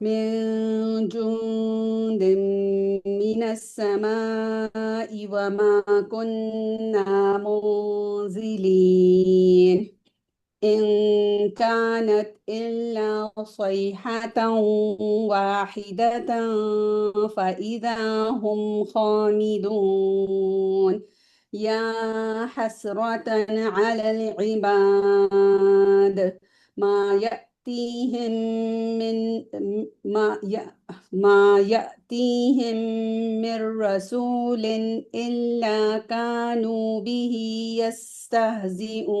من جند من السماء وما كنا منزلين إن كانت إلا صيحة واحدة فإذا هم خامدون يا حسرة على العباد ما يأتيهم من ما يأتيهم من رسول إلا كانوا به يستهزئون.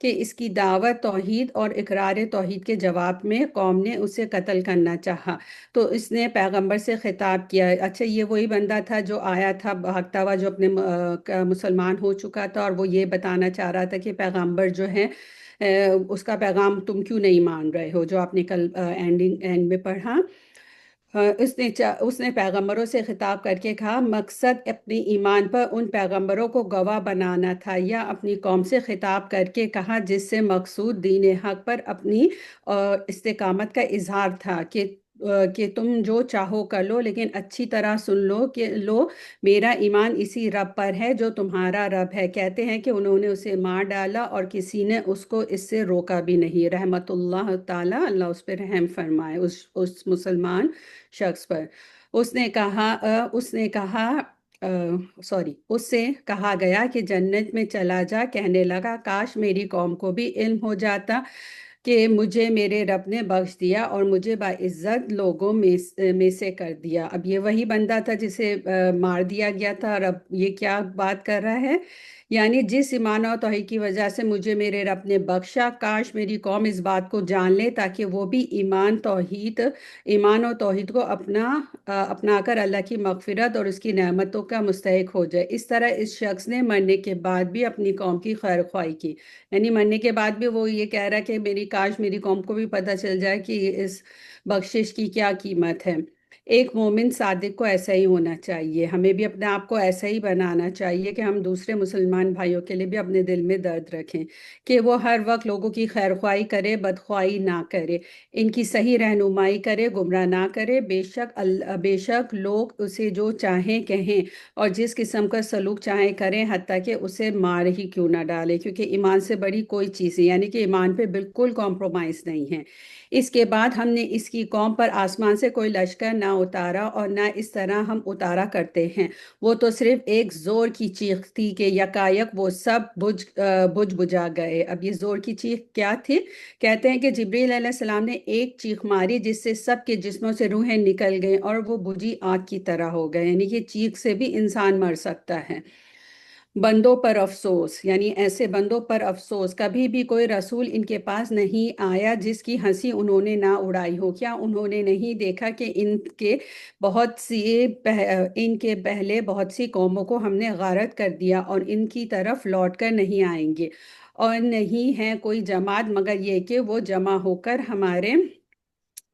کہ اس کی دعوت توحید اور اقرار توحید کے جواب میں قوم نے اسے قتل کرنا چاہا۔ تو اس نے پیغمبر سے خطاب کیا، اچھا یہ وہی بندہ تھا جو آیا تھا بھاگتا ہوا، جو اپنے مسلمان ہو چکا تھا، اور وہ یہ بتانا چاہ رہا تھا کہ پیغمبر جو ہے اس کا پیغام تم کیوں نہیں مان رہے ہو، جو آپ نے کل اینڈ میں پڑھا۔ اس نے پیغمبروں سے خطاب کر کے کہا، مقصد اپنی ایمان پر ان پیغمبروں کو گواہ بنانا تھا، یا اپنی قوم سے خطاب کر کے کہا جس سے مقصود دین حق پر اپنی استقامت کا اظہار تھا، کہ تم جو چاہو کر لو، لیکن اچھی طرح سن لو کہ میرا ایمان اسی رب پر ہے جو تمہارا رب ہے۔ کہتے ہیں کہ انہوں نے اسے مار ڈالا اور کسی نے اس کو اس سے روکا بھی نہیں، رحمت اللہ تعالی، اللہ اس پہ رحم فرمائے، اس مسلمان شخص پر۔ اس نے کہا اس سے کہا گیا کہ جنت میں چلا جا، کہنے لگا کاش میری قوم کو بھی علم ہو جاتا کہ مجھے میرے رب نے بخش دیا اور مجھے باعزت لوگوں میں سے کر دیا۔ اب یہ وہی بندہ تھا جسے مار دیا گیا تھا، اور اب یہ کیا بات کر رہا ہے، یعنی جس ایمان اور توحید کی وجہ سے مجھے میرے رب نے بخشا، کاش میری قوم اس بات کو جان لے تاکہ وہ بھی ایمان اور توحید کو اپنا کر اللہ کی مغفرت اور اس کی نعمتوں کا مستحق ہو جائے۔ اس طرح اس شخص نے مرنے کے بعد بھی اپنی قوم کی خیر خواہی کی، یعنی مرنے کے بعد بھی وہ یہ کہہ رہا ہے کہ کاش میری قوم کو بھی پتہ چل جائے کہ اس بخشش کی کیا قیمت ہے۔ ایک مومن صادق کو ایسا ہی ہونا چاہیے، ہمیں بھی اپنے آپ کو ایسا ہی بنانا چاہیے کہ ہم دوسرے مسلمان بھائیوں کے لیے بھی اپنے دل میں درد رکھیں، کہ وہ ہر وقت لوگوں کی خیر خواہی کرے، بدخواہی نہ کرے، ان کی صحیح رہنمائی کرے، گمراہ نہ کرے۔ بے شک لوگ اسے جو چاہیں کہیں اور جس قسم کا سلوک چاہیں کریں، حتیٰ کہ اسے مار ہی کیوں نہ ڈالے، کیونکہ ایمان سے بڑی کوئی چیز ہے، یعنی کہ ایمان پہ بالکل کمپرومائز نہیں ہے۔ اس کے بعد ہم نے اس کی قوم پر آسمان سے کوئی لشکر نہ اتارا اور نہ اس طرح ہم اتارا کرتے ہیں، وہ تو صرف ایک زور کی چیخ تھی کہ یکایک وہ سب بجھ بجھا گئے۔ اب یہ زور کی چیخ کیا تھی؟ کہتے ہیں کہ جبریل علیہ السلام نے ایک چیخ ماری جس سے سب کے جسموں سے روحیں نکل گئیں اور وہ بجھی آگ کی طرح ہو گئے، یعنی کہ چیخ سے بھی انسان مر سکتا ہے۔ بندوں پر افسوس، یعنی ایسے بندوں پر افسوس، کبھی بھی کوئی رسول ان کے پاس نہیں آیا جس کی ہنسی انہوں نے نہ اڑائی ہو۔ کیا انہوں نے نہیں دیکھا کہ ان کے پہلے بہت سی قوموں کو ہم نے غارت کر دیا اور ان کی طرف لوٹ کر نہیں آئیں گے، اور نہیں ہے کوئی جماعت مگر یہ کہ وہ جمع ہو کر ہمارے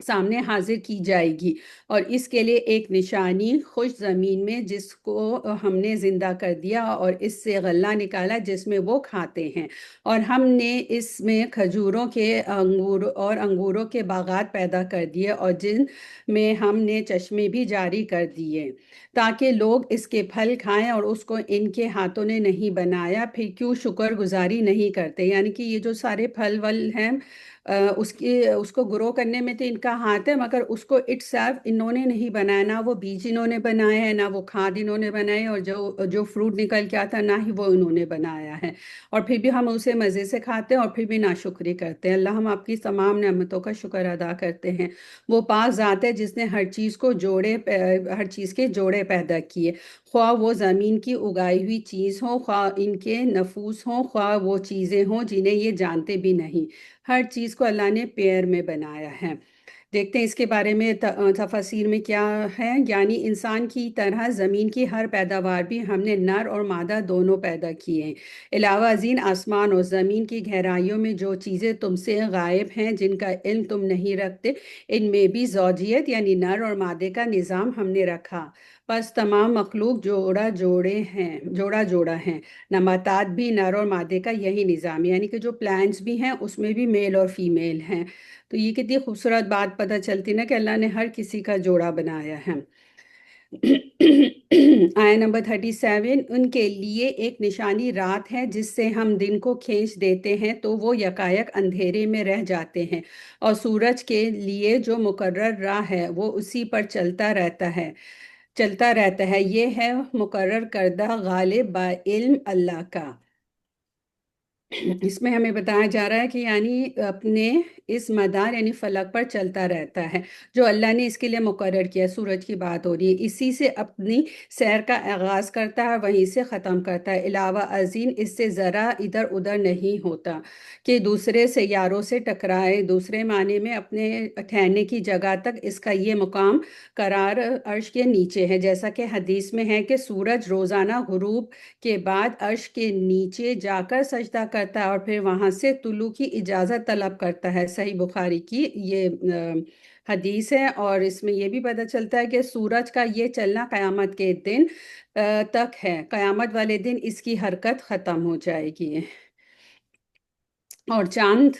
سامنے حاضر کی جائے گی، اور اس کے لیے ایک نشانی خوش زمین میں جس کو ہم نے زندہ کر دیا اور اس سے غلہ نکالا جس میں وہ کھاتے ہیں، اور ہم نے اس میں کھجوروں کے انگوروں کے باغات پیدا کر دیے اور جن میں ہم نے چشمے بھی جاری کر دیے تاکہ لوگ اس کے پھل کھائیں، اور اس کو ان کے ہاتھوں نے نہیں بنایا، پھر کیوں شکر گزاری نہیں کرتے۔ یعنی کہ یہ جو سارے پھل ول ہیں اس کو گرو کرنے میں تو ان کا ہاتھ ہے، مگر اس کو اٹ سیلف انہوں نے نہیں بنایا، نہ وہ بیج انہوں نے بنائے ہیں، نہ وہ کھاد انہوں نے بنائے، اور جو فروٹ نکل کے آتا نہ ہی وہ انہوں نے بنایا ہے، اور پھر بھی ہم اسے مزے سے کھاتے ہیں اور پھر بھی ناشکری کرتے ہیں۔ اللہ ہم آپ کی تمام نعمتوں کا شکر ادا کرتے ہیں۔ وہ پاک ذات ہے جس نے ہر چیز کے جوڑے پیدا کیے، خواہ وہ زمین کی اگائی ہوئی چیز ہو، خواہ ان کے نفوس ہوں، خواہ وہ چیزیں ہوں جنہیں یہ جانتے بھی نہیں، ہر چیز کو اللہ نے پیئر میں بنایا ہے۔ دیکھتے ہیں اس کے بارے میں تفاسیر میں کیا ہے، یعنی انسان کی طرح زمین کی ہر پیداوار بھی ہم نے نر اور مادہ دونوں پیدا کیے ہیں۔ علاوہ ازیں آسمان اور زمین کی گہرائیوں میں جو چیزیں تم سے غائب ہیں، جن کا علم تم نہیں رکھتے، ان میں بھی زوجیت یعنی نر اور مادے کا نظام ہم نے رکھا، پس تمام مخلوق جوڑا جوڑا ہیں۔ نباتات بھی نر اور مادے کا یہی نظام ہے، یعنی کہ جو پلانٹس بھی ہیں اس میں بھی میل اور فیمیل ہیں۔ تو یہ کتنی خوبصورت بات پتہ چلتی نا کہ اللہ نے ہر کسی کا جوڑا بنایا ہے۔ آیا نمبر 37، ان کے لیے ایک نشانی رات ہے جس سے ہم دن کو کھینچ دیتے ہیں تو وہ یکایک اندھیرے میں رہ جاتے ہیں، اور سورج کے لیے جو مقرر راہ ہے وہ اسی پر چلتا رہتا ہے، یہ ہے مقرر کردہ غالب با علم اللہ کا۔ اس میں ہمیں بتایا جا رہا ہے کہ یعنی اپنے اس مدار یعنی فلک پر چلتا رہتا ہے جو اللہ نے اس کے لیے مقرر کیا. سورج کی بات ہو رہی ہے. اسی سے اپنی سیر کا آغاز کرتا ہے، وہیں سے ختم کرتا ہے. علاوہ ازیں اس سے ذرا ادھر ادھر نہیں ہوتا کہ دوسرے سیاروں سے ٹکرائے. دوسرے معنی میں اپنے ٹھہرنے کی جگہ تک اس کا یہ مقام قرار عرش کے نیچے ہے، جیسا کہ حدیث میں ہے کہ سورج روزانہ غروب کے بعد عرش کے نیچے جا کر سجدہ کرتا ہے اور پھر وہاں سے طلوع کی اجازت طلب کرتا ہے. صحیح بخاری کی یہ حدیث ہے. اور اس میں یہ بھی پتہ چلتا ہے کہ سورج کا یہ چلنا قیامت کے دن تک ہے. قیامت والے دن اس کی حرکت ختم ہو جائے گی. اور چاند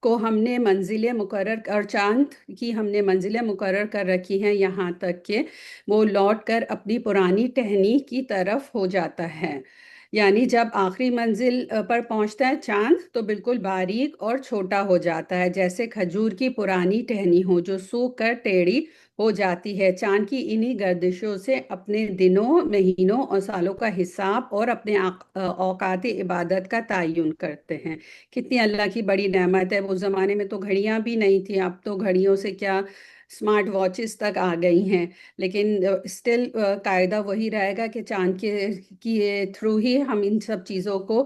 کو ہم نے منزلیں مقرر اور چاند کی ہم نے منزلیں مقرر کر رکھی ہیں یہاں تک کہ وہ لوٹ کر اپنی پرانی ٹہنی کی طرف ہو جاتا ہے. یعنی جب آخری منزل پر پہنچتا ہے چاند تو بالکل باریک اور چھوٹا ہو جاتا ہے، جیسے کھجور کی پرانی ٹہنی ہو جو سوکھ کر ٹیڑھی ہو جاتی ہے. چاند کی انہی گردشوں سے اپنے دنوں، مہینوں اور سالوں کا حساب اور اپنے اوقات عبادت کا تعین کرتے ہیں. کتنی اللہ کی بڑی نعمت ہے. وہ زمانے میں تو گھڑیاں بھی نہیں تھیں، اب تو گھڑیوں سے کیا اسمارٹ واچز تک آ گئی ہیں، لیکن اسٹل قاعدہ وہی رہے گا کہ چاند کے تھرو ہی ہم ان سب چیزوں کو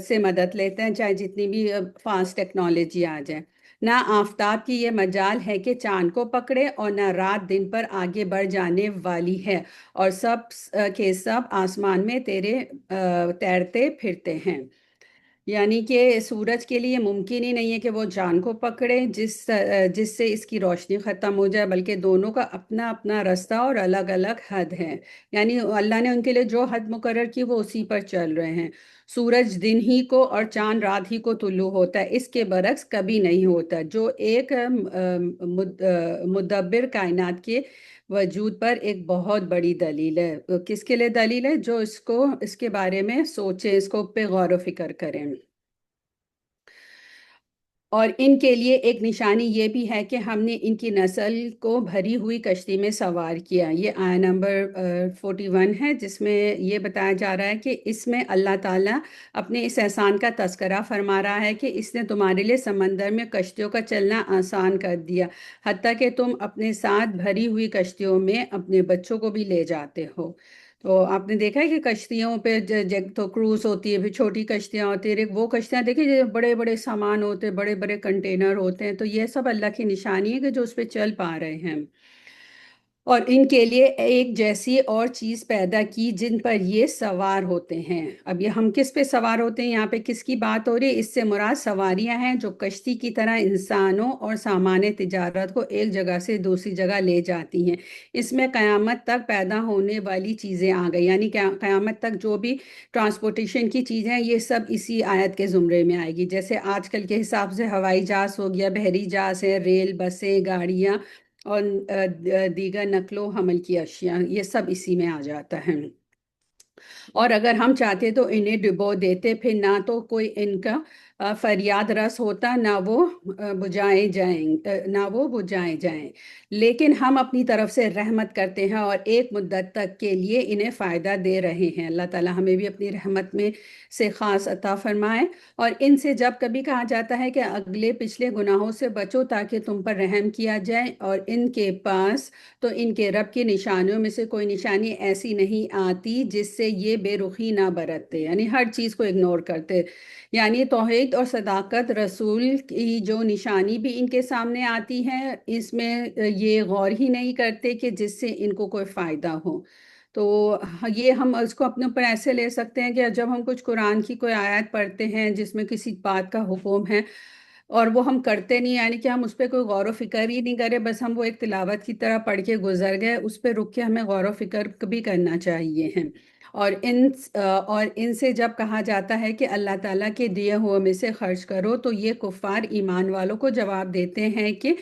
سے مدد لیتے ہیں، چاہے جتنی بھی فاسٹ ٹیکنالوجی آ جائے. نہ آفتاب کی یہ مجال ہے کہ چاند کو پکڑے اور نہ رات دن پر آگے بڑھ جانے والی ہے، اور سب کے سب آسمان میں تیرتے پھرتے ہیں. یعنی کہ سورج کے لیے ممکن ہی نہیں ہے کہ وہ چاند کو پکڑے جس سے اس کی روشنی ختم ہو جائے، بلکہ دونوں کا اپنا اپنا رستہ اور الگ الگ حد ہے. یعنی اللہ نے ان کے لیے جو حد مقرر کی وہ اسی پر چل رہے ہیں. سورج دن ہی کو اور چاند رات ہی کو طلوع ہوتا ہے، اس کے برعکس کبھی نہیں ہوتا، جو ایک مدبر کائنات کے وجود پر ایک بہت بڑی دلیل ہے. کس کے لیے دلیل ہے؟ جو اس کے بارے میں سوچیں، اس کو پہ غور و فکر کریں. اور ان کے لیے ایک نشانی یہ بھی ہے کہ ہم نے ان کی نسل کو بھری ہوئی کشتی میں سوار کیا. یہ آیت نمبر 41 ہے، جس میں یہ بتایا جا رہا ہے کہ اس میں اللہ تعالیٰ اپنے اس احسان کا تذکرہ فرما رہا ہے کہ اس نے تمہارے لیے سمندر میں کشتیوں کا چلنا آسان کر دیا، حتیٰ کہ تم اپنے ساتھ بھری ہوئی کشتیوں میں اپنے بچوں کو بھی لے جاتے ہو. تو آپ نے دیکھا ہے کہ کشتیوں پہ تو کروز ہوتی ہے، پھر چھوٹی کشتیاں ہوتی ہیں، وہ کشتیاں دیکھیں جو بڑے بڑے سامان ہوتے ہیں، بڑے بڑے کنٹینر ہوتے ہیں. تو یہ سب اللہ کی نشانی ہے کہ جو اس پہ چل پا رہے ہیں. اور ان کے لیے ایک جیسی اور چیز پیدا کی جن پر یہ سوار ہوتے ہیں. اب یہ ہم کس پہ سوار ہوتے ہیں؟ یہاں پہ کس کی بات ہو رہی ہے؟ اس سے مراد سواریاں ہیں جو کشتی کی طرح انسانوں اور سامان تجارت کو ایک جگہ سے دوسری جگہ لے جاتی ہیں. اس میں قیامت تک پیدا ہونے والی چیزیں آ گئی، یعنی قیامت تک جو بھی ٹرانسپورٹیشن کی چیزیں ہیں یہ سب اسی آیت کے زمرے میں آئے گی. جیسے آج کل کے حساب سے ہوائی جہاز ہو گیا، بحری جہاز ہے، ریل، بسیں، گاڑیاں اور دیگر نقل و حمل کی اشیاء، یہ سب اسی میں آ جاتا ہے. اور اگر ہم چاہتے تو انہیں ڈبو دیتے، پھر نہ تو کوئی ان کا فریاد رس ہوتا، نہ وہ بجھائے جائیں. لیکن ہم اپنی طرف سے رحمت کرتے ہیں اور ایک مدت تک کے لیے انہیں فائدہ دے رہے ہیں. اللہ تعالیٰ ہمیں بھی اپنی رحمت میں سے خاص عطا فرمائے. اور ان سے جب کبھی کہا جاتا ہے کہ اگلے پچھلے گناہوں سے بچو تاکہ تم پر رحم کیا جائے، اور ان کے پاس تو ان کے رب کی نشانیوں میں سے کوئی نشانی ایسی نہیں آتی جس سے یہ بے رخی نہ برتتے، یعنی ہر چیز کو اگنور کرتے. یعنی توحید اور صداقت رسول کی جو نشانی بھی ان کے سامنے آتی ہے، اس میں یہ غور ہی نہیں کرتے کہ جس سے ان کو کوئی فائدہ ہو. تو یہ ہم اس کو اپنے اوپر ایسے لے سکتے ہیں کہ جب ہم کچھ قرآن کی کوئی آیت پڑھتے ہیں جس میں کسی بات کا حکم ہے اور وہ ہم کرتے نہیں، یعنی کہ ہم اس پہ کوئی غور و فکر ہی نہیں کرے، بس ہم وہ ایک تلاوت کی طرح پڑھ کے گزر گئے، اس پہ رک کے ہمیں غور و فکر بھی کرنا چاہیے ہیں. اور ان سے جب کہا جاتا ہے کہ اللہ تعالیٰ کے دیے ہوئے میں سے خرچ کرو، تو یہ کفار ایمان والوں کو جواب دیتے ہیں کہ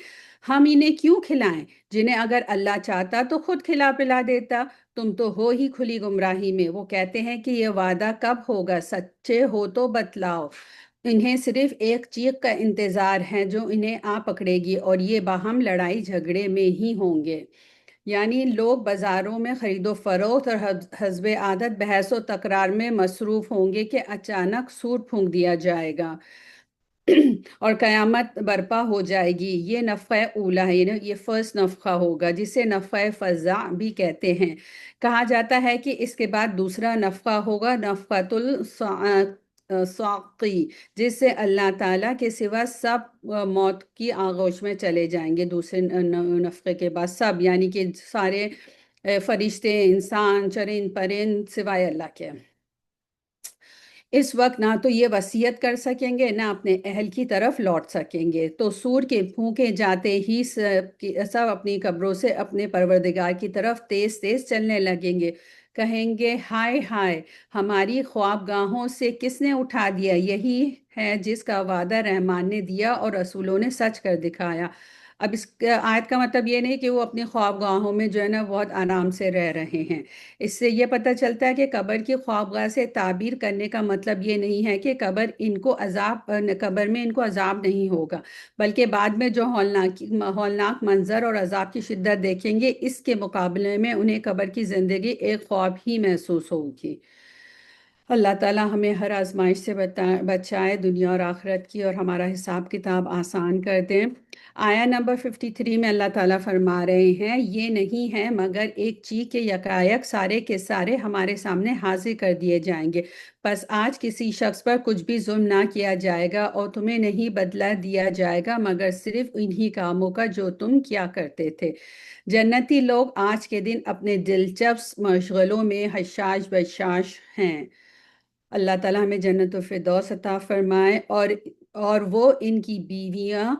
ہم انہیں کیوں کھلائیں جنہیں اگر اللہ چاہتا تو خود کھلا پلا دیتا، تم تو ہو ہی کھلی گمراہی میں. وہ کہتے ہیں کہ یہ وعدہ کب ہوگا، سچے ہو تو بتلاؤ. انہیں صرف ایک چیخ کا انتظار ہے جو انہیں آ پکڑے گی، اور یہ باہم لڑائی جھگڑے میں ہی ہوں گے. یعنی لوگ بازاروں میں خرید و فروخت اور حسب عادت بحث و تکرار میں مصروف ہوں گے کہ اچانک سور پھونک دیا جائے گا اور قیامت برپا ہو جائے گی۔ یہ نفخہ اولا ہے، یعنی یہ فرسٹ نفخہ ہوگا، جسے نفخہ فزع بھی کہتے ہیں۔ کہا جاتا ہے کہ اس کے بعد دوسرا نفخہ ہوگا، نفخۃ الصاقی، جس سے اللہ تعالیٰ کے سوا سب موت کی آغوش میں چلے جائیں گے۔ دوسرے نفخے کے بعد سب، یعنی کہ سارے فرشتے، انسان، چرند پرند، سوائے اللہ کے۔ اس وقت نہ تو یہ وصیت کر سکیں گے، نہ اپنے اہل کی طرف لوٹ سکیں گے۔ تو سور کے پھونکے جاتے ہی سب اپنی قبروں سے اپنے پروردگار کی طرف تیز تیز چلنے لگیں گے، کہیں گے ہائے ہائے، ہماری خواب گاہوں سے کس نے اٹھا دیا؟ یہی ہے جس کا وعدہ رحمان نے دیا اور رسولوں نے سچ کر دکھایا۔ اب اس آیت کا مطلب یہ نہیں کہ وہ اپنی خواب گاہوں میں جو ہے نا بہت آرام سے رہ رہے ہیں۔ اس سے یہ پتہ چلتا ہے کہ قبر کی خوابگاہ سے تعبیر کرنے کا مطلب یہ نہیں ہے کہ قبر میں ان کو عذاب نہیں ہوگا، بلکہ بعد میں جو ہولناک منظر اور عذاب کی شدت دیکھیں گے، اس کے مقابلے میں انہیں قبر کی زندگی ایک خواب ہی محسوس ہوگی۔ اللہ تعالیٰ ہمیں ہر آزمائش سے بچائے، دنیا اور آخرت کی، اور ہمارا حساب کتاب آسان کر دیں۔ آیا نمبر 53 میں اللہ تعالیٰ فرما رہے ہیں، یہ نہیں ہے مگر ایک چیز کے یکایک سارے کے سارے ہمارے سامنے حاضر کر دیے جائیں گے، پس آج کسی شخص پر کچھ بھی ظلم نہ کیا جائے گا اور تمہیں نہیں بدلہ دیا جائے گا مگر صرف انہی کاموں کا جو تم کیا کرتے تھے۔ جنتی لوگ آج کے دن اپنے دلچسپ مشغلوں میں حشاش بشاش ہیں۔ اللہ تعالیٰ ہمیں جنت الفردوس عطا فرمائے، اور وہ ان کی بیویاں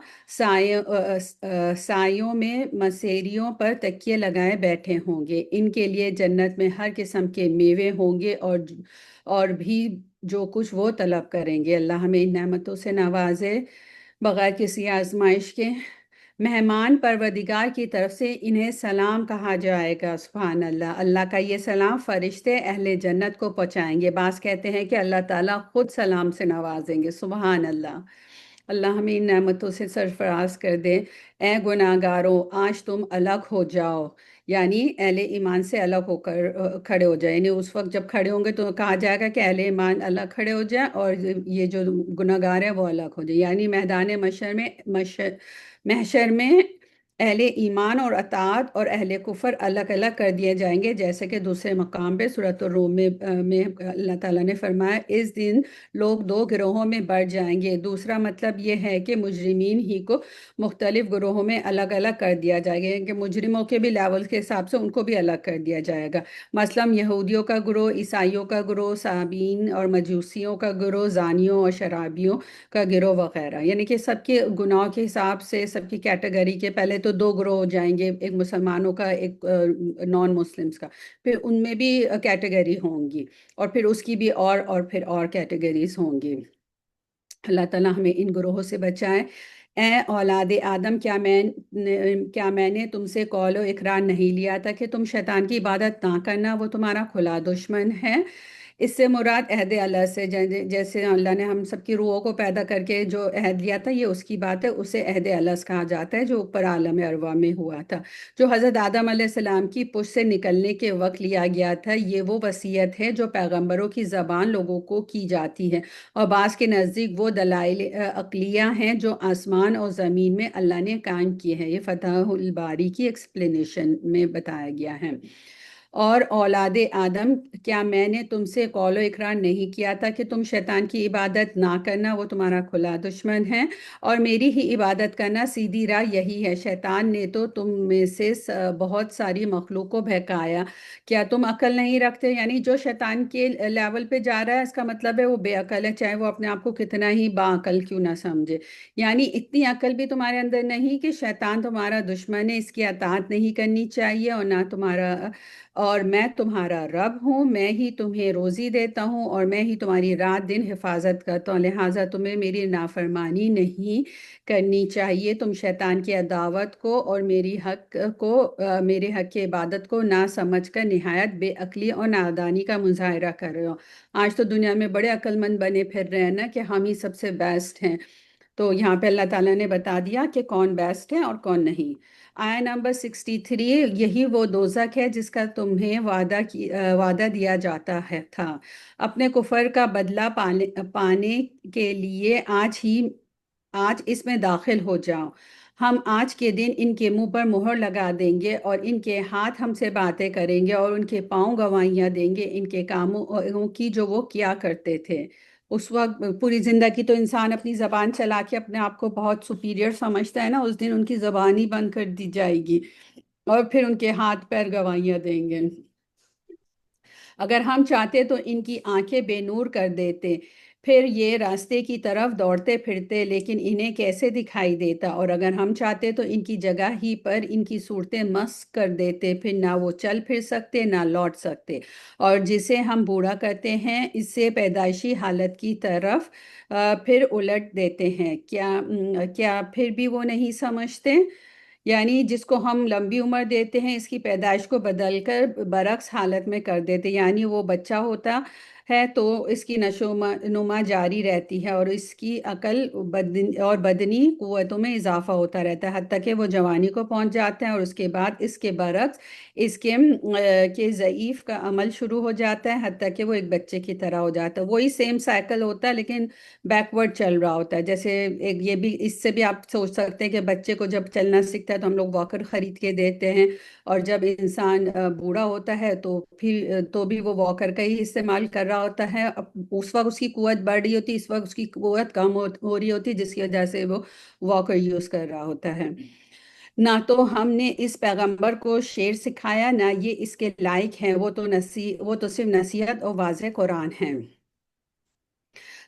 سایوں میں مسیریوں پر تکیے لگائے بیٹھے ہوں گے۔ ان کے لیے جنت میں ہر قسم کے میوے ہوں گے اور بھی جو کچھ وہ طلب کریں گے۔ اللہ ہمیں ان نعمتوں سے نوازے بغیر کسی آزمائش کے۔ مہمان پروردگار کی طرف سے انہیں سلام کہا جائے گا۔ سبحان اللہ، اللہ کا یہ سلام فرشتے اہل جنت کو پہنچائیں گے۔ بعض کہتے ہیں کہ اللہ تعالیٰ خود سلام سے نوازیں گے۔ سبحان اللہ، اللہ ہمیں ان نعمتوں سے سرفراز کر دے۔ اے گناہ گارو، آج تم الگ ہو جاؤ، یعنی اہل ایمان سے الگ ہو کر کھڑے ہو جائیں۔ یعنی اس وقت جب کھڑے ہوں گے تو کہا جائے گا کہ اہل ایمان الگ کھڑے ہو جائیں اور یہ جو گناہ گار ہیں وہ الگ ہو جائیں، یعنی میدان محشر میں اہل ایمان اور اطاعت اور اہل کفر الگ الگ کر دیے جائیں گے، جیسے کہ دوسرے مقام پہ سورۃ الروم میں اللہ تعالیٰ نے فرمایا اس دن لوگ دو گروہوں میں بٹ جائیں گے۔ دوسرا مطلب یہ ہے کہ مجرمین ہی کو مختلف گروہوں میں الگ الگ کر دیا جائے گا، کہ مجرموں کے بھی لیول کے حساب سے ان کو بھی الگ کر دیا جائے گا۔ مثلا یہودیوں کا گروہ، عیسائیوں کا گروہ، صابئین اور مجوسیوں کا گروہ، زانیوں اور شرابیوں کا گروہ وغیرہ، یعنی کہ سب کے گناہوں کے حساب سے سب کی کیٹیگری کے پہلے تو دو گروہ ہو جائیں گے، ایک مسلمانوں کا، ایک نان مسلمز کا، پھر ان میں بھی کیٹیگری ہوں گی، اور پھر اس کی بھی اور پھر اور کیٹیگریز ہوں گی۔ اللہ تعالیٰ ہمیں ان گروہوں سے بچائے۔ اے اولاد آدم، کیا میں نے تم سے قول و اقرار نہیں لیا تھا کہ تم شیطان کی عبادت نہ کرنا، وہ تمہارا کھلا دشمن ہے۔ اس سے مراد عہد اللہ سے، جیسے اللہ نے ہم سب کی روحوں کو پیدا کر کے جو عہد لیا تھا، یہ اس کی بات ہے، اسے عہد اللہ کہا جاتا ہے، جو اوپر عالم ارواح میں ہوا تھا، جو حضرت آدم علیہ السلام کی پشت سے نکلنے کے وقت لیا گیا تھا۔ یہ وہ وصیت ہے جو پیغمبروں کی زبان لوگوں کو کی جاتی ہے، اور بعض کے نزدیک وہ دلائل عقلیہ ہیں جو آسمان اور زمین میں اللہ نے قائم کیے ہیں۔ یہ فتح الباری کی ایکسپلینیشن میں بتایا گیا ہے۔ اور اولاد آدم، کیا میں نے تم سے قول و اقرار نہیں کیا تھا کہ تم شیطان کی عبادت نہ کرنا، وہ تمہارا کھلا دشمن ہے، اور میری ہی عبادت کرنا سیدھی راہ یہی ہے۔ شیطان نے تو تم میں سے بہت ساری مخلوق کو بہکایا، کیا تم عقل نہیں رکھتے؟ یعنی جو شیطان کے لیول پہ جا رہا ہے، اس کا مطلب ہے وہ بے عقل ہے، چاہے وہ اپنے آپ کو کتنا ہی باعقل کیوں نہ سمجھے۔ یعنی اتنی عقل بھی تمہارے اندر نہیں کہ شیطان تمہارا دشمن ہے، اس کی اطاعت نہیں کرنی چاہیے، اور میں تمہارا رب ہوں، میں ہی تمہیں روزی دیتا ہوں اور میں ہی تمہاری رات دن حفاظت کرتا ہوں، لہٰذا تمہیں میری نافرمانی نہیں کرنی چاہیے۔ تم شیطان کی عداوت کو اور میرے حق کی عبادت کو نہ سمجھ کر نہایت بے عقلی اور نادانی کا مظاہرہ کر رہے ہو۔ آج تو دنیا میں بڑے عقل مند بنے پھر رہے ہیں نا کہ ہم ہی سب سے بیسٹ ہیں، تو یہاں پہ اللہ تعالیٰ نے بتا دیا کہ کون بیسٹ ہے اور کون نہیں۔ آیا نمبر 63، یہی وہ دوزخ ہے جس کا تمہیں وعدہ دیا جاتا ہے تھا، اپنے کفر کا بدلہ پانے کے لیے آج اس میں داخل ہو جاؤ۔ ہم آج کے دن ان کے منہ پر مہر لگا دیں گے اور ان کے ہاتھ ہم سے باتیں کریں گے اور ان کے پاؤں گواہیاں دیں گے ان کے کاموں کی جو وہ کیا کرتے تھے۔ اس وقت پوری زندگی تو انسان اپنی زبان چلا کے اپنے آپ کو بہت سپیریئر سمجھتا ہے نا، اس دن ان کی زبان ہی بند کر دی جائے گی اور پھر ان کے ہاتھ پیر گواہیاں دیں گے۔ اگر ہم چاہتے تو ان کی آنکھیں بے نور کر دیتے، پھر یہ راستے کی طرف دوڑتے پھرتے، لیکن انہیں کیسے دکھائی دیتا؟ اور اگر ہم چاہتے تو ان کی جگہ ہی پر ان کی صورتیں مسخ کر دیتے، پھر نہ وہ چل پھر سکتے نہ لوٹ سکتے۔ اور جسے ہم بوڑھا کرتے ہیں اس سے پیدائشی حالت کی طرف پھر الٹ دیتے ہیں، کیا پھر بھی وہ نہیں سمجھتے؟ یعنی جس کو ہم لمبی عمر دیتے ہیں اس کی پیدائش کو بدل کر برعکس حالت میں کر دیتے، یعنی وہ بچہ ہوتا ہے تو اس کی نشو نما جاری رہتی ہے اور اس کی عقل اور بدنی قوتوں میں اضافہ ہوتا رہتا ہے حتیٰ کہ وہ جوانی کو پہنچ جاتا ہے، اور اس کے بعد اس کے برعکس اس کے ضعیف کا عمل شروع ہو جاتا ہے حتیٰ کہ وہ ایک بچے کی طرح ہو جاتا ہے۔ وہی سیم سائیکل ہوتا ہے لیکن بیکورڈ چل رہا ہوتا ہے۔ جیسے یہ بھی اس سے بھی آپ سوچ سکتے ہیں کہ بچے کو جب چلنا سیکھتا ہے تو ہم لوگ واکر خرید کے دیتے ہیں، اور جب انسان بوڑھا ہوتا ہے تو پھر تو بھی وہ واکر کا ہی استعمال کر رہا ہوتا ہے۔ اس وقت اس کی قوت بڑھ رہی ہوتی، اس وقت اس کی قوت کم ہو رہی ہوتی، جس کی وجہ سے وہ واکر یوز کر رہا ہوتا ہے۔ نہ تو ہم نے اس پیغمبر کو شعر سکھایا نہ یہ اس کے لائق ہیں، وہ تو صرف نصیحت اور واضح قرآن ہیں،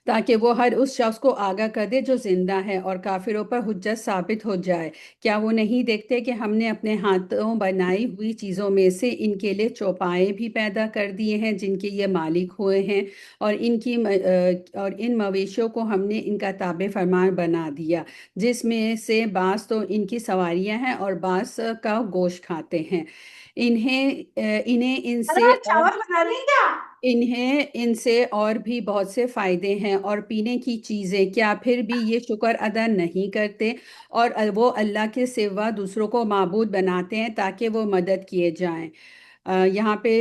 تاکہ وہ ہر اس شخص کو آگاہ کر دے جو زندہ ہے اور کافروں پر حجت ثابت ہو جائے۔ کیا وہ نہیں دیکھتے کہ ہم نے اپنے ہاتھوں بنائی ہوئی چیزوں میں سے ان کے لیے چوپائے بھی پیدا کر دیے ہیں جن کے یہ مالک ہوئے ہیں، اور ان مویشیوں کو ہم نے ان کا تابع فرمان بنا دیا، جس میں سے بعض تو ان کی سواریاں ہیں اور بعض کا گوشت کھاتے ہیں۔ انہیں ان اگر سے آپ چاول بنا رہی ہیں کیا؟ انہیں ان سے اور بھی بہت سے فائدے ہیں اور پینے کی چیزیں، کیا پھر بھی یہ شکر ادا نہیں کرتے؟ اور وہ اللہ کے سوا دوسروں کو معبود بناتے ہیں تاکہ وہ مدد کیے جائیں۔ یہاں پہ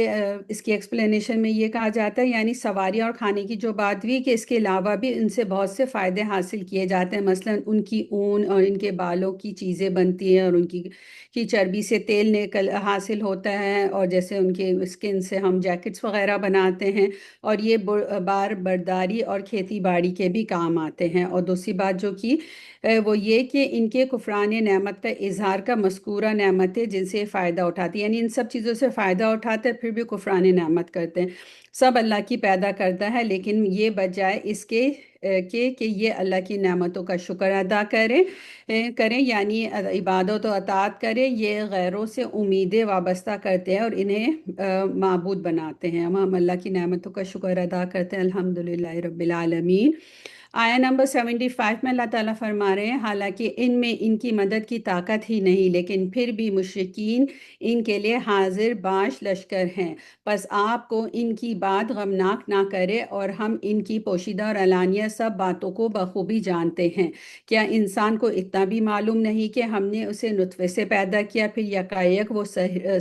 اس کی ایکسپلینیشن میں یہ کہا جاتا ہے، یعنی سواری اور کھانے کی جو بات ہوئی کہ اس کے علاوہ بھی ان سے بہت سے فائدے حاصل کیے جاتے ہیں، مثلا ان کی اون اور ان کے بالوں کی چیزیں بنتی ہیں، اور ان کی چربی سے تیل حاصل ہوتا ہے، اور جیسے ان کے اسکن سے ہم جیکٹس وغیرہ بناتے ہیں، اور یہ بار برداری اور کھیتی باڑی کے بھی کام آتے ہیں۔ اور دوسری بات جو کی وہ یہ کہ ان کے کفران نعمت کا اظہار کا مذکورہ نعمتیں جن سے فائدہ اٹھاتی، یعنی ان سب چیزوں سے فائدہ اٹھاتے پھر بھی کفران نعمت کرتے ہیں۔ سب اللہ کی پیدا کرتا ہے لیکن یہ بجائے اس کے کہ یہ اللہ کی نعمتوں کا شکر ادا کریں، یعنی عبادت و اطاعت کریں، یہ غیروں سے امیدیں وابستہ کرتے ہیں اور انہیں معبود بناتے ہیں۔ ہم اللہ کی نعمتوں کا شکر ادا کرتے ہیں، الحمدللہ رب العالمین۔ آیا نمبر 75 میں اللہ تعالیٰ فرما رہے ہیں، حالانکہ ان میں ان کی مدد کی طاقت ہی نہیں، لیکن پھر بھی مشرکین ان کے لیے حاضر باش لشکر ہیں، پس آپ کو ان کی بات غمناک نہ کرے، اور ہم ان کی پوشیدہ اور علانیہ سب باتوں کو بخوبی جانتے ہیں۔ کیا انسان کو اتنا بھی معلوم نہیں کہ ہم نے اسے نطفے سے پیدا کیا، پھر یکایک وہ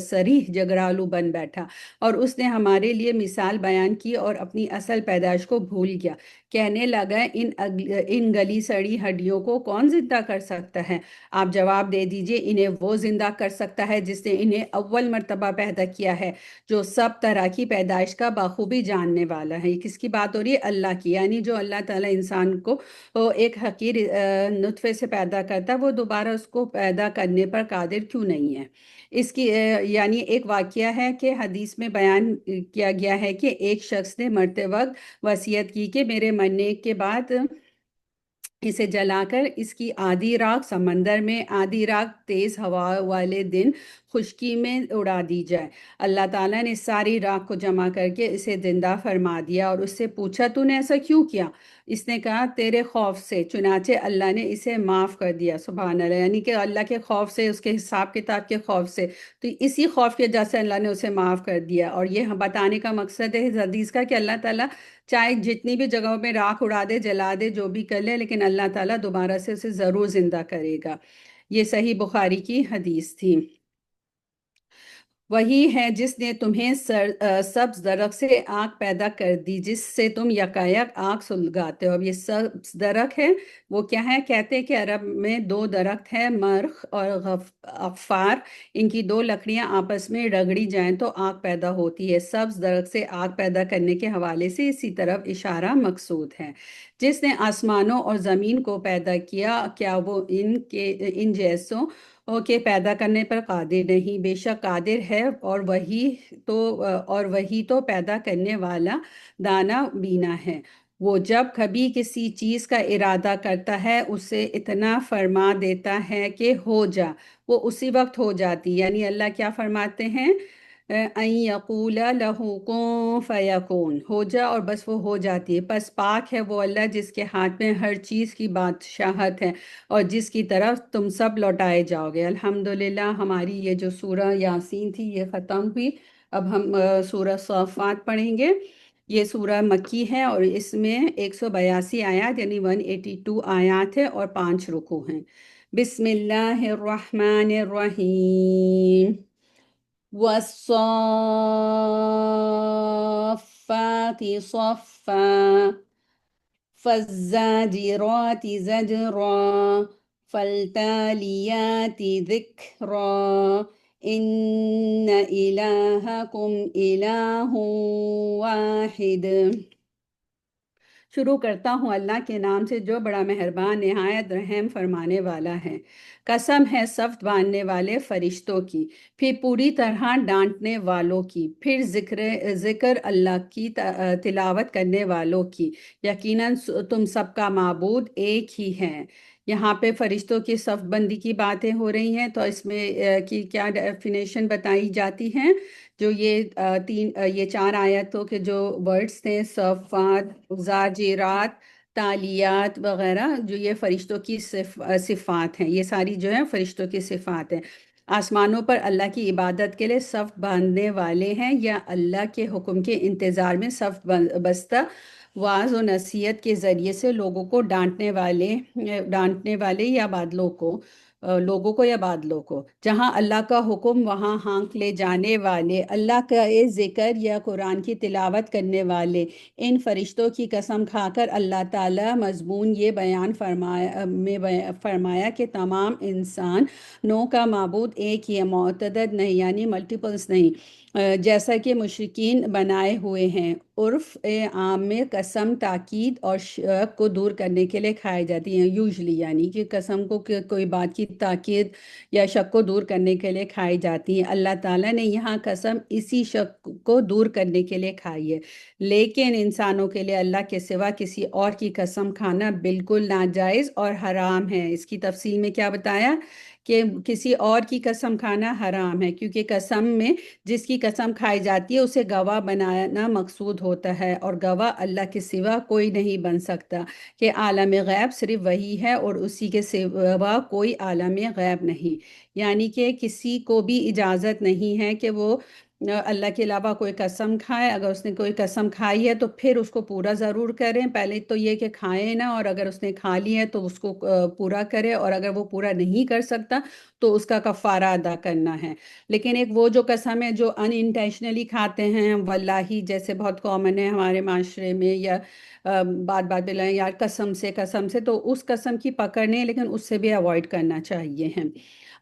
صریح جگرالو بن بیٹھا، اور اس نے ہمارے لیے مثال بیان کی اور اپنی اصل پیدائش کو بھول گیا، کہنے لگا ان گلی سڑی ہڈیوں کو کون زندہ کر سکتا ہے؟ آپ جواب دے دیجئے، انہیں وہ زندہ کر سکتا ہے جس نے انہیں اول مرتبہ پیدا کیا ہے، جو سب طرح کی پیدائش کا بخوبی جاننے والا ہے۔ یہ کس کی بات ہو رہی ہے؟ اللہ کی، یعنی جو اللہ تعالیٰ انسان کو ایک حقیر نطفے سے پیدا کرتا ہے، وہ دوبارہ اس کو پیدا کرنے پر قادر کیوں نہیں ہے؟ اس کی یعنی ایک واقعہ ہے کہ حدیث میں بیان کیا گیا ہے کہ ایک شخص نے مرتے وقت وصیت کی کہ میرے مرنے کے بعد اسے جلا کر اس کی آدھی راکھ سمندر میں، آدھی راکھ تیز ہوا والے دن خشکی میں اڑا دی جائے۔ اللہ تعالیٰ نے ساری راکھ کو جمع کر کے اسے زندہ فرما دیا اور اس سے پوچھا تو نے ایسا کیوں کیا؟ اس نے کہا تیرے خوف سے، چنانچہ اللہ نے اسے معاف کر دیا۔ سبحان اللہ، یعنی کہ اللہ کے خوف سے، اس کے حساب کتاب کے خوف سے، تو اسی خوف کی وجہ سے اللہ نے اسے معاف کر دیا۔ اور یہ بتانے کا مقصد ہے اس حدیث کا کہ اللہ تعالیٰ چاہے جتنی بھی جگہوں پہ راکھ اڑا دے، جلا دے، جو بھی کر لے، لیکن اللہ تعالیٰ دوبارہ سے اسے ضرور زندہ کرے گا۔ یہ صحیح بخاری کی حدیث تھی۔ وہی ہے جس نے تمہیں سبز درخت سے آگ پیدا کر دی جس سے تم یکایک آگ سلگاتے ہو۔ اب یہ سبز درخت ہے، وہ کیا ہے؟ کہتے ہیں کہ عرب میں دو درخت ہے، مرخ اور غفار، ان کی دو لکڑیاں آپس میں رگڑی جائیں تو آگ پیدا ہوتی ہے۔ سبز درخت سے آگ پیدا کرنے کے حوالے سے اسی طرف اشارہ مقصود ہے۔ جس نے آسمانوں اور زمین کو پیدا کیا، کیا وہ ان جیسوں کے پیدا کرنے پر قادر نہیں؟ بے شک قادر ہے، اور وہی تو پیدا کرنے والا دانا بینا ہے۔ وہ جب کبھی کسی چیز کا ارادہ کرتا ہے اسے اتنا فرما دیتا ہے کہ ہو جا، وہ اسی وقت ہو جاتی۔ یعنی اللہ کیا فرماتے ہیں؟ ان یقول لہ کن فیکون، ہو جا اور بس وہ ہو جاتی ہے۔ پس پاک ہے وہ اللہ جس کے ہاتھ میں ہر چیز کی بادشاہت ہے اور جس کی طرف تم سب لوٹائے جاؤ گے۔ الحمدللہ، ہماری یہ جو سورہ یاسین تھی یہ ختم ہوئی۔ اب ہم سورہ صافات پڑھیں گے۔ یہ سورہ مکی ہے اور اس میں 182 آیات یعنی 182 آیات ہے اور 5 رکوع ہیں۔ بسم اللہ الرحمن الرحیم۔ والصافات صفا فالزاجرات زجرا فالتاليات ذكرا إن إلهكم إله واحد۔ شروع کرتا ہوں اللہ کے نام سے جو بڑا مہربان نہایت رحم فرمانے والا ہے۔ قسم ہے صف باندھنے والے فرشتوں کی، پھر پوری طرح ڈانٹنے والوں کی، پھر ذکر اللہ کی تلاوت کرنے والوں کی۔ یقیناً تم سب کا معبود ایک ہی ہے۔ یہاں پہ فرشتوں کی صف بندی کی باتیں ہو رہی ہیں، تو اس میں کی کیا ڈیفینیشن بتائی جاتی ہیں؟ جو یہ 4 آیتوں کے جو ورڈز تھے، صفات، زاجرات، تالیات وغیرہ، جو یہ فرشتوں کی صفات ہیں، یہ ساری جو ہیں فرشتوں کی صفات ہیں۔ آسمانوں پر اللہ کی عبادت کے لیے صف باندھنے والے ہیں یا اللہ کے حکم کے انتظار میں صف بستہ واعظ و نصیحت کے ذریعے سے لوگوں کو ڈانٹنے والے یا بادلوں کو، جہاں اللہ کا حکم وہاں ہانک لے جانے والے، اللہ کا ذکر یا قرآن کی تلاوت کرنے والے۔ ان فرشتوں کی قسم کھا کر اللہ تعالیٰ مضمون یہ بیان فرمایا کہ تمام انسانوں کا معبود ایک ہی ہے، متعدد نہیں، یعنی ملٹیپلز نہیں، جیسا کہ مشرکین بنائے ہوئے ہیں۔ عرف عام میں قسم تاکید اور شک کو دور کرنے کے لیے کھائی جاتی ہیں، یوزلی، یعنی کہ قسم کو کوئی بات کی تاکید یا شک کو دور کرنے کے لیے کھائی جاتی ہیں۔ اللہ تعالیٰ نے یہاں قسم اسی شک کو دور کرنے کے لیے کھائی ہے، لیکن انسانوں کے لیے اللہ کے سوا کسی اور کی قسم کھانا بالکل ناجائز اور حرام ہے۔ اس کی تفصیل میں کیا بتایا کہ کسی اور کی قسم کھانا حرام ہے، کیونکہ قسم میں جس کی قسم کھائی جاتی ہے اسے گواہ بنانا مقصود ہوتا ہے، اور گواہ اللہ کے سوا کوئی نہیں بن سکتا، کہ عالم غیب صرف وہی ہے اور اسی کے سوا کوئی عالم غیب نہیں۔ یعنی کہ کسی کو بھی اجازت نہیں ہے کہ وہ اللہ کے علاوہ کوئی قسم کھائے۔ اگر اس نے کوئی قسم کھائی ہے تو پھر اس کو پورا ضرور کریں، پہلے تو یہ کہ کھائیں نہ، اور اگر اس نے کھا لی ہے تو اس کو پورا کرے، اور اگر وہ پورا نہیں کر سکتا تو اس کا کفارہ ادا کرنا ہے۔ لیکن ایک وہ جو قسم ہے جو ان انٹینشنلی کھاتے ہیں، واللہ جیسے بہت کامن ہے ہمارے معاشرے میں، یا بات بلا یار قسم سے، تو اس قسم کی پکڑنے، لیکن اس سے بھی اوائڈ کرنا چاہیے ہیں۔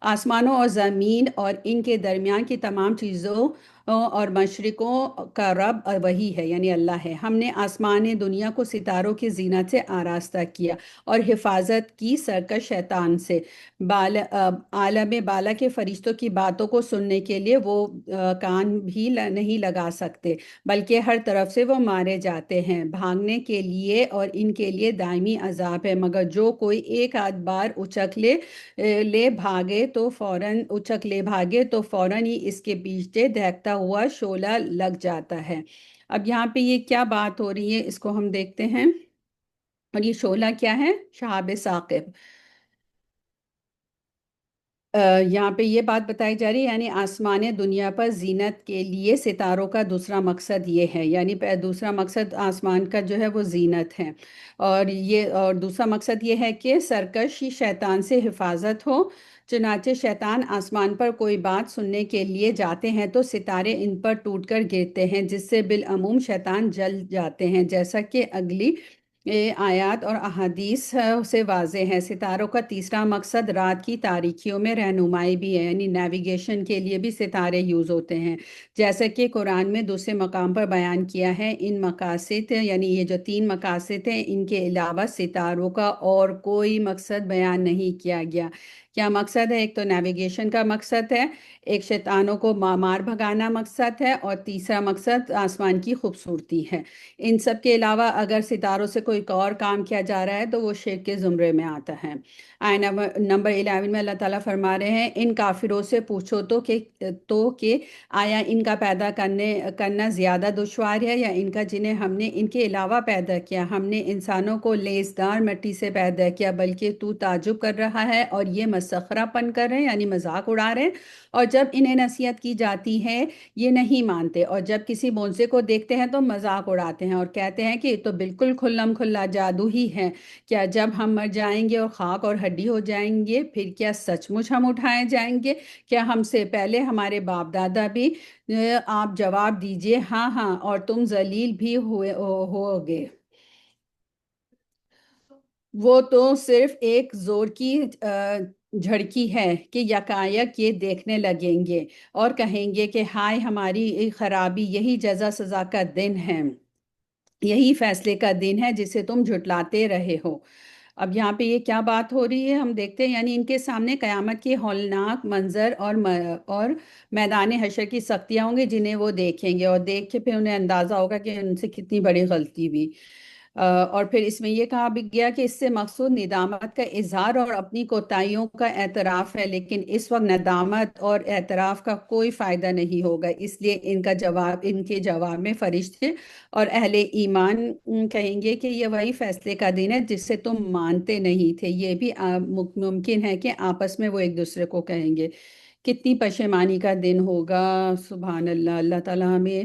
آسمانوں اور زمین اور ان کے درمیان کی تمام چیزوں اور مشرقوں کا رب وہی ہے یعنی اللہ ہے۔ ہم نے آسمان دنیا کو ستاروں کی زینت سے آراستہ کیا اور حفاظت کی سرکش شیطان سے۔ عالم بالا کے فرشتوں کی باتوں کو سننے کے لیے وہ کان بھی نہیں لگا سکتے، بلکہ ہر طرف سے وہ مارے جاتے ہیں۔ بھاگنے کے لیے اور ان کے لیے دائمی عذاب ہے، مگر جو کوئی ایک آدھ بار اچک لے بھاگے تو فوراً ہی اس کے پیچھے دہتا ہوا شعلہ لگ جاتا ہے۔ اب یہاں پہ یہ کیا بات ہو رہی ہے اس کو ہم دیکھتے ہیں، اور یہ شعلہ کیا ہے؟ شہاب ثاقب۔ یہاں پہ یہ بات بتائی جا رہی ہے یعنی آسمان دنیا پر زینت کے لیے ستاروں کا دوسرا مقصد یہ ہے، یعنی دوسرا مقصد آسمان کا جو ہے وہ زینت ہے، اور دوسرا مقصد یہ ہے کہ سرکش شیطان سے حفاظت ہو۔ چنانچہ شیطان آسمان پر کوئی بات سننے کے لیے جاتے ہیں تو ستارے ان پر ٹوٹ کر گرتے ہیں، جس سے بالعموم شیطان جل جاتے ہیں، جیسا کہ اگلی آیات اور احادیث سے واضح ہے۔ ستاروں کا تیسرا مقصد رات کی تاریکیوں میں رہنمائی بھی ہے، یعنی نیویگیشن کے لیے بھی ستارے یوز ہوتے ہیں، جیسا کہ قرآن میں دوسرے مقام پر بیان کیا ہے۔ ان مقاصد یعنی یہ جو تین مقاصد ہیں، ان کے علاوہ ستاروں کا اور کوئی مقصد بیان نہیں کیا گیا۔ کیا مقصد ہے؟ ایک تو نیویگیشن کا مقصد ہے، ایک شیطانوں کو مار بھگانا مقصد ہے، اور تیسرا مقصد آسمان کی خوبصورتی ہے۔ ان سب کے علاوہ اگر ستاروں سے کوئی اور کام کیا جا رہا ہے تو وہ شرک کے زمرے میں آتا ہے۔ آیہ نمبر 11 میں اللہ تعالیٰ فرما رہے ہیں، ان کافروں سے پوچھو کہ آیا ان کا پیدا کرنا زیادہ دشوار ہے یا ان کا جنہیں ہم نے ان کے علاوہ پیدا کیا؟ ہم نے انسانوں کو لیسدار مٹی سے پیدا کیا، بلکہ تو تعجب کر رہا ہے اور یہ مسخرہ پن کر رہے ہیں یعنی مذاق اڑا رہے ہیں، اور جب انہیں نصیحت کی جاتی ہے یہ نہیں مانتے، اور جب کسی معجزے کو دیکھتے ہیں تو مذاق اڑاتے ہیں اور کہتے ہیں کہ یہ تو بالکل کھلم کھلا جادو ہی ہے۔ کیا جب ہم مر جائیں گے اور خاک اور ہڈی ہو جائیں گے پھر کیا سچ مچ ہم اٹھائے جائیں گے؟ کیا ہم سے پہلے ہمارے باپ دادا بھی؟ آپ جواب دیجئے ہاں ہاں، اور تم ذلیل بھی ہوگے۔ وہ تو صرف ایک زور کی جھڑکی ہے کہ یکایک یہ دیکھنے لگیں گے اور کہیں گے کہ ہائے ہماری خرابی، یہی جزا سزا کا دن ہے، یہی فیصلے کا دن ہے جسے تم جھٹلاتے رہے ہو۔ اب یہاں پہ یہ کیا بات ہو رہی ہے ہم دیکھتے ہیں، یعنی ان کے سامنے قیامت کی ہولناک منظر اور میدان حشر کی سختیاں ہوں گی جنہیں وہ دیکھیں گے، اور دیکھ کے پھر انہیں اندازہ ہوگا کہ ان سے کتنی بڑی غلطی ہوئی۔ اور پھر اس میں یہ کہا بھی گیا کہ اس سے مقصود ندامت کا اظہار اور اپنی کوتاہیوں کا اعتراف ہے، لیکن اس وقت ندامت اور اعتراف کا کوئی فائدہ نہیں ہوگا، اس لیے ان کے جواب میں فرشتے اور اہل ایمان کہیں گے کہ یہ وہی فیصلے کا دن ہے جس سے تم مانتے نہیں تھے۔ یہ بھی ممکن ہے کہ آپس میں وہ ایک دوسرے کو کہیں گے۔ کتنی پشیمانی کا دن ہوگا، سبحان اللہ! اللہ تعالیٰ ہمیں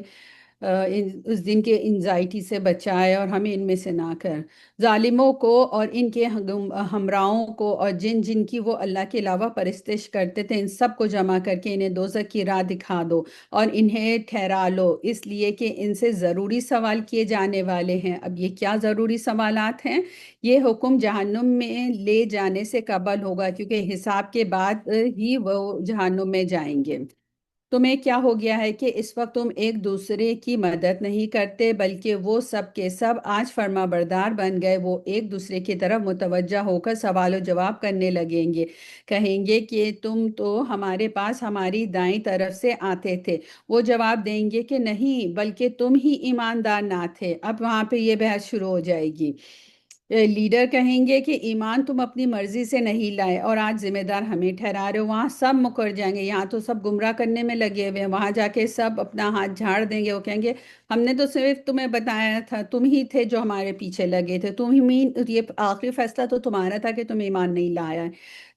اس دن کے انزائٹی سے بچائے اور ہمیں ان میں سے نہ کر۔ ظالموں کو اور ان کے ہمراہوں کو اور جن جن کی وہ اللہ کے علاوہ پرستش کرتے تھے، ان سب کو جمع کر کے انہیں دوزخ کی راہ دکھا دو اور انہیں ٹھہرا لو، اس لیے کہ ان سے ضروری سوال کیے جانے والے ہیں۔ اب یہ کیا ضروری سوالات ہیں؟ یہ حکم جہنم میں لے جانے سے قبل ہوگا، کیونکہ حساب کے بعد ہی وہ جہنم میں جائیں گے۔ تمہیں کیا ہو گیا ہے کہ اس وقت تم ایک دوسرے کی مدد نہیں کرتے، بلکہ وہ سب کے سب آج فرما بردار بن گئے، وہ ایک دوسرے کی طرف متوجہ ہو کر سوال و جواب کرنے لگیں گے، کہیں گے کہ تم تو ہمارے پاس ہماری دائیں طرف سے آتے تھے۔ وہ جواب دیں گے کہ نہیں، بلکہ تم ہی ایماندار نہ تھے۔ اب وہاں پہ یہ بحث شروع ہو جائے گی۔ لیڈر کہیں گے کہ ایمان تم اپنی مرضی سے نہیں لائے اور آج ذمہ دار ہمیں ٹھہرا رہے ہو۔ وہاں سب مکر جائیں گے، یہاں تو سب گمراہ کرنے میں لگے ہوئے ہیں، وہاں جا کے سب اپنا ہاتھ جھاڑ دیں گے، وہ کہیں گے ہم نے تو صرف تمہیں بتایا تھا، تم ہی تھے جو ہمارے پیچھے لگے تھے، یہ آخری فیصلہ تو تمہارا تھا کہ تم ایمان نہیں لایا ہے،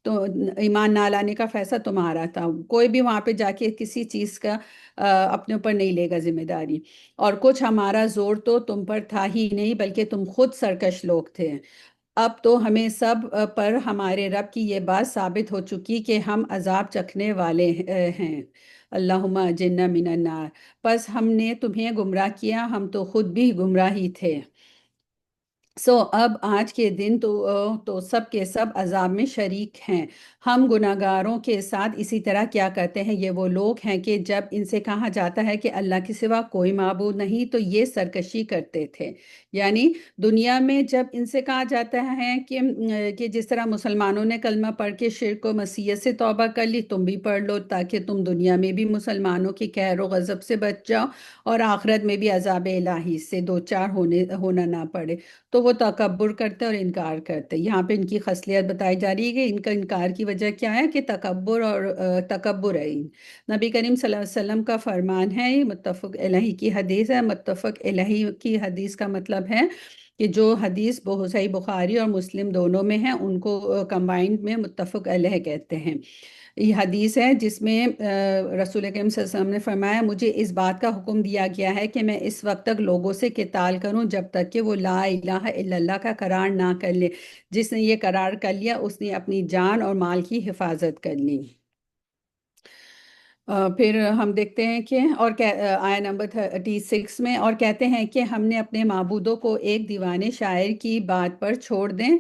تو ایمان نہ لانے کا فیصلہ تمہارا تھا۔ کوئی بھی وہاں پہ جا کے کسی چیز کا اپنے اوپر نہیں لے گا ذمہ داری، اور کچھ ہمارا زور تو تم پر تھا ہی نہیں، بلکہ تم خود سرکش لوگ تھے۔ اب تو ہمیں سب پر ہمارے رب کی یہ بات ثابت ہو چکی کہ ہم عذاب چکھنے والے ہیں۔ اللہم اجرنا من النار۔ پس ہم نے تمہیں گمراہ کیا، ہم تو خود بھی گمراہ ہی تھے۔ اب آج کے دن تو سب کے سب عذاب میں شریک ہیں۔ ہم گناہگاروں کے ساتھ اسی طرح کیا کرتے ہیں؟ یہ وہ لوگ ہیں کہ جب ان سے کہا جاتا ہے کہ اللہ کے سوا کوئی معبود نہیں تو یہ سرکشی کرتے تھے۔ یعنی دنیا میں جب ان سے کہا جاتا ہے کہ جس طرح مسلمانوں نے کلمہ پڑھ کے شرک و معصیت سے توبہ کر لی، تم بھی پڑھ لو تاکہ تم دنیا میں بھی مسلمانوں کی قہر و غضب سے بچ جاؤ اور آخرت میں بھی عذاب الہی سے دوچار ہونا نہ پڑے، تو وہ تکبر کرتے اور انکار کرتے۔ یہاں پہ ان کی خصلیت بتائی جا رہی ہے کہ ان کا انکار کی وجہ کیا ہے، کہ تکبر اور تکبر ہے۔ نبی کریم صلی اللہ علیہ وسلم کا فرمان ہے، یہ متفق الہی کی حدیث ہے۔ متفق الہی کی حدیث کا مطلب ہے کہ جو حدیث صحیح بخاری اور مسلم دونوں میں ہیں ان کو کمبائنڈ میں متفق علیہ کہتے ہیں۔ یہ حدیث ہے جس میں رسول کریم صلی اللہ علیہ وسلم نے فرمایا، مجھے اس بات کا حکم دیا گیا ہے کہ میں اس وقت تک لوگوں سے قتال کروں جب تک کہ وہ لا الہ الا اللہ کا قرار نہ کر لے۔ جس نے یہ قرار کر لیا اس نے اپنی جان اور مال کی حفاظت کر لی۔ پھر ہم دیکھتے ہیں کہ آیا نمبر 36 میں، اور کہتے ہیں کہ ہم نے اپنے معبودوں کو ایک دیوانے شاعر کی بات پر چھوڑ دیں۔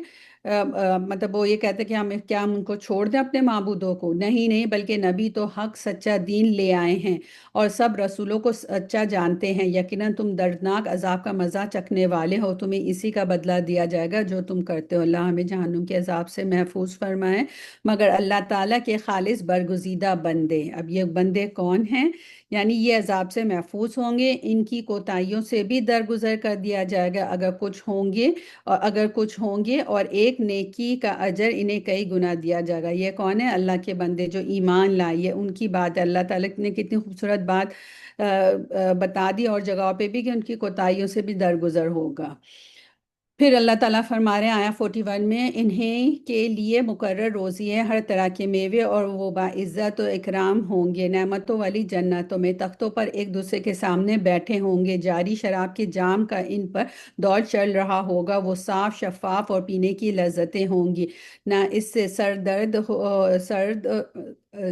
مطلب وہ یہ کہتے ہیں کہ ہم ان کو چھوڑ دیں اپنے معبودوں کو؟ نہیں نہیں، بلکہ نبی تو حق سچا دین لے آئے ہیں اور سب رسولوں کو سچا جانتے ہیں۔ یقیناً تم دردناک عذاب کا مزہ چکھنے والے ہو، تمہیں اسی کا بدلہ دیا جائے گا جو تم کرتے ہو۔ اللہ ہمیں جہنم کے عذاب سے محفوظ فرمائے۔ مگر اللہ تعالیٰ کے خالص برگزیدہ بندے، اب یہ بندے کون ہیں؟ یعنی یہ عذاب سے محفوظ ہوں گے، ان کی کوتاہیوں سے بھی درگزر کر دیا جائے گا اگر کچھ ہوں گے اور ایک نیکی کا اجر انہیں کئی گنا دیا جائے گا۔ یہ کون ہے؟ اللہ کے بندے جو ایمان لائے، ان کی بات ہے۔ اللہ تعالیٰ نے کتنی خوبصورت بات بتا دی اور جگہوں پہ بھی کہ ان کی کوتاہیوں سے بھی درگزر ہوگا۔ پھر اللہ تعالیٰ فرما رہے ہیں آیا 41 میں، انہیں کے لیے مقرر روزی ہے، ہر طرح کے میوے، اور وہ باعزت و اکرام ہوں گے نعمتوں والی جنتوں میں، تختوں پر ایک دوسرے کے سامنے بیٹھے ہوں گے، جاری شراب کے جام کا ان پر دور چل رہا ہوگا، وہ صاف شفاف اور پینے کی لذتیں ہوں گی، نہ اس سے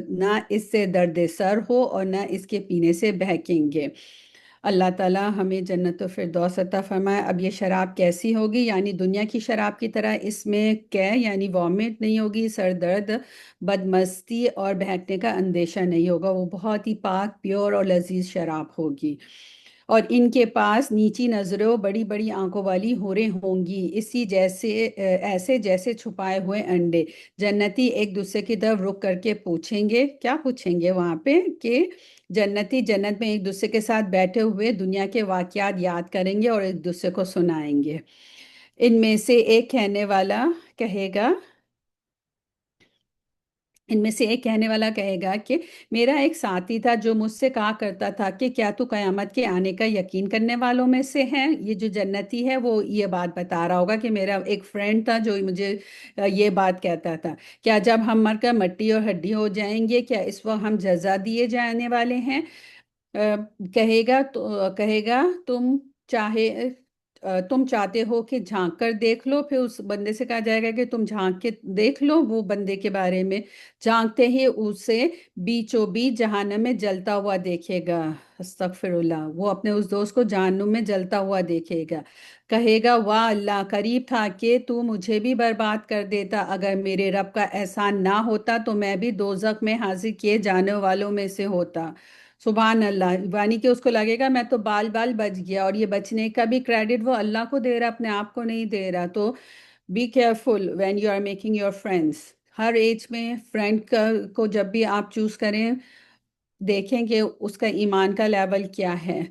نہ اس سے درد سر ہو اور نہ اس کے پینے سے بہکیں گے۔ اللہ تعالیٰ ہمیں جنت الفردوس عطا فرمائے۔ اب یہ شراب کیسی ہوگی؟ یعنی دنیا کی شراب کی طرح اس میں یعنی وامٹ نہیں ہوگی، سر درد، بدمستی اور بہکنے کا اندیشہ نہیں ہوگا، وہ بہت ہی پاک، پیور اور لذیذ شراب ہوگی۔ اور ان کے پاس نیچی نظروں، بڑی بڑی آنکھوں والی حوریں ہوں گی، ایسے جیسے چھپائے ہوئے انڈے۔ جنتی ایک دوسرے کی طرف رک کر کے پوچھیں گے، کیا پوچھیں گے وہاں پہ؟ کہ جنتی جنت میں ایک دوسرے کے ساتھ بیٹھے ہوئے دنیا کے واقعات یاد کریں گے اور ایک دوسرے کو سنائیں گے۔ ان میں سے ایک کہنے والا کہے گا کہ میرا ایک ساتھی تھا جو مجھ سے کہا کرتا تھا کہ کیا تو قیامت کے آنے کا یقین کرنے والوں میں سے ہے؟ یہ جو جنتی ہے وہ یہ بات بتا رہا ہوگا کہ میرا ایک فرینڈ تھا جو مجھے یہ بات کہتا تھا، کیا جب ہم مر کر مٹی اور ہڈی ہو جائیں گے کیا اس وقت ہم جزا دیے جانے والے ہیں؟ کہے گا تم چاہتے ہو کہ جھانک کر دیکھ لو؟ پھر اس بندے سے کہا جائے گا کہ تم جھانک کے دیکھ لو۔ وہ بندے کے بارے میں جھانکتے ہی اسے بیچوں بیچ جہنم میں جلتا ہوا دیکھے گا۔ استغفر اللہ، وہ اپنے اس دوست کو جہنم میں جلتا ہوا دیکھے گا، کہے گا واہ اللہ، قریب تھا کہ تو مجھے بھی برباد کر دیتا، اگر میرے رب کا احسان نہ ہوتا تو میں بھی دوزخ میں حاضر کیے جانے والوں میں سے ہوتا۔ سبحان اللہ، یعنی کہ اس کو لگے گا میں تو بال بچ گیا، اور یہ بچنے کا بھی کریڈٹ وہ اللہ کو دے رہا، اپنے آپ کو نہیں دے رہا۔ تو be careful when you are making your friends. ہر ایج میں فرینڈ کو جب بھی آپ چوز کریں، دیکھیں کہ اس کا ایمان کا لیول کیا ہے،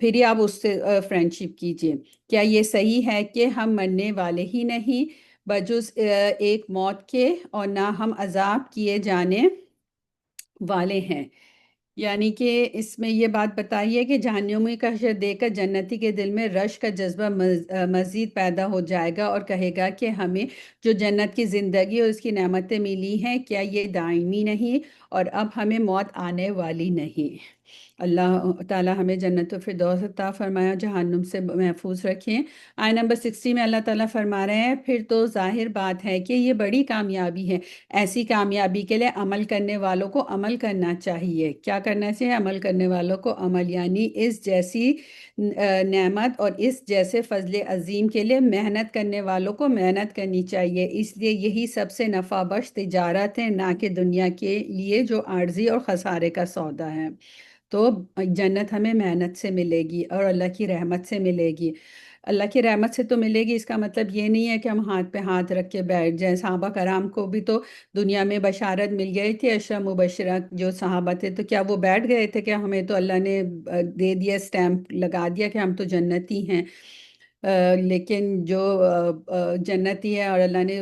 پھر ہی آپ اس سے فرینڈشپ کیجیے۔ کیا یہ صحیح ہے کہ ہم مرنے والے ہی نہیں بجز ایک موت کے، اور نہ ہم عذاب کیے جانے والے ہیں؟ یعنی کہ اس میں یہ بات بتائی ہے کہ جہنمی کا حشر دیکھ کر جنتی کے دل میں رشک کا جذبہ مزید پیدا ہو جائے گا اور کہے گا کہ ہمیں جو جنت کی زندگی اور اس کی نعمتیں ملی ہیں کیا یہ دائمی نہیں، اور اب ہمیں موت آنے والی نہیں۔ اللہ تعالی ہمیں جنت الفردوس عطا فرمایا، جہنم سے محفوظ رکھیں۔ آیہ نمبر 60 میں اللہ تعالیٰ فرما رہے ہیں، پھر تو ظاہر بات ہے کہ یہ بڑی کامیابی ہے۔ ایسی کامیابی کے لیے عمل کرنے والوں کو عمل کرنا چاہیے۔ کیا کرنا چاہیے؟ عمل کرنے والوں کو عمل، یعنی اس جیسی نعمت اور اس جیسے فضل عظیم کے لیے محنت کرنے والوں کو محنت کرنی چاہیے۔ اس لیے یہی سب سے نفع بخش تجارت ہے، نہ کہ دنیا کے لیے جو عارضی اور خسارے کا سودا ہے۔ تو جنت ہمیں محنت سے ملے گی اور اللہ کی رحمت سے ملے گی۔ اللہ کی رحمت سے تو ملے گی، اس کا مطلب یہ نہیں ہے کہ ہم ہاتھ پہ ہاتھ رکھ کے بیٹھ جائیں۔ صحابہ کرام کو بھی تو دنیا میں بشارت مل گئی تھی، عشرہ مبشرہ جو صحابہ تھے، تو کیا وہ بیٹھ گئے تھے کہ ہمیں تو اللہ نے دے دیا، اسٹیمپ لگا دیا کہ ہم تو جنتی ہیں؟ لیکن جو جنتی ہے اور اللہ نے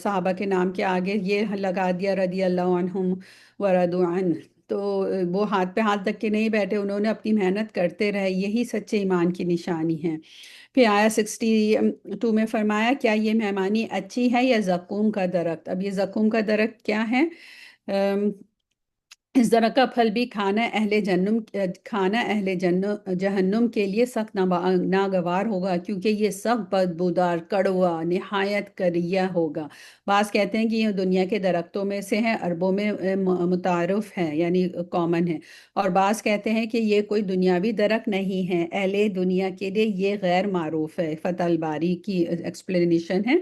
صحابہ کے نام کے آگے یہ لگا دیا رضی اللہ عنہم ورضوا عنہ، تو وہ ہاتھ پہ ہاتھ رکھ کے نہیں بیٹھے، انہوں نے اپنی محنت کرتے رہے۔ یہی سچے ایمان کی نشانی ہے۔ پھر آیا 62 میں فرمایا، کیا یہ مہمانی اچھی ہے یا زقوم کا درخت؟ اب یہ زقوم کا درخت کیا ہے؟ اس درخت کا پھل بھی کھانا اہل جہنم کے لیے سخت ناگوار ہوگا، کیونکہ یہ سخت بدبودار، کڑوا، نہایت کریہ ہوگا۔ بعض کہتے ہیں کہ یہ دنیا کے درختوں میں سے ہے، عربوں میں متعارف ہے، یعنی کامن ہے، اور بعض کہتے ہیں کہ یہ کوئی دنیاوی درخت نہیں ہے، اہل دنیا کے لیے یہ غیر معروف ہے۔ فتح الباری کی ایکسپلینیشن ہے،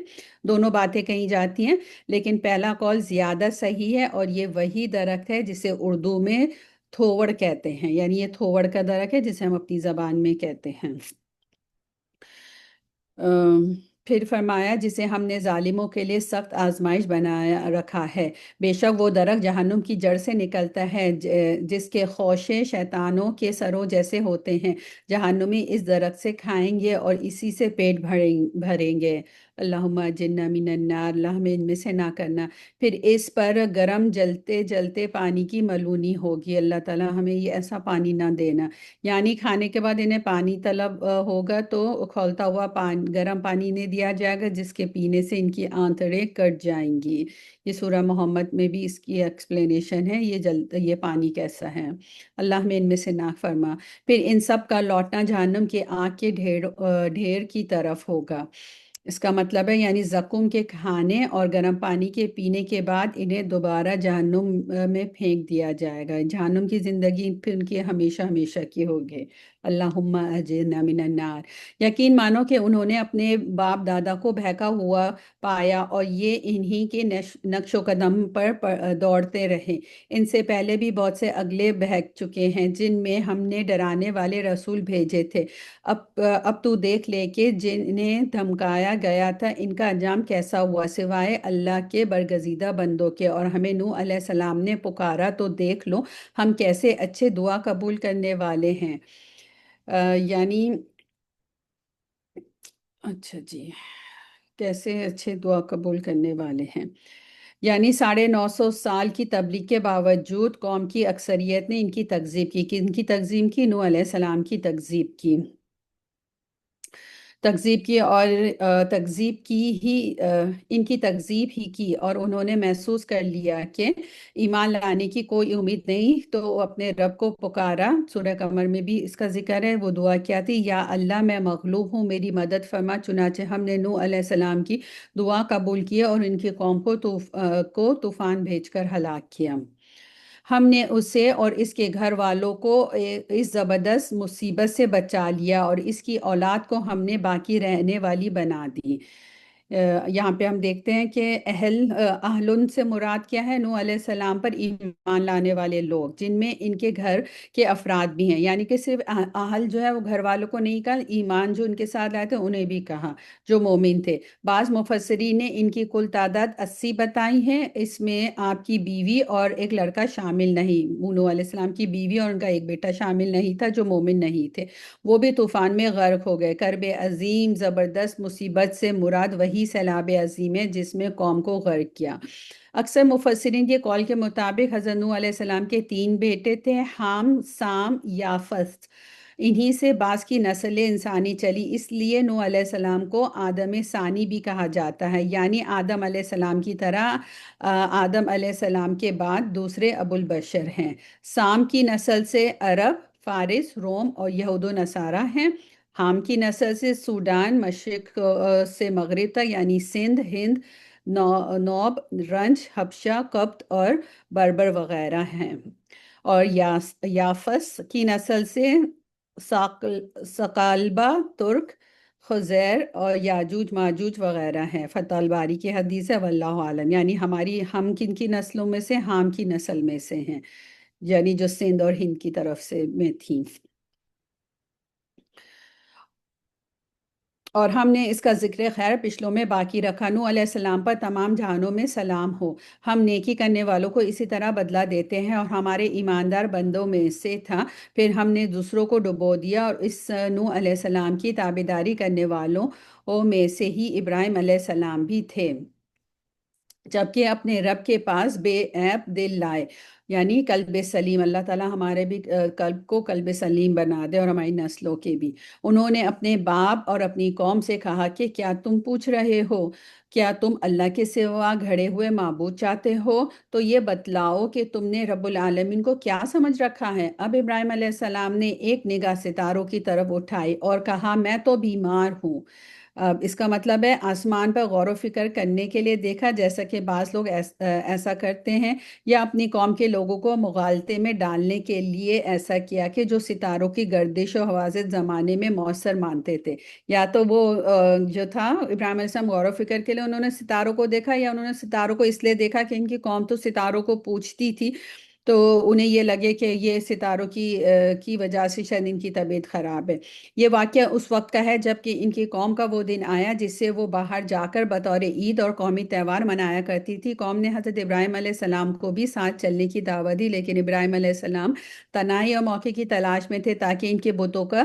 دونوں باتیں کہیں جاتی ہیں، لیکن پہلا قول زیادہ صحیح ہے، اور یہ وہی درخت ہے جسے اردو میں تھوڑ کہتے ہیں، یعنی یہ تھوڑ کا درخت ہے جسے ہم اپنی زبان میں کہتے ہیں۔ پھر فرمایا، جسے ہم نے ظالموں کے لیے سخت آزمائش بنایا رکھا ہے۔ بے شک وہ درخت جہنم کی جڑ سے نکلتا ہے، جس کے خوشے شیطانوں کے سروں جیسے ہوتے ہیں۔ جہنمی اس درخت سے کھائیں گے اور اسی سے پیٹ بھریں گے۔ اللہم اجرنا من النار، اللہ ہمیں ان میں سے نہ کرنا۔ پھر اس پر گرم جلتے جلتے پانی کی ملونی ہوگی، اللہ تعالیٰ ہمیں یہ ایسا پانی نہ دینا، یعنی کھانے کے بعد انہیں پانی طلب ہوگا تو کھولتا ہوا گرم پانی انہیں دیا جائے گا، جس کے پینے سے ان کی آنتڑیں کٹ جائیں گی۔ یہ سورہ محمد میں بھی اس کی ایکسپلینیشن ہے، یہ پانی کیسا ہے۔ اللہ ہمیں ان میں سے نہ فرما۔ پھر ان سب کا لوٹنا جہنم کے آگ کے ڈھیر کی طرف ہوگا۔ اس کا مطلب ہے یعنی زقوم کے کھانے اور گرم پانی کے پینے کے بعد انہیں دوبارہ جہنم میں پھینک دیا جائے گا۔ جہنم کی زندگی پھر ان کی ہمیشہ ہمیشہ کی ہوگی۔ اللہم اجرنا من النار۔ یقین مانو کہ انہوں نے اپنے باپ دادا کو بہکا ہوا پایا اور یہ انہی کے نقش و قدم پر دوڑتے رہے۔ ان سے پہلے بھی بہت سے اگلے بہک چکے ہیں، جن میں ہم نے ڈرانے والے رسول بھیجے تھے۔ اب تو دیکھ لے کہ جنہیں دھمکایا گیا تھا ان کا انجام کیسا ہوا، سوائے اللہ کے برگزیدہ بندوں کے۔ اور ہمیں نوح علیہ السلام نے پکارا تو دیکھ لو ہم کیسے اچھے دعا قبول کرنے والے ہیں۔ یعنی اچھا جی، کیسے اچھے دعا قبول کرنے والے ہیں، یعنی 950 سال کی تبلیغ کے باوجود قوم کی اکثریت نے ان کی تکذیب کی۔ ان کی تکذیب کی، نوح علیہ السلام کی تکذیب کی، اور تکذیب کی ہی ان کی تکذیب ہی کی، اور انہوں نے محسوس کر لیا کہ ایمان لانے کی کوئی امید نہیں، تو وہ اپنے رب کو پکارا۔ سورہ قمر میں بھی اس کا ذکر ہے۔ وہ دعا کیا تھی؟ یا اللہ میں مغلوب ہوں، میری مدد فرما۔ چنانچہ ہم نے نوح علیہ السلام کی دعا قبول کی اور ان کی قوم کو طوفان بھیج کر ہلاک کیا۔ ہم نے اسے اور اس کے گھر والوں کو اس زبردست مصیبت سے بچا لیا، اور اس کی اولاد کو ہم نے باقی رہنے والی بنا دی۔ یہاں پہ ہم دیکھتے ہیں کہ اہل سے مراد کیا ہے؟ نوح علیہ السلام پر ایمان لانے والے لوگ، جن میں ان کے گھر کے افراد بھی ہیں، یعنی کہ صرف اہل جو ہے وہ گھر والوں کو نہیں کہا، ایمان جو ان کے ساتھ لائے تھے انہیں بھی کہا، جو مومن تھے۔ بعض مفسرین نے ان کی کل تعداد 80 بتائی ہے، اس میں آپ کی بیوی اور ایک لڑکا شامل نہیں، نوح علیہ السلام کی بیوی اور ان کا ایک بیٹا شامل نہیں تھا جو مومن نہیں تھے، وہ بھی طوفان میں غرق ہو گئے۔ کرب عظیم، زبردست مصیبت سے مراد وہی سیلاب عظیم ہے جس میں قوم کو غرق کیا۔ اکثر مفسرین کے قول کے مطابق حضرت نوح علیہ السلام کے 3 بیٹے تھے، حام، سام، یافست۔ انہی سے بعض کی نسل انسانی چلی، اس لیے نوح علیہ السلام کو آدم ثانی بھی کہا جاتا ہے، یعنی آدم علیہ السلام کی طرح آدم علیہ السلام کے بعد دوسرے ابو البشر ہیں۔ سام کی نسل سے عرب، فارس، روم اور یہود و نصارہ ہیں۔ حام کی نسل سے سوڈان، مشرق سے مغرب تک یعنی سندھ، ہند، نوب، رنج، حبشہ، قبط اور بربر وغیرہ ہیں۔ اور یافس کی نسل سے ثقالبہ، ترک، خزیر اور یاجوج ماجوج وغیرہ ہیں۔ فتح الباری کی حدیث ہے، واللہ عالم، یعنی ہم کن کی نسلوں میں سے، حام کی نسل میں سے ہیں، یعنی جو سندھ اور ہند کی طرف سے میں تھیں۔ اور ہم نے اس کا ذکر خیر پچھلوں میں باقی رکھا۔ نوح علیہ السلام پر تمام جہانوں میں سلام ہو، ہم نیکی کرنے والوں کو اسی طرح بدلہ دیتے ہیں، اور ہمارے ایماندار بندوں میں سے تھا، پھر ہم نے دوسروں کو ڈبو دیا، اور اس نوح علیہ السلام کی تابعداری کرنے والوں میں سے ہی ابراہیم علیہ السلام بھی تھے، جبکہ اپنے رب کے پاس بے عیب دل لائے، یعنی قلب سلیم۔ اللہ تعالیٰ ہمارے بھی قلب کو قلب سلیم بنا دے، اور ہماری نسلوں کے بھی۔ انہوں نے اپنے باپ اور اپنی قوم سے کہا کہ کیا تم پوچھ رہے ہو، کیا تم اللہ کے سوا گھڑے ہوئے معبود چاہتے ہو؟ تو یہ بتلاؤ کہ تم نے رب العالمین کو کیا سمجھ رکھا ہے۔ اب ابراہیم علیہ السلام نے ایک نگاہ ستاروں کی طرف اٹھائی اور کہا، میں تو بیمار ہوں۔ اب اس کا مطلب ہے آسمان پر غور و فکر کرنے کے لیے دیکھا، جیسا کہ بعض لوگ ایسا کرتے ہیں، یا اپنی قوم کے لوگوں کو مغالطے میں ڈالنے کے لیے ایسا کیا کہ جو ستاروں کی گردش و حوادث زمانے میں مؤثر مانتے تھے۔ یا تو وہ جو تھا ابراہیم علیہ السلام غور و فکر کے لیے انہوں نے ستاروں کو دیکھا، یا انہوں نے ستاروں کو اس لیے دیکھا کہ ان کی قوم تو ستاروں کو پوجتی تھی، تو انہیں یہ لگے کہ یہ ستاروں کی وجہ سے شاید ان کی طبیعت خراب ہے۔ یہ واقعہ اس وقت کا ہے جب کہ ان کی قوم کا وہ دن آیا جس سے وہ باہر جا کر بطور عید اور قومی تہوار منایا کرتی تھی۔ قوم نے حضرت ابراہیم علیہ السلام کو بھی ساتھ چلنے کی دعوت دی، لیکن ابراہیم علیہ السلام تنہائی اور موقع کی تلاش میں تھے تاکہ ان کے بتوں کا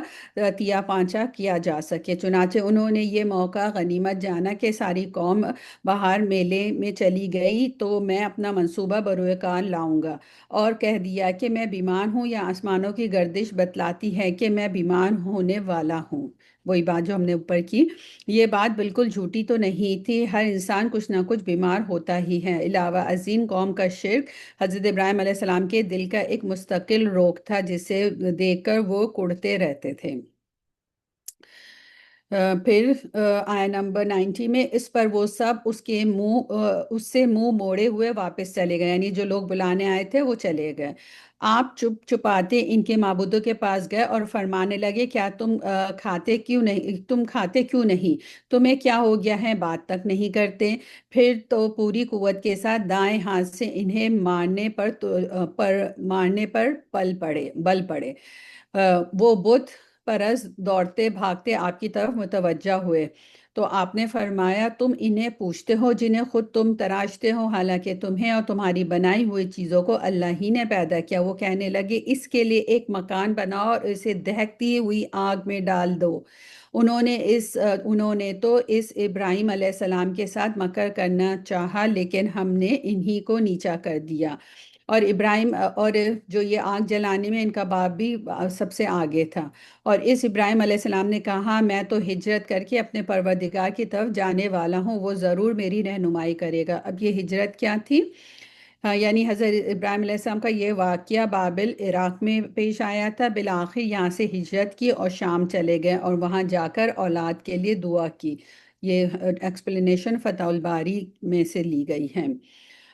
تیا پانچا کیا جا سکے۔ چنانچہ انہوں نے یہ موقع غنیمت جانا کہ ساری قوم باہر میلے میں چلی گئی تو میں اپنا منصوبہ بروئے کار لاؤں گا، اور کہہ دیا کہ میں بیمار ہوں، یا آسمانوں کی گردش بتلاتی ہے کہ میں بیمار ہونے والا ہوں۔ وہی بات جو ہم نے اوپر کی، یہ بات بالکل جھوٹی تو نہیں تھی، ہر انسان کچھ نہ کچھ بیمار ہوتا ہی ہے۔ علاوہ ازیں قوم کا شرک حضرت ابراہیم علیہ السلام کے دل کا ایک مستقل روگ تھا جسے دیکھ کر وہ کڑتے رہتے تھے۔ پھر آیا نمبر 90 میں، اس پر وہ سب اس سے منہ موڑے ہوئے واپس چلے گئے، یعنی جو لوگ بلانے آئے تھے وہ چلے گئے۔ آپ چپ چپاتے ان کے معبودوں کے پاس گئے اور فرمانے لگے، کیا تم کھاتے کیوں نہیں؟ تمہیں کیا ہو گیا ہے، بات تک نہیں کرتے؟ پھر تو پوری قوت کے ساتھ دائیں ہاتھ سے انہیں مارنے پر بل پڑے۔ وہ بت پرست دوڑتے بھاگتے آپ کی طرف متوجہ ہوئے، تو آپ نے فرمایا، تم انہیں پوچھتے ہو جنہیں خود تم تراشتے ہو، حالانکہ تمہیں اور تمہاری بنائی ہوئی چیزوں کو اللہ ہی نے پیدا کیا۔ وہ کہنے لگے، اس کے لیے ایک مکان بناؤ اور اسے دہکتی ہوئی آگ میں ڈال دو۔ انہوں نے تو اس ابراہیم علیہ السلام کے ساتھ مکر کرنا چاہا، لیکن ہم نے انہی کو نیچا کر دیا۔ اور جو یہ آگ جلانے میں ان کا باپ بھی سب سے آگے تھا۔ اور اس ابراہیم علیہ السلام نے کہا، میں تو ہجرت کر کے اپنے پروردگار کی طرف جانے والا ہوں، وہ ضرور میری رہنمائی کرے گا۔ اب یہ ہجرت کیا تھی؟ یعنی حضرت ابراہیم علیہ السلام کا یہ واقعہ بابل عراق میں پیش آیا تھا، بالآخر یہاں سے ہجرت کی اور شام چلے گئے، اور وہاں جا کر اولاد کے لیے دعا کی۔ یہ ایکسپلینیشن فتح الباری میں سے لی گئی ہے۔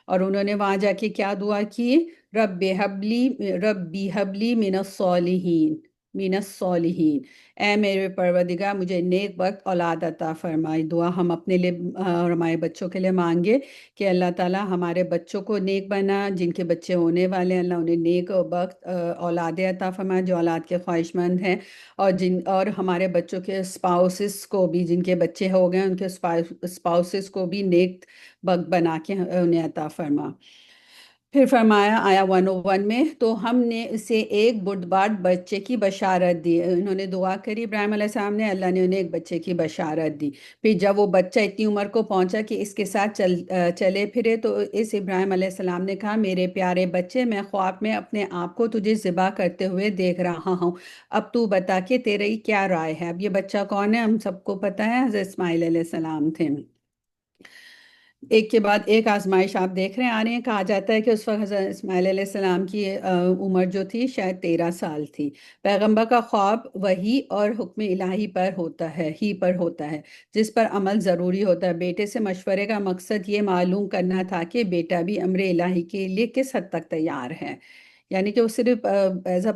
اور انہوں نے وہاں جا کے کیا دعا کی؟ ربی حبلی من الصالحین، اے میرے پروردگار مجھے نیک وقت اولاد عطا فرمائی۔ دعا ہم اپنے لیے اور ہمارے بچوں کے لیے مانگے کہ اللہ تعالیٰ ہمارے بچوں کو نیک بنا، جن کے بچے ہونے والے ہیں اللہ انہیں نیک وقت اولاد عطا فرمائے جو اولاد کے خواہش مند ہیں، اور ہمارے بچوں کے اسپاؤسز کو بھی، جن کے بچے ہو گئے ان کے اسپاؤسز کو بھی نیک وقت بنا کے انہیں عطا فرما۔ پھر فرمایا آیا 101 میں، تو ہم نے اسے ایک بردبار بچے کی بشارت دی. انہوں نے دعا کری ابراہیم علیہ السلام نے، اللہ نے انہیں ایک بچے کی بشارت دی. پھر جب وہ بچہ اتنی عمر کو پہنچا کہ اس کے ساتھ چلے پھرے، تو اس ابراہیم علیہ السلام نے کہا میرے پیارے بچے، میں خواب میں اپنے آپ کو تجھے ذبح کرتے ہوئے دیکھ رہا ہوں، اب تو بتا کہ تیری کیا رائے ہے. اب یہ بچہ کون ہے؟ ہم سب کو پتہ ہے، حضرت اسماعیل علیہ السلام تھے. ایک کے بعد ایک آزمائش آپ دیکھ رہے ہیں آ رہے ہیں. کہا جاتا ہے کہ اس وقت حضرت اسماعیل علیہ السلام کی عمر جو تھی شاید 13 سال تھی. پیغمبر کا خواب وحی اور حکم الہی پر ہوتا ہے جس پر عمل ضروری ہوتا ہے. بیٹے سے مشورے کا مقصد یہ معلوم کرنا تھا کہ بیٹا بھی امر الہی کے لیے کس حد تک تیار ہے. یعنی کہ وہ صرف ایز اے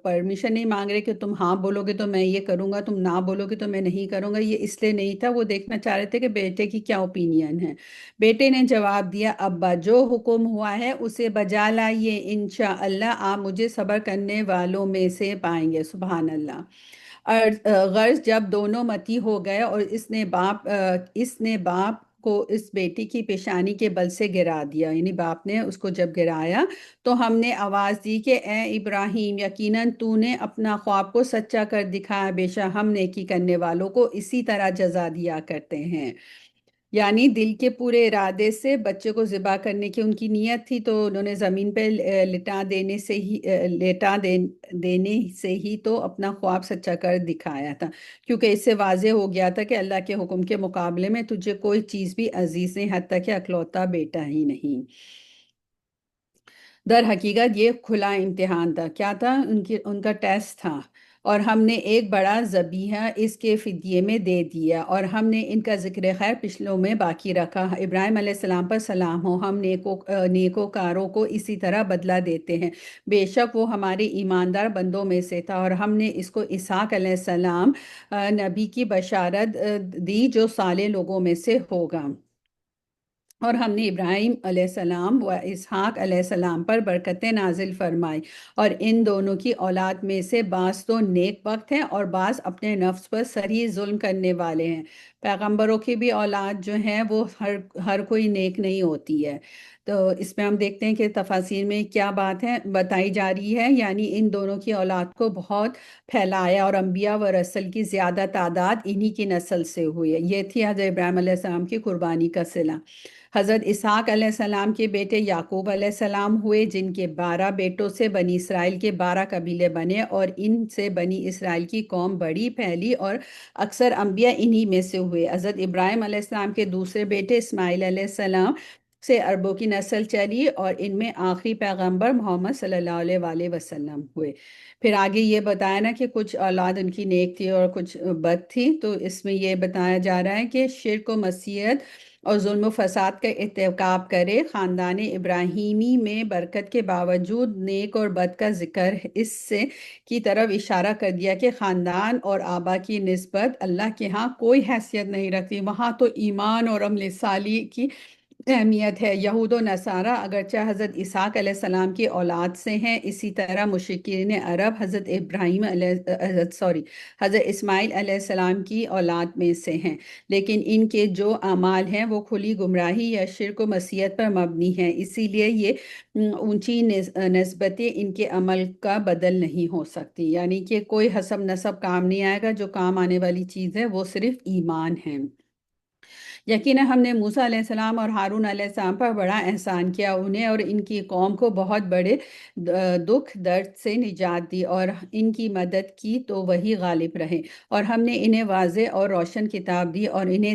پرمیشن نہیں مانگ رہے کہ تم ہاں بولو گے تو میں یہ کروں گا، تم نہ بولو گے تو میں نہیں کروں گا. یہ اس لیے نہیں تھا، وہ دیکھنا چاہ رہے تھے کہ بیٹے کی کیا اوپینین ہے. بیٹے نے جواب دیا، ابا جو حکم ہوا ہے اسے بجا لائیے، انشاءاللہ آپ مجھے صبر کرنے والوں میں سے پائیں گے. سبحان اللہ. غرض جب دونوں متی ہو گئے اور اس نے باپ کو اس بیٹی کی پیشانی کے بل سے گرا دیا، یعنی باپ نے اس کو جب گرایا تو ہم نے آواز دی کہ اے ابراہیم، یقیناً تو نے اپنا خواب کو سچا کر دکھایا، بے شک ہم نیکی کرنے والوں کو اسی طرح جزا دیا کرتے ہیں. یعنی دل کے پورے ارادے سے بچے کو ذبح کرنے کی ان کی نیت تھی، تو انہوں نے زمین پہ دینے سے ہی تو اپنا خواب سچا کر دکھایا تھا، کیونکہ اس سے واضح ہو گیا تھا کہ اللہ کے حکم کے مقابلے میں تجھے کوئی چیز بھی عزیز نہیں، حتیٰ کہ اکلوتا بیٹا ہی نہیں. در حقیقت یہ کھلا امتحان تھا. کیا تھا؟ ان کا ٹیسٹ تھا. اور ہم نے ایک بڑا ذبیحہ اس کے فدیے میں دے دیا، اور ہم نے ان کا ذکر خیر پچھلوں میں باقی رکھا. ابراہیم علیہ السلام پر سلام ہو، ہم نیکوکاروں کو اسی طرح بدلہ دیتے ہیں، بے شک وہ ہمارے ایماندار بندوں میں سے تھا. اور ہم نے اس کو اسحاق علیہ السلام نبی کی بشارت دی جو صالح لوگوں میں سے ہوگا. اور ہم نے ابراہیم علیہ السلام و اسحاق علیہ السلام پر برکتیں نازل فرمائی، اور ان دونوں کی اولاد میں سے بعض تو نیک بخت ہیں اور بعض اپنے نفس پر سری ظلم کرنے والے ہیں. پیغمبروں کی بھی اولاد جو ہیں وہ ہر کوئی نیک نہیں ہوتی ہے. تو اس میں ہم دیکھتے ہیں کہ تفاسیر میں کیا بات ہے بتائی جا رہی ہے، یعنی ان دونوں کی اولاد کو بہت پھیلایا، اور انبیاء و رسل کی زیادہ تعداد انہی کی نسل سے ہوئی ہے. یہ تھی حضرت ابراہیم علیہ السلام کی قربانی کا صلہ. حضرت اسحاق علیہ السلام کے بیٹے یعقوب علیہ السلام ہوئے، جن کے 12 بیٹوں سے بنی اسرائیل کے 12 قبیلے بنے، اور ان سے بنی اسرائیل کی قوم بڑی پھیلی، اور اکثر انبیاء انہی میں سے ہوئے. حضرت ابراہیم علیہ السلام کے دوسرے بیٹے اسماعیل علیہ السلام سے عربوں کی نسل چلی، اور ان میں آخری پیغمبر محمد صلی اللہ علیہ وآلہ وسلم ہوئے. پھر آگے یہ بتایا نا کہ کچھ اولاد ان کی نیک تھی اور کچھ بد تھی. تو اس میں یہ بتایا جا رہا ہے کہ شرک و معصیت اور ظلم و فساد کا ارتکاب کرے. خاندان ابراہیمی میں برکت کے باوجود نیک اور بد کا ذکر اس سے کی طرف اشارہ کر دیا کہ خاندان اور آبا کی نسبت اللہ کے ہاں کوئی حیثیت نہیں رکھتی، وہاں تو ایمان اور عمل صالح کی اہمیت ہے. یہود و نصارہ اگرچہ حضرت اسحاق علیہ السلام کی اولاد سے ہیں، اسی طرح مشرکین عرب حضرت اسماعیل علیہ السلام کی اولاد میں سے ہیں، لیکن ان کے جو اعمال ہیں وہ کھلی گمراہی یا شرک و معصیت پر مبنی ہیں. اسی لیے یہ اونچی نسبتیں ان کے عمل کا بدل نہیں ہو سکتی. یعنی کہ کوئی حسب نسب کام نہیں آئے گا، جو کام آنے والی چیز ہے وہ صرف ایمان ہے. یقیناً ہم نے موسیٰ علیہ السلام اور ہارون علیہ السلام پر بڑا احسان کیا، انہیں اور ان کی قوم کو بہت بڑے دکھ درد سے نجات دی، اور ان کی مدد کی تو وہی غالب رہے. اور ہم نے انہیں واضح اور روشن کتاب دی اور انہیں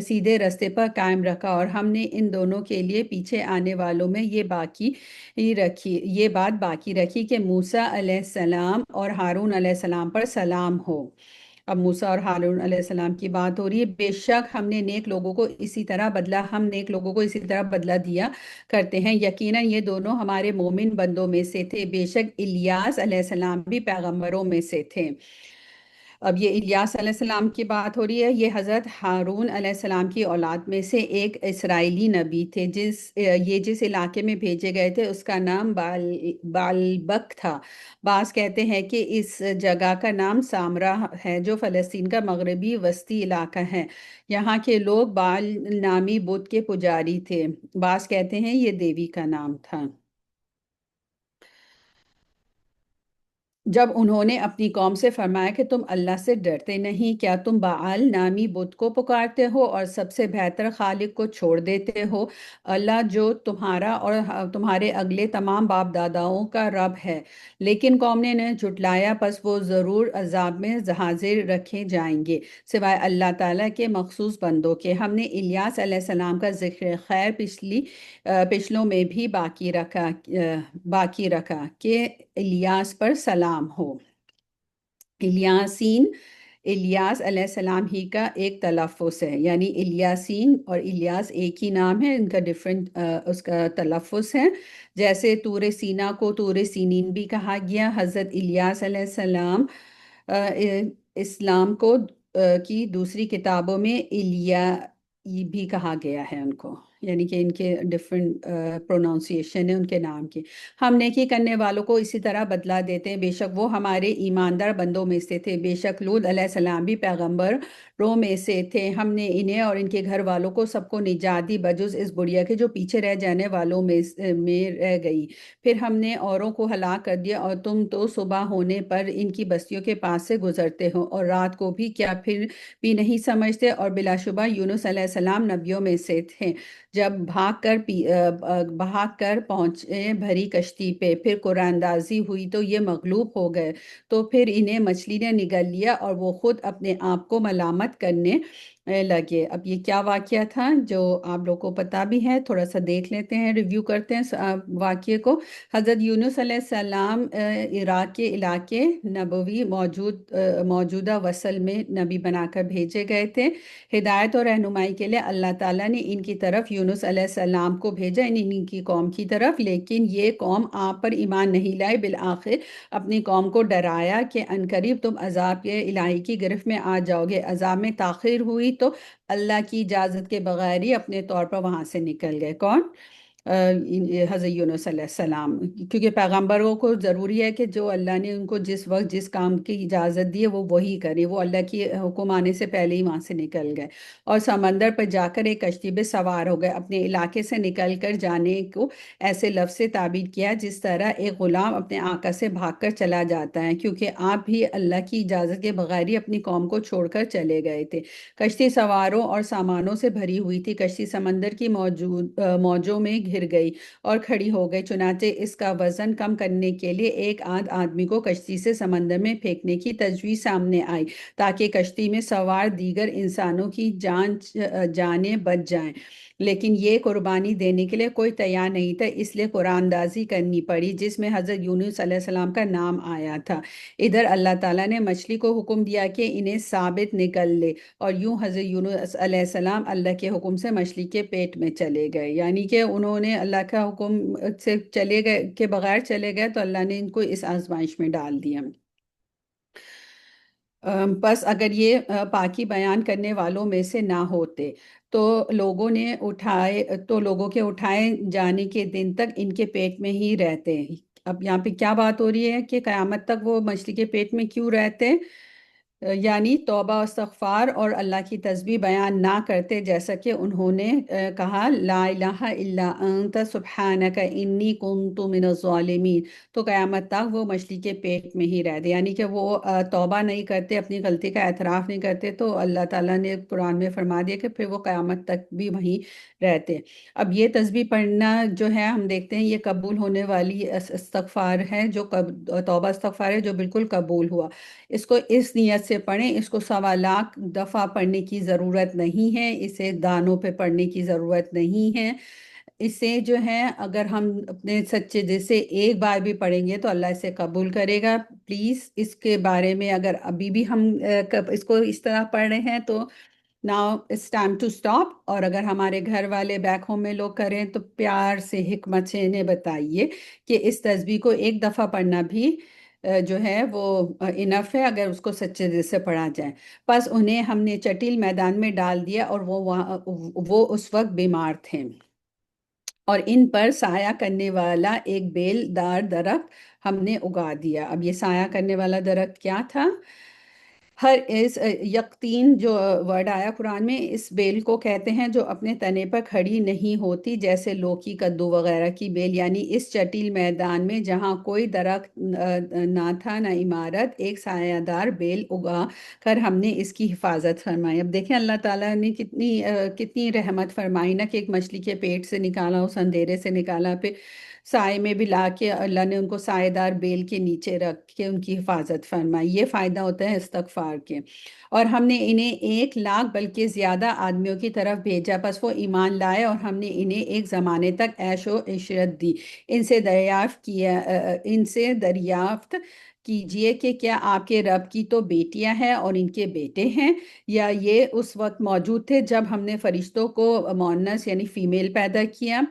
سیدھے رستے پر قائم رکھا، اور ہم نے ان دونوں کے لیے پیچھے آنے والوں میں یہ بات باقی رکھی کہ موسیٰ علیہ السلام اور ہارون علیہ السلام پر سلام ہو. اب موسیٰ اور ہارون علیہ السلام کی بات ہو رہی ہے. بے شک ہم نے نیک لوگوں کو اسی طرح بدلہ دیا کرتے ہیں. یقیناً یہ دونوں ہمارے مومن بندوں میں سے تھے. بے شک الیاس علیہ السلام بھی پیغمبروں میں سے تھے. اب یہ الیاس علیہ السلام کی بات ہو رہی ہے، یہ حضرت ہارون علیہ السلام کی اولاد میں سے ایک اسرائیلی نبی تھے، یہ جس علاقے میں بھیجے گئے تھے اس کا نام بالبک تھا۔ بعض کہتے ہیں کہ اس جگہ کا نام سامرا ہے جو فلسطین کا مغربی وسطی علاقہ ہے۔ یہاں کے لوگ بال نامی بت کے پجاری تھے، بعض کہتے ہیں یہ دیوی کا نام تھا۔ جب انہوں نے اپنی قوم سے فرمایا کہ تم اللہ سے ڈرتے نہیں، کیا تم بعال نامی بت کو پکارتے ہو اور سب سے بہتر خالق کو چھوڑ دیتے ہو، اللہ جو تمہارا اور تمہارے اگلے تمام باپ داداؤں کا رب ہے؟ لیکن قوم نے انہیں جھٹلایا، پس وہ ضرور عذاب میں حاضر رکھے جائیں گے، سوائے اللہ تعالیٰ کے مخصوص بندوں کے۔ ہم نے الیاس علیہ السلام کا ذکر خیر پچھلوں میں بھی باقی رکھا کہ الیاس پر سلام ہو۔ الیاسین الیاس علیہ السلام ہی کا ایک تلفظ ہے، یعنی الیاسین اور الیاس ایک ہی نام ہے، ان کا ڈفرینٹ اس کا تلفظ ہے۔ جیسے طور سینا کو طور سینین بھی کہا گیا، حضرت الیاس علیہ السلام اسلام کو کی دوسری کتابوں میں ایلیا بھی کہا گیا ہے ان کو، یعنی کہ ان کے ڈفرینٹ پروناؤنسیشن ہے ان کے نام کی۔ ہم نیکی کرنے والوں کو اسی طرح بدلہ دیتے ہیں، بے شک وہ ہمارے ایماندار بندوں میں سے تھے۔ بے شک لوط علیہ السلام بھی پیغمبروں میں سے تھے، ہم نے انہیں اور ان کے گھر والوں کو سب کو نجات دی بجز اس بڑیا کے جو پیچھے رہ جانے والوں میں رہ گئی۔ پھر ہم نے اوروں کو ہلاک کر دیا اور تم تو صبح ہونے پر ان کی بستیوں کے پاس سے گزرتے ہو اور رات کو بھی، کیا پھر بھی نہیں سمجھتے؟ اور بلا شبہ یونس علیہ السلام نبیوں میں سے تھے، جب بھاگ کر پہنچے بھری کشتی پہ، پھر قرآن اندازی ہوئی تو یہ مغلوب ہو گئے، تو پھر انہیں مچھلی نے نگل لیا اور وہ خود اپنے آپ کو ملامت کرنے لگے۔ اب یہ کیا واقعہ تھا جو آپ لوگ کو پتہ بھی ہے، تھوڑا سا دیکھ لیتے ہیں، ریویو کرتے ہیں واقعے کو۔ حضرت یونس علیہ السلام عراق کے علاقے نبوی موجودہ وصل میں نبی بنا کر بھیجے گئے تھے۔ ہدایت اور رہنمائی کے لیے اللہ تعالیٰ نے ان کی طرف یونس علیہ السلام کو بھیجا، ان کی قوم کی طرف، لیکن یہ قوم آپ پر ایمان نہیں لائے۔ بالآخر اپنی قوم کو ڈرایا کہ عنقریب تم عذاب کے الہی کی گرفت میں آ جاؤ گے۔ عذاب میں تاخیر ہوئی تو اللہ کی اجازت کے بغیر ہی اپنے طور پر وہاں سے نکل گئے۔ کون؟ حضرت یونس علیہ السلام، کیونکہ پیغمبروں کو ضروری ہے کہ جو اللہ نے ان کو جس وقت جس کام کی اجازت دی ہے وہ وہی کرے، وہ اللہ کی حکم آنے سے پہلے ہی وہاں سے نکل گئے اور سمندر پر جا کر ایک کشتی پہ سوار ہو گئے۔ اپنے علاقے سے نکل کر جانے کو ایسے لفظ سے تعبیر کیا جس طرح ایک غلام اپنے آقا سے بھاگ کر چلا جاتا ہے، کیونکہ آپ بھی اللہ کی اجازت کے بغیر ہی اپنی قوم کو چھوڑ کر چلے گئے تھے۔ کشتی سواروں اور سامانوں سے بھری ہوئی تھی، کشتی سمندر کی موجوں میں گھر گئی اور کھڑی ہو گئی، چنانچہ اس کا وزن کم کرنے کے لیے ایک آدمی کو کشتی سے سمندر میں پھینکنے کی تجویز سامنے آئی تاکہ کشتی میں سوار دیگر انسانوں کی جانیں بچ جائیں، لیکن یہ قربانی دینے کے لیے کوئی تیار نہیں تھا، اس لیے قرآن اندازی کرنی پڑی جس میں حضرت یونس علیہ السلام کا نام آیا تھا۔ ادھر اللہ تعالیٰ نے مچھلی کو حکم دیا کہ انہیں ثابت نکل لے، اور یوں حضرت یونس علیہ السلام اللہ کے حکم سے مچھلی کے پیٹ میں چلے گئے، یعنی کہ انہوں نے اللہ کا حکم سے چلے گئے کے بغیر چلے گئے تو اللہ نے ان کو اس آزمائش میں ڈال دیا۔ بس اگر یہ پاکی بیان کرنے والوں میں سے نہ ہوتے تو لوگوں کے اٹھائے جانے کے دن تک ان کے پیٹ میں ہی رہتے۔ اب یہاں پہ کیا بات ہو رہی ہے کہ قیامت تک وہ مچھلی کے پیٹ میں کیوں رہتے؟ یعنی توبہ و استغفار اور اللہ کی تسبیح بیان نہ کرتے، جیسا کہ انہوں نے کہا لا الہ الا انت سبحانک انی کنت من الظالمین، تو قیامت تک وہ مچھلی کے پیٹ میں ہی رہتے، یعنی کہ وہ توبہ نہیں کرتے، اپنی غلطی کا اعتراف نہیں کرتے، تو اللہ تعالیٰ نے قرآن میں فرما دیا کہ پھر وہ قیامت تک بھی وہیں رہتے۔ اب یہ تسبیح پڑھنا جو ہے ہم دیکھتے ہیں یہ قبول ہونے والی استغفار ہے، جو توبہ استغفار ہے جو بالکل قبول ہوا۔ اس کو اس نیت سے پڑھیں، اس کو 1.25 دفعہ پڑھنے کی ضرورت نہیں ہے، اسے دانوں پہ پڑھنے کی ضرورت نہیں ہے۔ اسے جو ہے اگر ہم اپنے سچے دل سے ایک بار بھی پڑھیں گے تو اللہ اسے قبول کرے گا۔ پلیز اس کے بارے میں اگر ابھی بھی ہم اس کو اس طرح پڑھ رہے ہیں تو now it's time to stop, اور اگر ہمارے گھر والے بیک ہوم میں لوگ کریں تو پیار سے حکمت سے انہیں بتائیے کہ اس تسبیح کو ایک دفعہ پڑھنا بھی جو ہے وہ انف ہے اگر اس کو سچے دل سے پڑھا جائے۔ بس انہیں ہم نے چٹیل میدان میں ڈال دیا اور وہ اس وقت بیمار تھے، اور ان پر سایہ کرنے والا ایک بیل دار درخت ہم نے اگا دیا۔ اب یہ سایہ کرنے والا درخت کیا تھا؟ ہر اس یقطین جو ورڈ آیا قرآن میں، اس بیل کو کہتے ہیں جو اپنے تنے پر کھڑی نہیں ہوتی، جیسے لوکی، کدو وغیرہ کی بیل۔ یعنی اس چٹیل میدان میں جہاں کوئی درخت نہ تھا نہ عمارت، ایک سایہ دار بیل اگا کر ہم نے اس کی حفاظت فرمائی۔ اب دیکھیں اللہ تعالیٰ نے کتنی رحمت فرمائی نا، کہ ایک مچھلی کے پیٹ سے نکالا، اس اندھیرے سے نکالا، پھر سائے میں بھی لا کے اللہ نے ان کو سائے دار بیل کے نیچے رکھ کے ان کی حفاظت فرمائی۔ یہ فائدہ ہوتا ہے استغفار کے۔ اور ہم نے انہیں 1 لاکھ بلکہ زیادہ آدمیوں کی طرف بھیجا، پس وہ ایمان لائے اور ہم نے انہیں ایک زمانے تک عیش و عشرت دی۔ ان سے دریافت کیجئے کہ کیا آپ کے رب کی تو بیٹیاں ہیں اور ان کے بیٹے ہیں، یا یہ اس وقت موجود تھے جب ہم نے فرشتوں کو مؤنث یعنی فیمیل پیدا کیا۔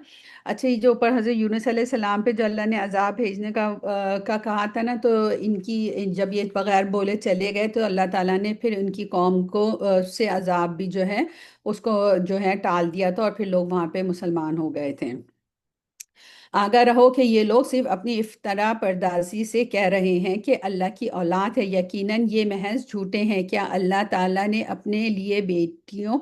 اچھا، یہ جو اوپر حضرت یونس علیہ السلام پہ جو اللہ نے عذاب بھیجنے کا کہا تھا نا، تو ان کی جب یہ بغیر بولے چلے گئے تو اللہ تعالیٰ نے پھر ان کی قوم کو سے عذاب بھی جو ہے اس کو جو ہے ٹال دیا تھا، اور پھر لوگ وہاں پہ مسلمان ہو گئے تھے۔ آگاہ رہو کہ یہ لوگ صرف اپنی افترا پردازی سے کہہ رہے ہیں کہ اللہ کی اولاد ہے، یقیناً یہ محض جھوٹے ہیں۔ کیا اللہ تعالیٰ نے اپنے لیے بیٹیوں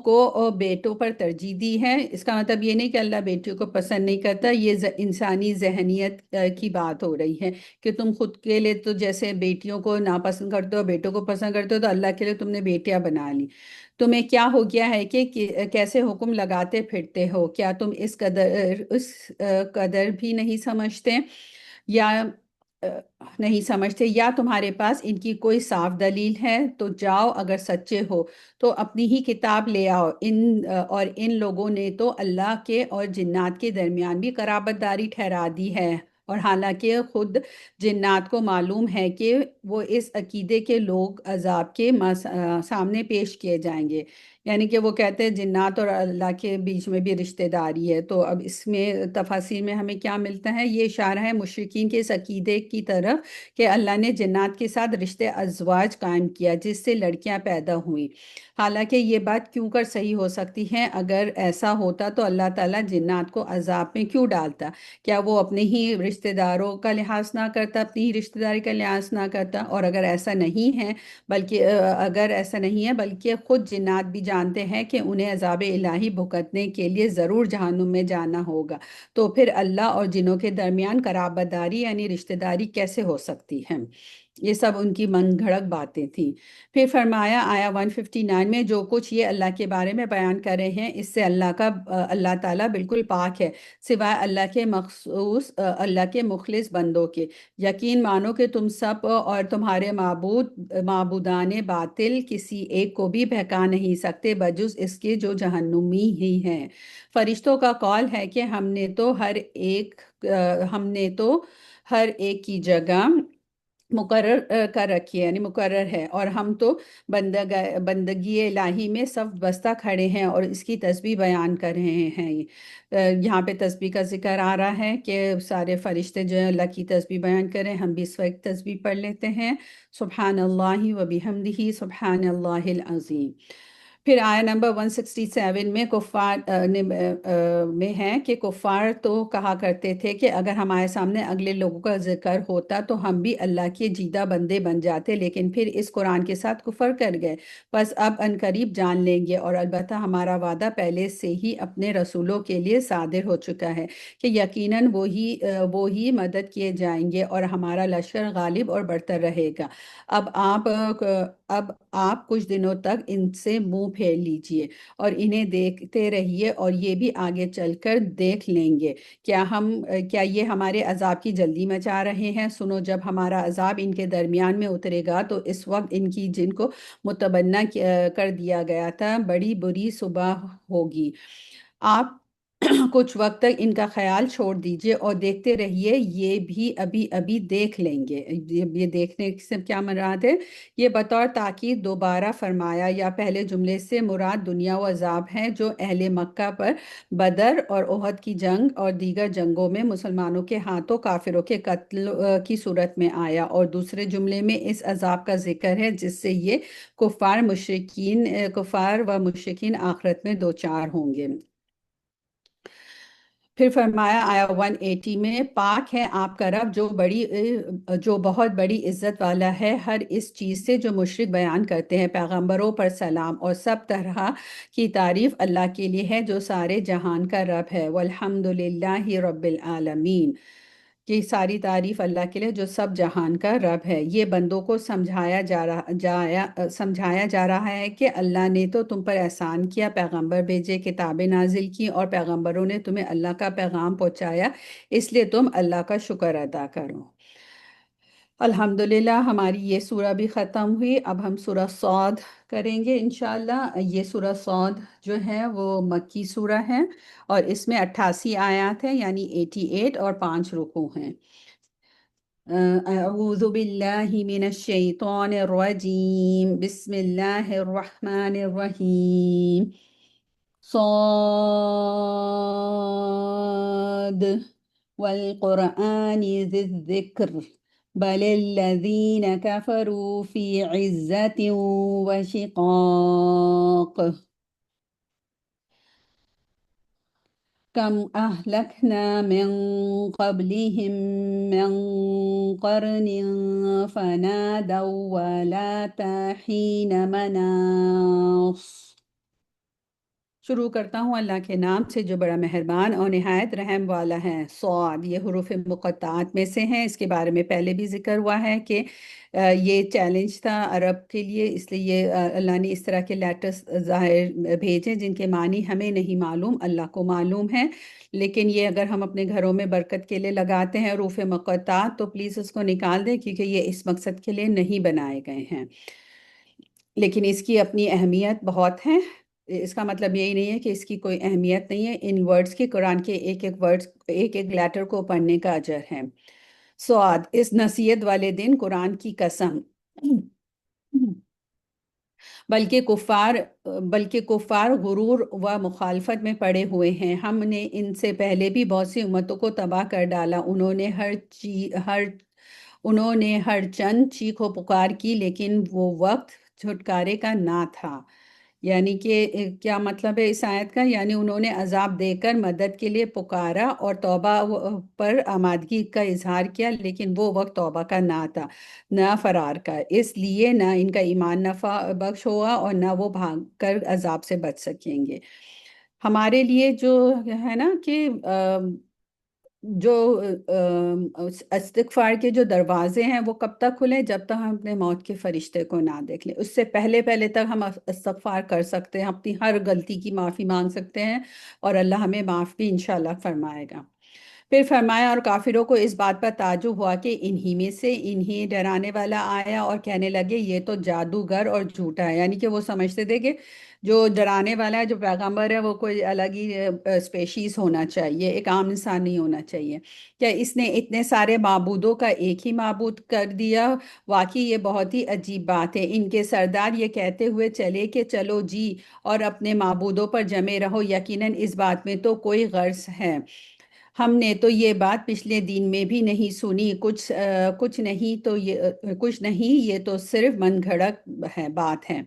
کو بیٹوں پر ترجیح دی ہے؟ اس کا مطلب یہ نہیں کہ اللہ بیٹیوں کو پسند نہیں کرتا، یہ انسانی ذہنیت کی بات ہو رہی ہے کہ تم خود کے لیے تو جیسے بیٹیوں کو ناپسند کرتے ہو، بیٹوں کو پسند کرتے ہو، تو اللہ کے لیے تم نے بیٹیاں بنا لی۔ تمہیں کیا ہو گیا ہے کہ کیسے حکم لگاتے پھرتے ہو؟ کیا تم اس قدر بھی نہیں سمجھتے، یا نہیں سمجھتے، یا تمہارے پاس ان کی کوئی صاف دلیل ہے؟ تو جاؤ، اگر سچے ہو تو اپنی ہی کتاب لے آؤ۔ اور ان لوگوں نے تو اللہ کے اور جنات کے درمیان بھی قرابت داری ٹھہرا دی ہے، اور حالانکہ خود جنات کو معلوم ہے کہ وہ اس عقیدے کے لوگ عذاب کے سامنے پیش کیے جائیں گے۔ یعنی کہ وہ کہتے ہیں جنات اور اللہ کے بیچ میں بھی رشتہ داری ہے۔ تو اب اس میں تفاسیر میں ہمیں کیا ملتا ہے؟ یہ اشارہ ہے مشرکین کے اس عقیدے کی طرف کہ اللہ نے جنات کے ساتھ رشتہ ازواج قائم کیا جس سے لڑکیاں پیدا ہوئیں۔ حالانکہ یہ بات کیوں کر صحیح ہو سکتی ہے؟ اگر ایسا ہوتا تو اللہ تعالیٰ جنات کو عذاب میں کیوں ڈالتا؟ کیا وہ اپنے ہی رشتہ داروں کا لحاظ نہ کرتا، اپنی ہی رشتہ داری کا لحاظ نہ کرتا؟ اور اگر ایسا نہیں ہے بلکہ خود جنات بھی جانتے ہیں کہ انہیں عذاب الہی بھگتنے کے لیے ضرور جہنم میں جانا ہوگا، تو پھر اللہ اور جنوں کے درمیان قرابت داری یعنی رشتہ داری کیسے ہو سکتی ہے؟ یہ سب ان کی من گھڑت باتیں تھیں۔ پھر فرمایا آیا 159 میں، جو کچھ یہ اللہ کے بارے میں بیان کر رہے ہیں اس سے اللہ تعالیٰ بالکل پاک ہے، سوائے اللہ کے مخلص بندوں کے۔ یقین مانو کہ تم سب اور تمہارے معبودان باطل کسی ایک کو بھی بہکا نہیں سکتے بجز اس کے جو جہنمی ہی ہیں۔ فرشتوں کا قول ہے کہ ہم نے تو ہر ایک کی جگہ مقرر کر رکھی ہے، یعنی مقرر ہے، اور ہم تو بندگی الہی میں صف بستہ کھڑے ہیں اور اس کی تسبیح بیان کر رہے ہیں۔ یہاں پہ تسبیح کا ذکر آ رہا ہے کہ سارے فرشتے جو ہیں اللہ کی تسبیح بیان کریں۔ ہم بھی اس وقت تسبیح پڑھ لیتے ہیں، سبحان اللہ و بحمدہ سبحان اللہ العظیم۔ پھر آیا نمبر 167 میں میں ہے کہ کفار تو کہا کرتے تھے کہ اگر ہمارے سامنے اگلے لوگوں کا ذکر ہوتا تو ہم بھی اللہ کے جیدہ بندے بن جاتے، لیکن پھر اس قرآن کے ساتھ کفر کر گئے۔ بس اب عنقریب جان لیں گے، اور البتہ ہمارا وعدہ پہلے سے ہی اپنے رسولوں کے لیے صادر ہو چکا ہے کہ یقیناً وہی مدد کیے جائیں گے اور ہمارا لشکر غالب اور برتر رہے گا۔ اب آپ کچھ دنوں تک ان سے منہ پھیر لیجئے اور انہیں دیکھتے رہیے، اور یہ بھی آگے چل کر دیکھ لیں گے۔ کیا یہ ہمارے عذاب کی جلدی مچا رہے ہیں؟ سنو، جب ہمارا عذاب ان کے درمیان میں اترے گا تو اس وقت ان کی جن کو متبنہ کر دیا گیا تھا بڑی بری صبح ہوگی۔ آپ کچھ وقت تک ان کا خیال چھوڑ دیجئے اور دیکھتے رہیے، یہ بھی ابھی ابھی دیکھ لیں گے۔ یہ دیکھنے سے کیا مراد ہے؟ یہ بطور تاکید دوبارہ فرمایا، یا پہلے جملے سے مراد دنیا و عذاب ہیں جو اہل مکہ پر بدر اور احد کی جنگ اور دیگر جنگوں میں مسلمانوں کے ہاتھوں کافروں کے قتل کی صورت میں آیا، اور دوسرے جملے میں اس عذاب کا ذکر ہے جس سے یہ کفار و مشرکین آخرت میں دوچار ہوں گے۔ پھر فرمایا آیا 180 میں، پاک ہے آپ کا رب جو بہت بڑی عزت والا ہے ہر اس چیز سے جو مشرک بیان کرتے ہیں۔ پیغمبروں پر سلام اور سب طرح کی تعریف اللہ کے لیے ہے جو سارے جہان کا رب ہے۔ والحمد للہ رب العالمین، کہ ساری تعریف اللہ کے لیے جو سب جہان کا رب ہے۔ یہ بندوں کو سمجھایا جا رہا ہے کہ اللہ نے تو تم پر احسان کیا، پیغمبر بھیجے، کتابیں نازل کی، اور پیغمبروں نے تمہیں اللہ کا پیغام پہنچایا، اس لیے تم اللہ کا شکر ادا کرو۔ الحمدللہ ہماری یہ سورہ بھی ختم ہوئی۔ اب ہم سورہ صاد کریں گے انشاءاللہ۔ یہ سورہ صاد جو ہے وہ مکی سورہ ہے، اور اس میں 88 آیات ہیں، یعنی 88، اور 5 رکوع ہیں۔ اعوذ باللہ من الشیطان الرجیم، بسم اللہ الرحمن الرحیم۔ صاد والقرآن ذی الذکر بل الذین کفروا فی عزت وشقاق کم اہلکنا من قبلہم من قرن فنادوا ولات حین مناص۔ شروع کرتا ہوں اللہ کے نام سے جو بڑا مہربان اور نہایت رحم والا ہے۔ صاد یہ حروف مقطعات میں سے ہیں، اس کے بارے میں پہلے بھی ذکر ہوا ہے کہ یہ چیلنج تھا عرب کے لیے، اس لیے یہ اللہ نے اس طرح کے لیٹرز ظاہر بھیجے جن کے معنی ہمیں نہیں معلوم، اللہ کو معلوم ہے۔ لیکن یہ اگر ہم اپنے گھروں میں برکت کے لیے لگاتے ہیں حروف مقطعات تو پلیز اس کو نکال دیں، کیونکہ یہ اس مقصد کے لیے نہیں بنائے گئے ہیں، لیکن اس کی اپنی اہمیت بہت ہے۔ اس کا مطلب یہی نہیں ہے کہ اس کی کوئی اہمیت نہیں ہے، ان ورڈز کی، قرآن کے ایک ایک ورڈز، ایک ایک لیٹر کو پڑھنے کا اجر ہے۔ سعاد، اس نصیحت والے دن قرآن کی قسم، بلکہ کفار غرور و مخالفت میں پڑے ہوئے ہیں۔ ہم نے ان سے پہلے بھی بہت سی امتوں کو تباہ کر ڈالا، انہوں نے ہر چند چیخ و پکار کی، لیکن وہ وقت چھٹکارے کا نہ تھا۔ یعنی کہ کیا مطلب ہے اس آیت کا؟ یعنی انہوں نے عذاب دے کر مدد کے لیے پکارا اور توبہ پر آمادگی کا اظہار کیا، لیکن وہ وقت توبہ کا نہ تھا، نہ فرار کا، اس لیے نہ ان کا ایمان نفع بخش ہوا اور نہ وہ بھاگ کر عذاب سے بچ سکیں گے۔ ہمارے لیے جو ہے نا کہ جو استغفار کے جو دروازے ہیں وہ کب تک کھلیں؟ جب تک ہم اپنے موت کے فرشتے کو نہ دیکھ لیں۔ اس سے پہلے تک ہم استغفار کر سکتے ہیں، اپنی ہر غلطی کی معافی مانگ سکتے ہیں، اور اللہ ہمیں معاف بھی انشاءاللہ فرمائے گا۔ پھر فرمایا اور کافروں کو اس بات پر تعجب ہوا کہ انہی میں سے انہی ڈرانے والا آیا، اور کہنے لگے یہ تو جادوگر اور جھوٹا ہے۔ یعنی کہ وہ سمجھتے تھے کہ جو ڈرانے والا ہے، جو پیغمبر ہے، وہ کوئی الگ ہی اسپیشیز ہونا چاہیے، ایک عام انسان نہیں ہونا چاہیے۔ کیا اس نے اتنے سارے معبودوں کا ایک ہی معبود کر دیا؟ واقعی یہ بہت ہی عجیب بات ہے۔ ان کے سردار یہ کہتے ہوئے چلے کہ چلو جی اور اپنے معبودوں پر جمے رہو، یقیناً اس بات میں تو کوئی غرض ہے، ہم نے تو یہ بات پچھلے دن میں بھی نہیں سنی، کچھ نہیں، یہ تو صرف من گھڑت بات ہے۔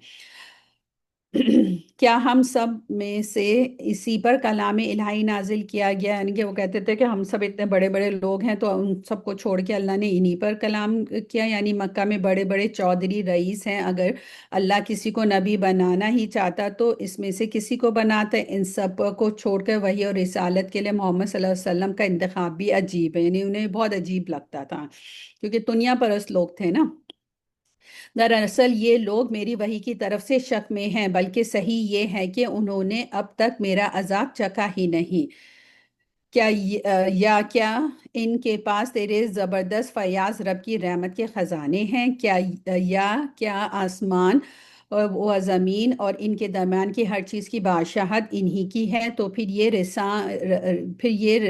کیا ہم سب میں سے اسی پر کلام الہی نازل کیا گیا؟ یعنی کہ وہ کہتے تھے کہ ہم سب اتنے بڑے بڑے لوگ ہیں تو ان سب کو چھوڑ کے اللہ نے انہی پر کلام کیا، یعنی مکہ میں بڑے بڑے چودھری رئیس ہیں، اگر اللہ کسی کو نبی بنانا ہی چاہتا تو اس میں سے کسی کو بناتا۔ ان سب کو چھوڑ کر وحی اور رسالت کے لیے محمد صلی اللہ علیہ وسلم کا انتخاب بھی عجیب ہے، یعنی انہیں بہت عجیب لگتا تھا کیونکہ دنیا پرست لوگ تھے نا۔ دراصل یہ لوگ میری وحی کی طرف سے شک میں ہیں، بلکہ صحیح یہ ہے کہ انہوں نے اب تک میرا عذاب چکھا ہی نہیں۔ کیا ان کے پاس تیرے زبردست فیاض رب کی رحمت کے خزانے ہیں؟ کیا آسمان وہ زمین اور ان کے درمیان کی ہر چیز کی بادشاہت انہی کی ہے، تو پھر یہ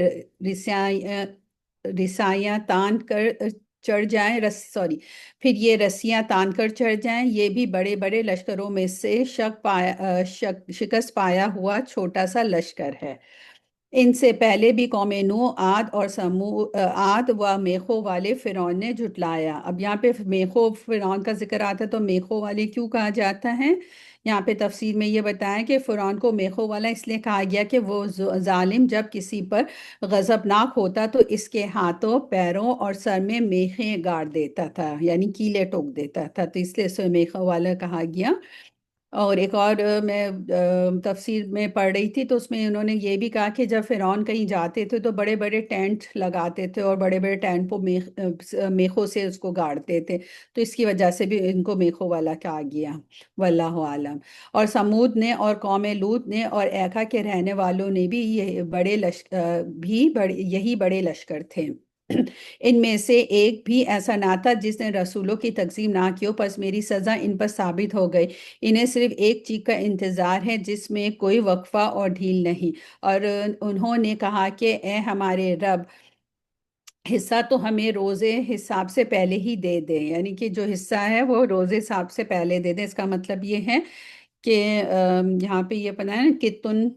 رسائیاں تان کر چڑھ جائیں پھر یہ رسیاں تان کر چڑھ جائیں، یہ بھی بڑے بڑے لشکروں میں سے شکست پایا ہوا چھوٹا سا لشکر ہے۔ ان سے پہلے بھی قوم نوح، عاد و میخو والے فرعون نے جھٹلایا۔ اب یہاں پہ میخو فرعون کا ذکر آتا ہے، تو میخو والے کیوں کہا جاتا ہے؟ یہاں پہ تفسیر میں یہ بتایا کہ فرعون کو میخو والا اس لیے کہا گیا کہ وہ ظالم جب کسی پر غضبناک ہوتا تو اس کے ہاتھوں، پیروں اور سر میں میخیں گاڑ دیتا تھا، یعنی کیلے ٹوک دیتا تھا، تو اس لیے اسے میخو والا کہا گیا۔ اور ایک اور میں تفسیر میں پڑھ رہی تھی، تو اس میں انہوں نے یہ بھی کہا کہ جب فرعون کہیں جاتے تھے تو بڑے بڑے ٹینٹ لگاتے تھے، اور بڑے بڑے ٹینٹ کو میخوں سے اس کو گاڑتے تھے، تو اس کی وجہ سے بھی ان کو میخوں والا کہا گیا، واللہ عالم۔ اور سمود نے اور قوم لوط نے اور ایکا کے رہنے والوں نے بھی یہی بڑے لشکر تھے۔ ان میں سے ایک بھی ایسا نہ تھا جس نے رسولوں کی تکذیب نہ کیو، پس میری سزا ان پر ثابت ہو گئی۔ انہیں صرف ایک چیز کا انتظار ہے جس میں کوئی وقفہ اور ڈھیل نہیں۔ اور انہوں نے کہا کہ اے ہمارے رب، حصہ تو ہمیں روزے حساب سے پہلے ہی دے دیں، یعنی کہ جو حصہ ہے وہ روزے حساب سے پہلے دے دیں۔ اس کا مطلب یہ ہے کہ یہاں پہ یہ پڑھا ہے کہ تن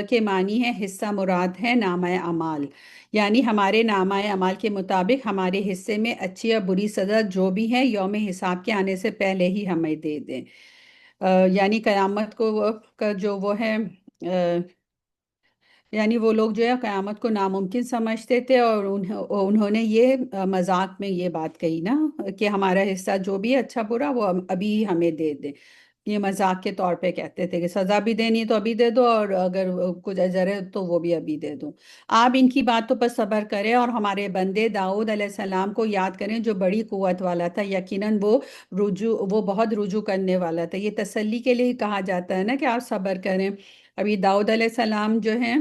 کے معنی ہے حصہ مراد ہے نامہ اعمال، یعنی ہمارے نامہ اعمال کے مطابق ہمارے حصے میں اچھی یا بری سزا جو بھی ہے یوم حساب کے آنے سے پہلے ہی ہمیں دے دیں۔ یعنی قیامت کو کا جو وہ ہے، یعنی وہ لوگ جو ہے قیامت کو ناممکن سمجھتے تھے، اور انہوں نے یہ مذاق میں یہ بات کہی نا کہ ہمارا حصہ جو بھی ہے اچھا برا وہ ابھی ہمیں دے دیں۔ یہ مذاق کے طور پہ کہتے تھے کہ سزا بھی دینی ہے تو ابھی دے دو، اور اگر کچھ اجر ہے تو وہ بھی ابھی دے دو۔ آپ ان کی باتوں پر صبر کریں اور ہمارے بندے داؤد علیہ السلام کو یاد کریں جو بڑی قوت والا تھا، یقیناً وہ بہت رجوع کرنے والا تھا۔ یہ تسلی کے لیے کہا جاتا ہے نا کہ آپ صبر کریں۔ ابھی داؤد علیہ السلام جو ہیں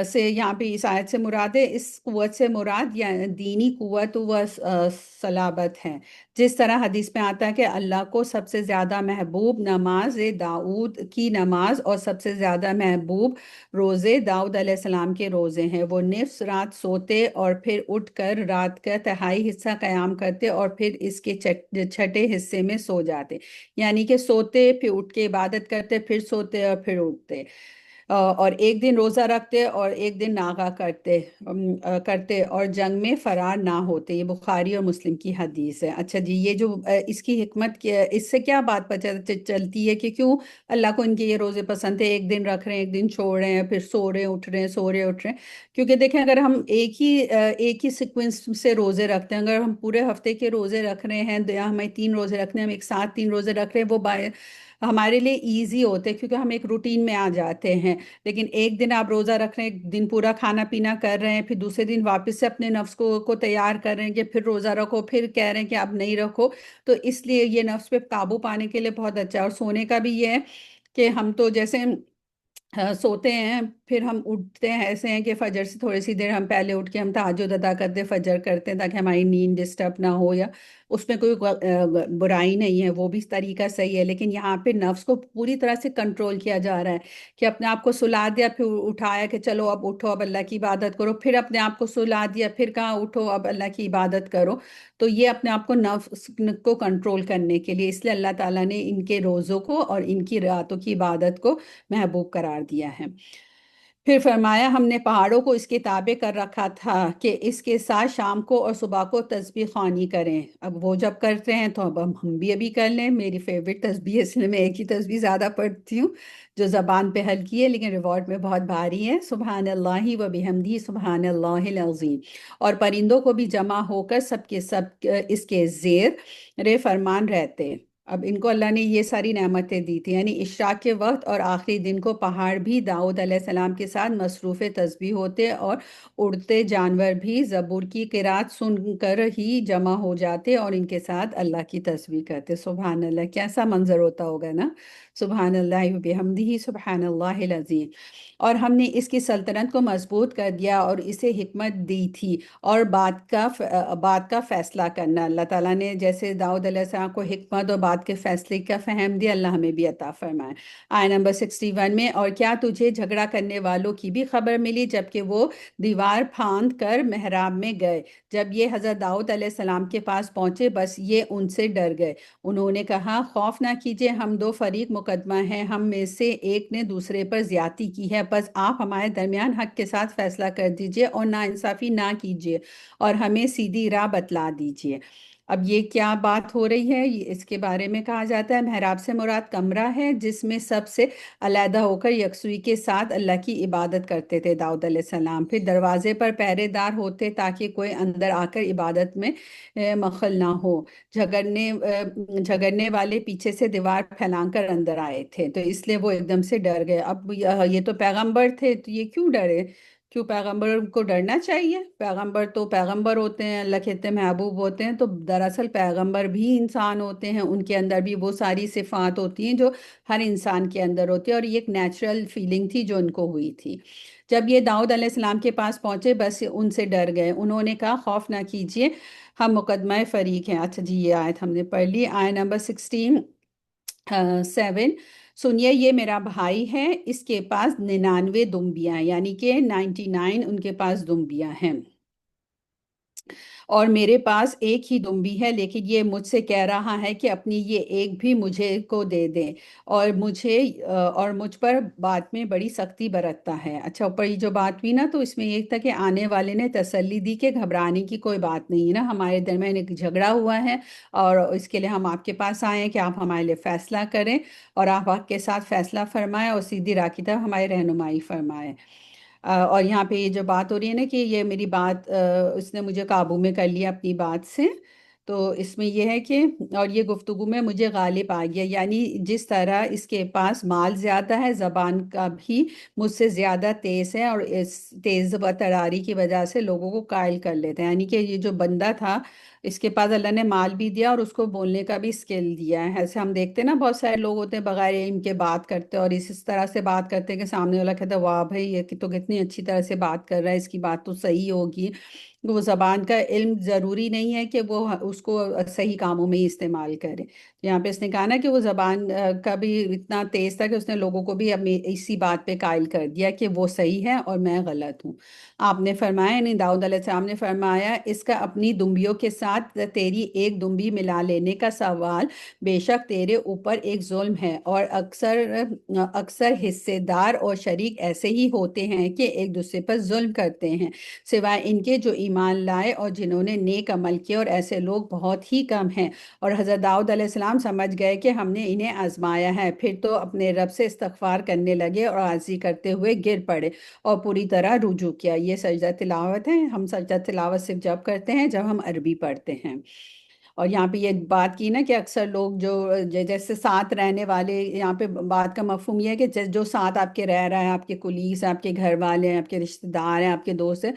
سے یہاں پہ اس آیت سے مراد ہے، اس قوت سے مراد یا دینی قوت و صلابت ہے۔ جس طرح حدیث میں آتا ہے کہ اللہ کو سب سے زیادہ محبوب نماز داؤد کی نماز اور سب سے زیادہ محبوب روزے داؤد علیہ السلام کے روزے ہیں۔ وہ نصف رات سوتے اور پھر اٹھ کر رات کا تہائی حصہ قیام کرتے اور پھر اس کے چھٹے حصے میں سو جاتے، یعنی کہ سوتے پھر اٹھ کے عبادت کرتے، پھر سوتے اور پھر اٹھتے، اور ایک دن روزہ رکھتے اور ایک دن ناغہ کرتے اور جنگ میں فرار نہ ہوتے۔ یہ بخاری اور مسلم کی حدیث ہے۔ اچھا جی، یہ جو اس کی حکمت اس سے کیا بات پتہ چلتی ہے کہ کیوں اللہ کو ان کے یہ روزے پسند ہے؟ ایک دن رکھ رہے ہیں، ایک دن چھوڑ رہے ہیں، پھر سو رہے اٹھ رہے ہیں، سو رہے اٹھ رہے ہیں۔ کیونکہ دیکھیں اگر ہم ایک ہی سیکوینس سے روزے رکھتے ہیں، اگر ہم پورے ہفتے کے روزے رکھ رہے ہیں یا ہمیں 3 روزے رکھنے ہیں، ہم ایک ساتھ 3 روزے رکھ رہے ہیں، وہ ہمارے لیے ایزی ہوتے ہیں کیونکہ ہم ایک روٹین میں آ جاتے ہیں۔ لیکن ایک دن آپ روزہ رکھ رہے ہیں، ایک دن پورا کھانا پینا کر رہے ہیں، پھر دوسرے دن واپس سے اپنے نفس کو تیار کر رہے ہیں کہ پھر روزہ رکھو، پھر کہہ رہے ہیں کہ اب نہیں رکھو، تو اس لیے یہ نفس پہ قابو پانے کے لیے بہت اچھا ہے۔ اور سونے کا بھی یہ ہے کہ ہم تو جیسے سوتے ہیں پھر ہم اٹھتے ہیں ایسے ہیں کہ فجر سے تھوڑی سی دیر ہم پہلے اٹھ کے ہم تہجد ادا کرتے، فجر کرتے ہیں تاکہ ہماری نیند ڈسٹرب نہ ہو، یا اس میں کوئی برائی نہیں ہے، وہ بھی طریقہ صحیح ہے۔ لیکن یہاں پہ نفس کو پوری طرح سے کنٹرول کیا جا رہا ہے کہ اپنے آپ کو سلا دیا، پھر اٹھایا کہ چلو اب اٹھو، اب اللہ کی عبادت کرو، پھر اپنے آپ کو سلا دیا، پھر کہا اٹھو اب اللہ کی عبادت کرو۔ تو یہ اپنے آپ کو نفس کو کنٹرول کرنے کے لیے، اس لیے اللہ تعالیٰ نے ان کے روزوں کو اور ان کی راتوں کی عبادت کو محبوب قرار دیا ہے۔ پھر فرمایا ہم نے پہاڑوں کو اس کے تابع کر رکھا تھا کہ اس کے ساتھ شام کو اور صبح کو تسبیح خوانی کریں۔ اب وہ جب کرتے ہیں تو اب ہم بھی کر لیں۔ میری فیوریٹ تسبیح ہے، اس لیے میں ایک ہی تسبیح زیادہ پڑھتی ہوں جو زبان پہ ہلکی ہے لیکن ریوارڈ میں بہت بھاری ہے، سبحان اللہ و بحمدہ سبحان اللہ العظیم۔ اور پرندوں کو بھی جمع ہو کر سب کے سب اس کے زیر فرمان رہتے۔ اب ان کو اللہ نے یہ ساری نعمتیں دی تھی، یعنی اشراق کے وقت اور آخری دن کو پہاڑ بھی داؤد علیہ السلام کے ساتھ مصروف تسبیح ہوتے، اور اڑتے جانور بھی زبور کی قرات سن کر ہی جمع ہو جاتے اور ان کے ساتھ اللہ کی تسبیح کرتے۔ سبحان اللہ، کیسا منظر ہوتا ہوگا نا، سبحان اللہ و بحمدہ سبحان اللہ العظیم۔ اور ہم نے اس کی سلطنت کو مضبوط کر دیا اور اسے حکمت دی تھی اور بات کا فیصلہ کرنا۔ اللہ تعالیٰ نے جیسے داؤد علیہ السلام کو حکمت اور بات بات کے فیصلے کا فہم دے، اللہ ہمیں بھی عطا فرمائے۔ آیت نمبر 61 میں، اور کیا تجھے جھگڑا کرنے والوں کی بھی خبر ملی جبکہ وہ دیوار پھاند کر محراب میں گئے؟ جب یہ حضرت داؤد علیہ السلام کے پاس پہنچے بس یہ ان سے ڈر گئے۔ انہوں نے کہا خوف نہ کیجیے، ہم دو فریق مقدمہ ہیں، ہم میں سے ایک نے دوسرے پر زیادتی کی ہے، بس آپ ہمارے درمیان حق کے ساتھ فیصلہ کر دیجیے اور ناانصافی نہ کیجیے اور ہمیں سیدھی راہ بتلا دیجیے۔ اب یہ کیا بات ہو رہی ہے؟ اس کے بارے میں کہا جاتا ہے محراب سے مراد کمرہ ہے جس میں سب سے علیحدہ ہو کر یکسوئی کے ساتھ اللہ کی عبادت کرتے تھے داؤد علیہ السلام۔ پھر دروازے پر پہرے دار ہوتے تاکہ کوئی اندر آ کر عبادت میں مخل نہ ہو۔ جھگڑنے والے پیچھے سے دیوار پھیلان کر اندر آئے تھے تو اس لیے وہ ایک دم سے ڈر گئے۔ اب یہ تو پیغمبر تھے تو یہ کیوں ڈرے؟ کیوں پیغمبر کو ڈرنا چاہیے؟ پیغمبر تو پیغمبر ہوتے ہیں، اللہ کہتے ہیں محبوب ہوتے ہیں، تو دراصل پیغمبر بھی انسان ہوتے ہیں، ان کے اندر بھی وہ ساری صفات ہوتی ہیں جو ہر انسان کے اندر ہوتی ہے، اور یہ ایک نیچرل فیلنگ تھی جو ان کو ہوئی تھی۔ جب یہ داؤد علیہ السلام کے پاس پہنچے بس ان سے ڈر گئے۔ انہوں نے کہا خوف نہ کیجیے، ہم مقدمہ فریق ہیں۔ اچھا جی، یہ آیت ہم نے پڑھ لی۔ آیت نمبر 67، سنیے یہ میرا بھائی ہے، اس کے پاس 99 دمبیاں ہیں، یعنی کہ 99 ان کے پاس دمبیاں ہیں، اور میرے پاس ایک ہی دمبی ہے، لیکن یہ مجھ سے کہہ رہا ہے کہ اپنی یہ ایک بھی مجھے کو دے دیں، اور مجھ پر بات میں بڑی سختی برتتا ہے۔ اچھا، اوپر یہ جو بات ہوئی نا تو اس میں یہ تھا کہ آنے والے نے تسلی دی کہ گھبرانے کی کوئی بات نہیں ہے نا، ہمارے درمیان ایک جھگڑا ہوا ہے اور اس کے لیے ہم آپ کے پاس آئے ہیں کہ آپ ہمارے لیے فیصلہ کریں اور آپ حق کے ساتھ فیصلہ فرمائیں اور سیدھی راہ کی طرف ہماری رہنمائی فرمائیں۔ اور یہاں پہ یہ جو بات ہو رہی ہے نا کہ یہ میری بات اس نے مجھے قابو میں کر لیا اپنی بات سے، تو اس میں یہ ہے کہ اور یہ گفتگو میں مجھے غالب آ گیا، یعنی جس طرح اس کے پاس مال زیادہ ہے، زبان کا بھی مجھ سے زیادہ تیز ہے، اور اس تیز و تراری کی وجہ سے لوگوں کو قائل کر لیتے ہیں۔ یعنی کہ یہ جو بندہ تھا اس کے پاس اللہ نے مال بھی دیا اور اس کو بولنے کا بھی اسکل دیا ہے۔ ایسے ہم دیکھتے ہیں نا بہت سارے لوگ ہوتے ہیں بغیر علم کے بات کرتے ہیں، اور اس طرح سے بات کرتے ہیں کہ سامنے والا کہتا ہے واہ بھائی یہ تو کتنی اچھی طرح سے بات کر رہا ہے، اس کی بات تو صحیح ہوگی۔ وہ زبان کا علم ضروری نہیں ہے کہ وہ اس کو صحیح کاموں میں ہی استعمال کرے۔ یہاں پہ اس نے کہا نا کہ وہ زبان کا بھی اتنا تیز تھا کہ اس نے لوگوں کو بھی اپنی اسی بات پہ قائل کر دیا کہ وہ صحیح ہے اور میں غلط ہوں۔ آپ نے فرمایا، یعنی داؤد علیہ السلام نے فرمایا، اس کا اپنی دمبیوں کے ساتھ تیری ایک دمبی ملا لینے کا سوال بے شک تیرے اوپر ایک ظلم ہے، اور اکثر حصے دار اور شریک ایسے ہی ہوتے ہیں کہ ایک دوسرے پر ظلم کرتے ہیں، سوائے ان کے جو ایمان لائے اور جنہوں نے نیک عمل کیے، اور ایسے لوگ بہت ہی کم ہیں۔ اور حضرت داؤد علیہ السلام سمجھ گئے کہ ہم نے انہیں آزمایا ہے، پھر تو اپنے رب سے استغفار کرنے لگے اور عاجزی کرتے ہوئے گر پڑے اور پوری طرح رجوع کیا۔ یہ سجدہ تلاوت ہے، ہم سجدہ تلاوت صرف جب کرتے ہیں جب ہم عربی پڑھتے ہیں۔ اور یہاں پہ یہ بات کی نا کہ اکثر لوگ جو جیسے ساتھ رہنے والے، یہاں پہ بات کا مفہوم یہ ہے کہ جو ساتھ آپ کے رہ رہا ہے، آپ کے کولیگز، آپ کے گھر والے ہیں، آپ کے رشتہ دار ہیں، آپ کے دوست ہیں،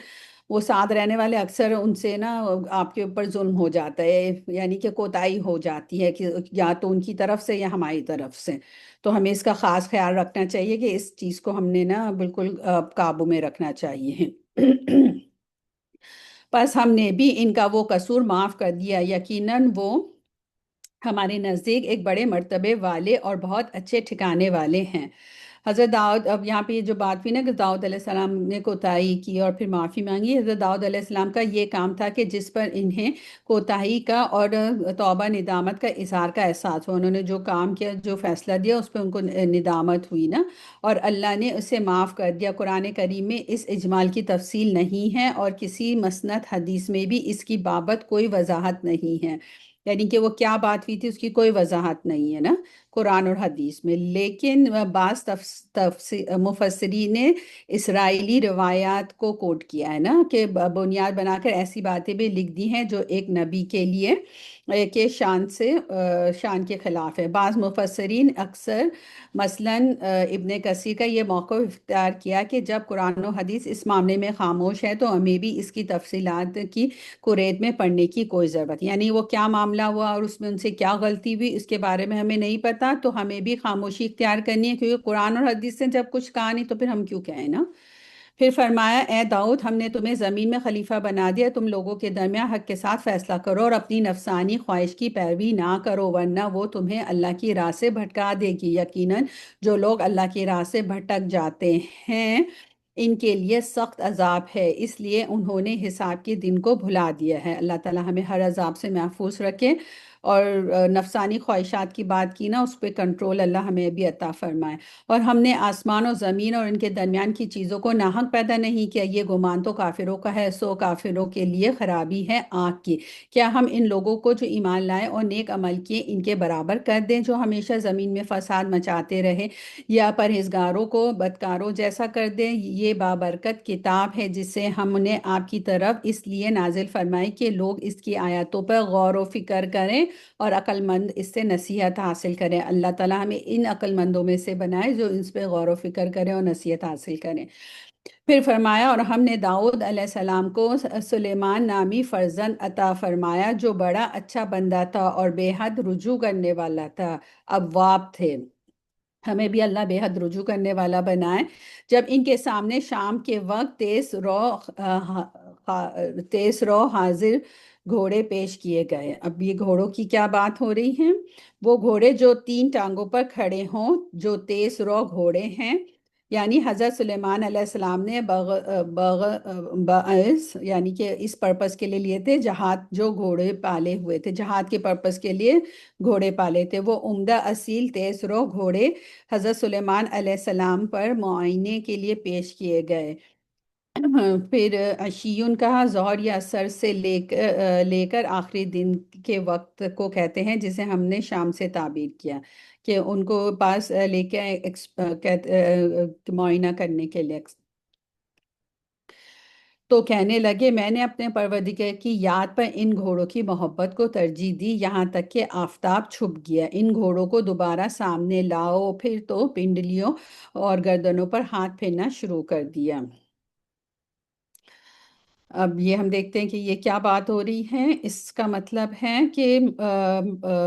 وہ ساتھ رہنے والے اکثر ان سے نا آپ کے اوپر ظلم ہو جاتا ہے، یعنی کہ کوتاہی ہو جاتی ہے کہ یا تو ان کی طرف سے یا ہماری طرف سے۔ تو ہمیں اس کا خاص خیال رکھنا چاہیے کہ اس چیز کو ہم نے نا بالکل قابو میں رکھنا چاہیے۔ بس ہم نے بھی ان کا وہ قصور معاف کر دیا، یقیناً وہ ہمارے نزدیک ایک بڑے مرتبے والے اور بہت اچھے ٹھکانے والے ہیں۔ حضرت داؤد، اب یہاں پہ یہ جو بات ہوئی نا کہ داؤد علیہ السلام نے کوتاہی کی اور پھر معافی مانگی، حضرت داؤد علیہ السلام کا یہ کام تھا کہ جس پر انہیں کوتاہی کا اور توبہ ندامت کا اظہار کا احساس ہو، انہوں نے جو کام کیا، جو فیصلہ دیا، اس پہ ان کو ندامت ہوئی نا، اور اللہ نے اسے معاف کر دیا۔ قرآن کریم میں اس اجمال کی تفصیل نہیں ہے اور کسی مسند حدیث میں بھی اس کی بابت کوئی وضاحت نہیں ہے، یعنی کہ وہ کیا بات ہوئی تھی اس کی کوئی وضاحت نہیں ہے نا قرآن اور حدیث میں۔ لیکن بعض مفسرین نے اسرائیلی روایات کو کوٹ کیا ہے نا، کہ بنیاد بنا کر ایسی باتیں بھی لکھ دی ہیں جو ایک نبی کے لیے کے شان کے خلاف ہے۔ بعض مفسرین اکثر مثلاً ابن کثیر کا یہ موقف اختیار کیا کہ جب قرآن و حدیث اس معاملے میں خاموش ہے تو ہمیں بھی اس کی تفصیلات کی کوریت میں پڑھنے کی کوئی ضرورت، یعنی وہ کیا معاملہ ہوا اور اس میں ان سے کیا غلطی ہوئی اس کے بارے میں ہمیں نہیں پتا، تو ہمیں بھی خاموشی اختیار کرنی ہے، کیونکہ قرآن اور حدیث سے جب کچھ کہا نہیں تو پھر ہم کیوں کہیں نا۔ پھر فرمایا اے داؤد ہم نے تمہیں زمین میں خلیفہ بنا دیا، تم لوگوں کے درمیان حق کے ساتھ فیصلہ کرو اور اپنی نفسانی خواہش کی پیروی نہ کرو، ورنہ وہ تمہیں اللہ کی راہ سے بھٹکا دے گی۔ یقیناً جو لوگ اللہ کی راہ سے بھٹک جاتے ہیں ان کے لیے سخت عذاب ہے، اس لیے انہوں نے حساب کے دن کو بھلا دیا ہے۔ اللہ تعالی ہمیں ہر عذاب سے محفوظ رکھے، اور نفسانی خواہشات کی بات کی نا، اس پہ کنٹرول اللہ ہمیں بھی عطا فرمائے۔ اور ہم نے آسمان و زمین اور ان کے درمیان کی چیزوں کو ناحق پیدا نہیں کیا، یہ گمان تو کافروں کا ہے، سو کافروں کے لیے خرابی ہے آگ کی۔ کیا ہم ان لوگوں کو جو ایمان لائے اور نیک عمل کیے ان کے برابر کر دیں جو ہمیشہ زمین میں فساد مچاتے رہے، یا پرہیزگاروں کو بدکاروں جیسا کر دیں؟ یہ بابرکت کتاب ہے جسے ہم نے آپ کی طرف اس لیے نازل فرمائی کہ لوگ اس کی آیاتوں پر غور و فکر کریں اور عقل مند اس سے نصیحت حاصل کریں۔ اللہ تعالیٰ ہمیں ان عقل مندوں میں سے بنائے جو اس پہ غور و فکر کریں اور نصیحت حاصل کریں۔ پھر فرمایا اور ہم نے داؤد علیہ السلام کو سلیمان نامی فرزند عطا فرمایا جو بڑا اچھا بندہ تھا اور بے حد رجوع کرنے والا تھا، اواب تھے۔ ہمیں بھی اللہ بے حد رجوع کرنے والا بنائے۔ جب ان کے سامنے شام کے وقت تیز رو حاضر گھوڑے پیش کیے گئے۔ اب یہ گھوڑوں کی کیا بات ہو رہی ہے؟ وہ گھوڑے جو تین ٹانگوں پر کھڑے ہوں، جو تیز رو گھوڑے ہیں، یعنی حضرت سلیمان علیہ السلام نے بعث یعنی کہ اس پرپس کے لیے تھے، جہاد جو گھوڑے پالے ہوئے تھے، جہاد کے پرپس کے لیے گھوڑے پالے تھے، وہ عمدہ اصیل تیز رو گھوڑے حضرت سلیمان علیہ السلام پر معائنے کے لیے پیش کیے گئے۔ پھر عشیون کہا، ظہر یا اثر سے لے کر آخری دن کے وقت کو کہتے ہیں، جسے ہم نے شام سے تعبیر کیا کہ ان کو پاس لے کے معائنہ کرنے کے لیے۔ تو کہنے لگے میں نے اپنے پروردگار کی یاد پر ان گھوڑوں کی محبت کو ترجیح دی، یہاں تک کہ آفتاب چھپ گیا۔ ان گھوڑوں کو دوبارہ سامنے لاؤ، پھر تو پنڈلیوں اور گردنوں پر ہاتھ پھیرنا شروع کر دیا۔ اب یہ ہم دیکھتے ہیں کہ یہ کیا بات ہو رہی ہے۔ اس کا مطلب ہے کہ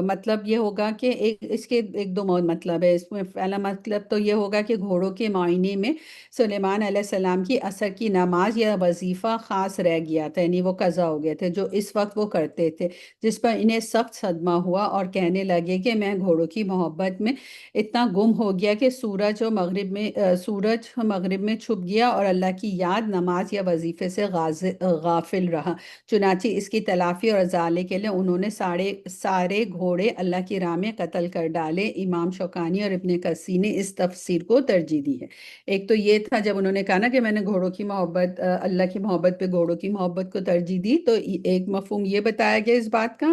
مطلب یہ ہوگا کہ اس کے ایک دو مطلب ہے۔ اس میں پہلا مطلب تو یہ ہوگا کہ گھوڑوں کے معائنے میں سلیمان علیہ السلام کی عصر کی نماز یا وظیفہ خاص رہ گیا تھا، یعنی وہ قضا ہو گئے تھے جو اس وقت وہ کرتے تھے، جس پر انہیں سخت صدمہ ہوا اور کہنے لگے کہ میں گھوڑوں کی محبت میں اتنا گم ہو گیا کہ سورج مغرب میں چھپ گیا اور اللہ کی یاد، نماز یا وظیفے سے غافل رہا۔ چنانچہ اس کی تلافی اور ازالے کے لیے انہوں نے سارے گھوڑے اللہ کی راہ میں قتل کر ڈالے۔ امام شوکانی اور ابن کثیر نے اس تفسیر کو ترجیح دی ہے۔ ایک تو یہ تھا جب انہوں نے کہا نا کہ میں نے گھوڑوں کی محبت، اللہ کی محبت پہ گھوڑوں کی محبت کو ترجیح دی، تو ایک مفہوم یہ بتایا گیا اس بات کا۔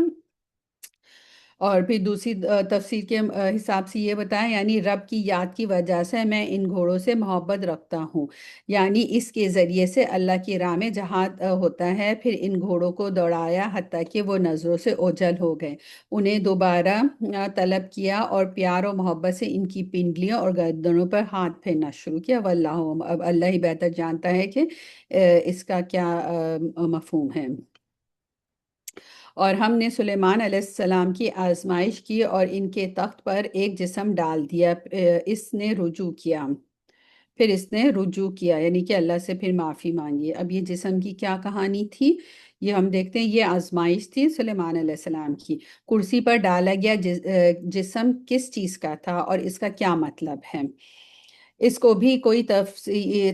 اور پھر دوسری تفسیر کے حساب سے یہ بتایا، یعنی رب کی یاد کی وجہ سے میں ان گھوڑوں سے محبت رکھتا ہوں، یعنی اس کے ذریعے سے اللہ کی راہ میں جہاد ہوتا ہے۔ پھر ان گھوڑوں کو دوڑایا حتیٰ کہ وہ نظروں سے اوجھل ہو گئے، انہیں دوبارہ طلب کیا اور پیار و محبت سے ان کی پنڈلیوں اور گردنوں پر ہاتھ پھیرنا شروع کیا۔ واللہ اب اللہ ہی بہتر جانتا ہے کہ اس کا کیا مفہوم ہے۔ اور ہم نے سلیمان علیہ السلام کی آزمائش کی اور ان کے تخت پر ایک جسم ڈال دیا، پھر اس نے رجوع کیا یعنی کہ اللہ سے پھر معافی مانگی۔ اب یہ جسم کی کیا کہانی تھی یہ ہم دیکھتے ہیں۔ یہ آزمائش تھی سلیمان علیہ السلام کی۔ کرسی پر ڈالا گیا جسم کس چیز کا تھا اور اس کا کیا مطلب ہے؟ اس کو بھی کوئی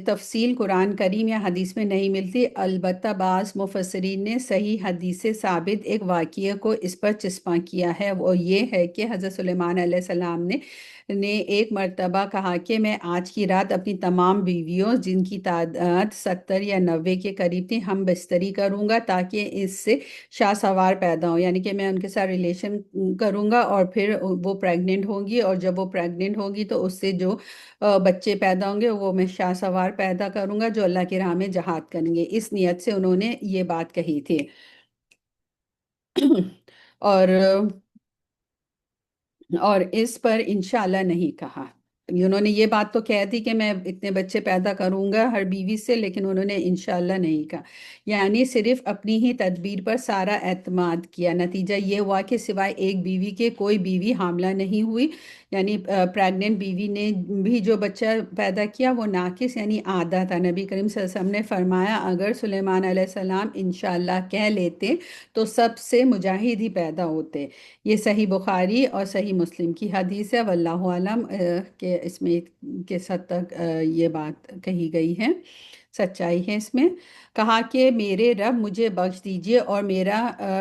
تفصیل قرآن کریم یا حدیث میں نہیں ملتی، البتہ بعض مفسرین نے صحیح حدیث سے ثابت ایک واقعے کو اس پر چسپاں کیا ہے۔ وہ یہ ہے کہ حضرت سلیمان علیہ السلام نے ایک مرتبہ کہا کہ میں آج کی رات اپنی تمام بیویوں، جن کی تعداد 70 یا 90 کے قریب تھی، ہم بستری کروں گا تاکہ اس سے شاہ سوار پیدا ہوں، یعنی کہ میں ان کے ساتھ ریلیشن کروں گا اور پھر وہ پریگننٹ ہوں گی، اور جب وہ پریگننٹ ہوگی تو اس سے جو بچے پیدا ہوں گے وہ میں شاہ سوار پیدا کروں گا جو اللہ کی راہ میں جہاد کریں گے۔ اس نیت سے انہوں نے یہ بات کہی تھی۔ اور اور اس پر انشاءاللہ نہیں کہا۔ انہوں نے یہ بات تو کہہ دی کہ میں اتنے بچے پیدا کروں گا ہر بیوی سے، لیکن انہوں نے انشاءاللہ نہیں کہا، یعنی صرف اپنی ہی تدبیر پر سارا اعتماد کیا۔ نتیجہ یہ ہوا کہ سوائے ایک بیوی کے کوئی بیوی حاملہ نہیں ہوئی، یعنی پریگننٹ بیوی نے بھی جو بچہ پیدا کیا وہ ناقص یعنی آدھا تھا۔ نبی کریم صلی اللہ علیہ وسلم نے فرمایا اگر سلیمان علیہ السلام انشاءاللہ کہہ لیتے تو سب سے مجاہد ہی پیدا ہوتے۔ یہ صحیح بخاری اور صحیح مسلم کی حدیث ہے، واللہ عالم کہ اس میں کس حد تک یہ بات کہی گئی ہے، سچائی ہے اس میں۔ کہا کہ میرے رب مجھے بخش دیجئے اور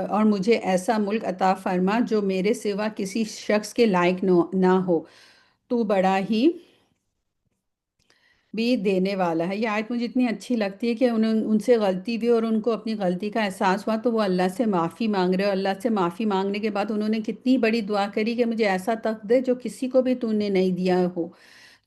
اور مجھے ایسا ملک عطا فرما جو میرے سوا کسی شخص کے لائق نہ ہو، تو بڑا ہی بھی دینے والا ہے۔ یہ آیت مجھے اتنی اچھی لگتی ہے کہ ان سے غلطی بھی اور ان کو اپنی غلطی کا احساس ہوا تو وہ اللہ سے معافی مانگ رہے، اور اللہ سے معافی مانگنے کے بعد انہوں نے کتنی بڑی دعا کری کہ مجھے ایسا تخت دے جو کسی کو بھی تو نے نہیں دیا ہو۔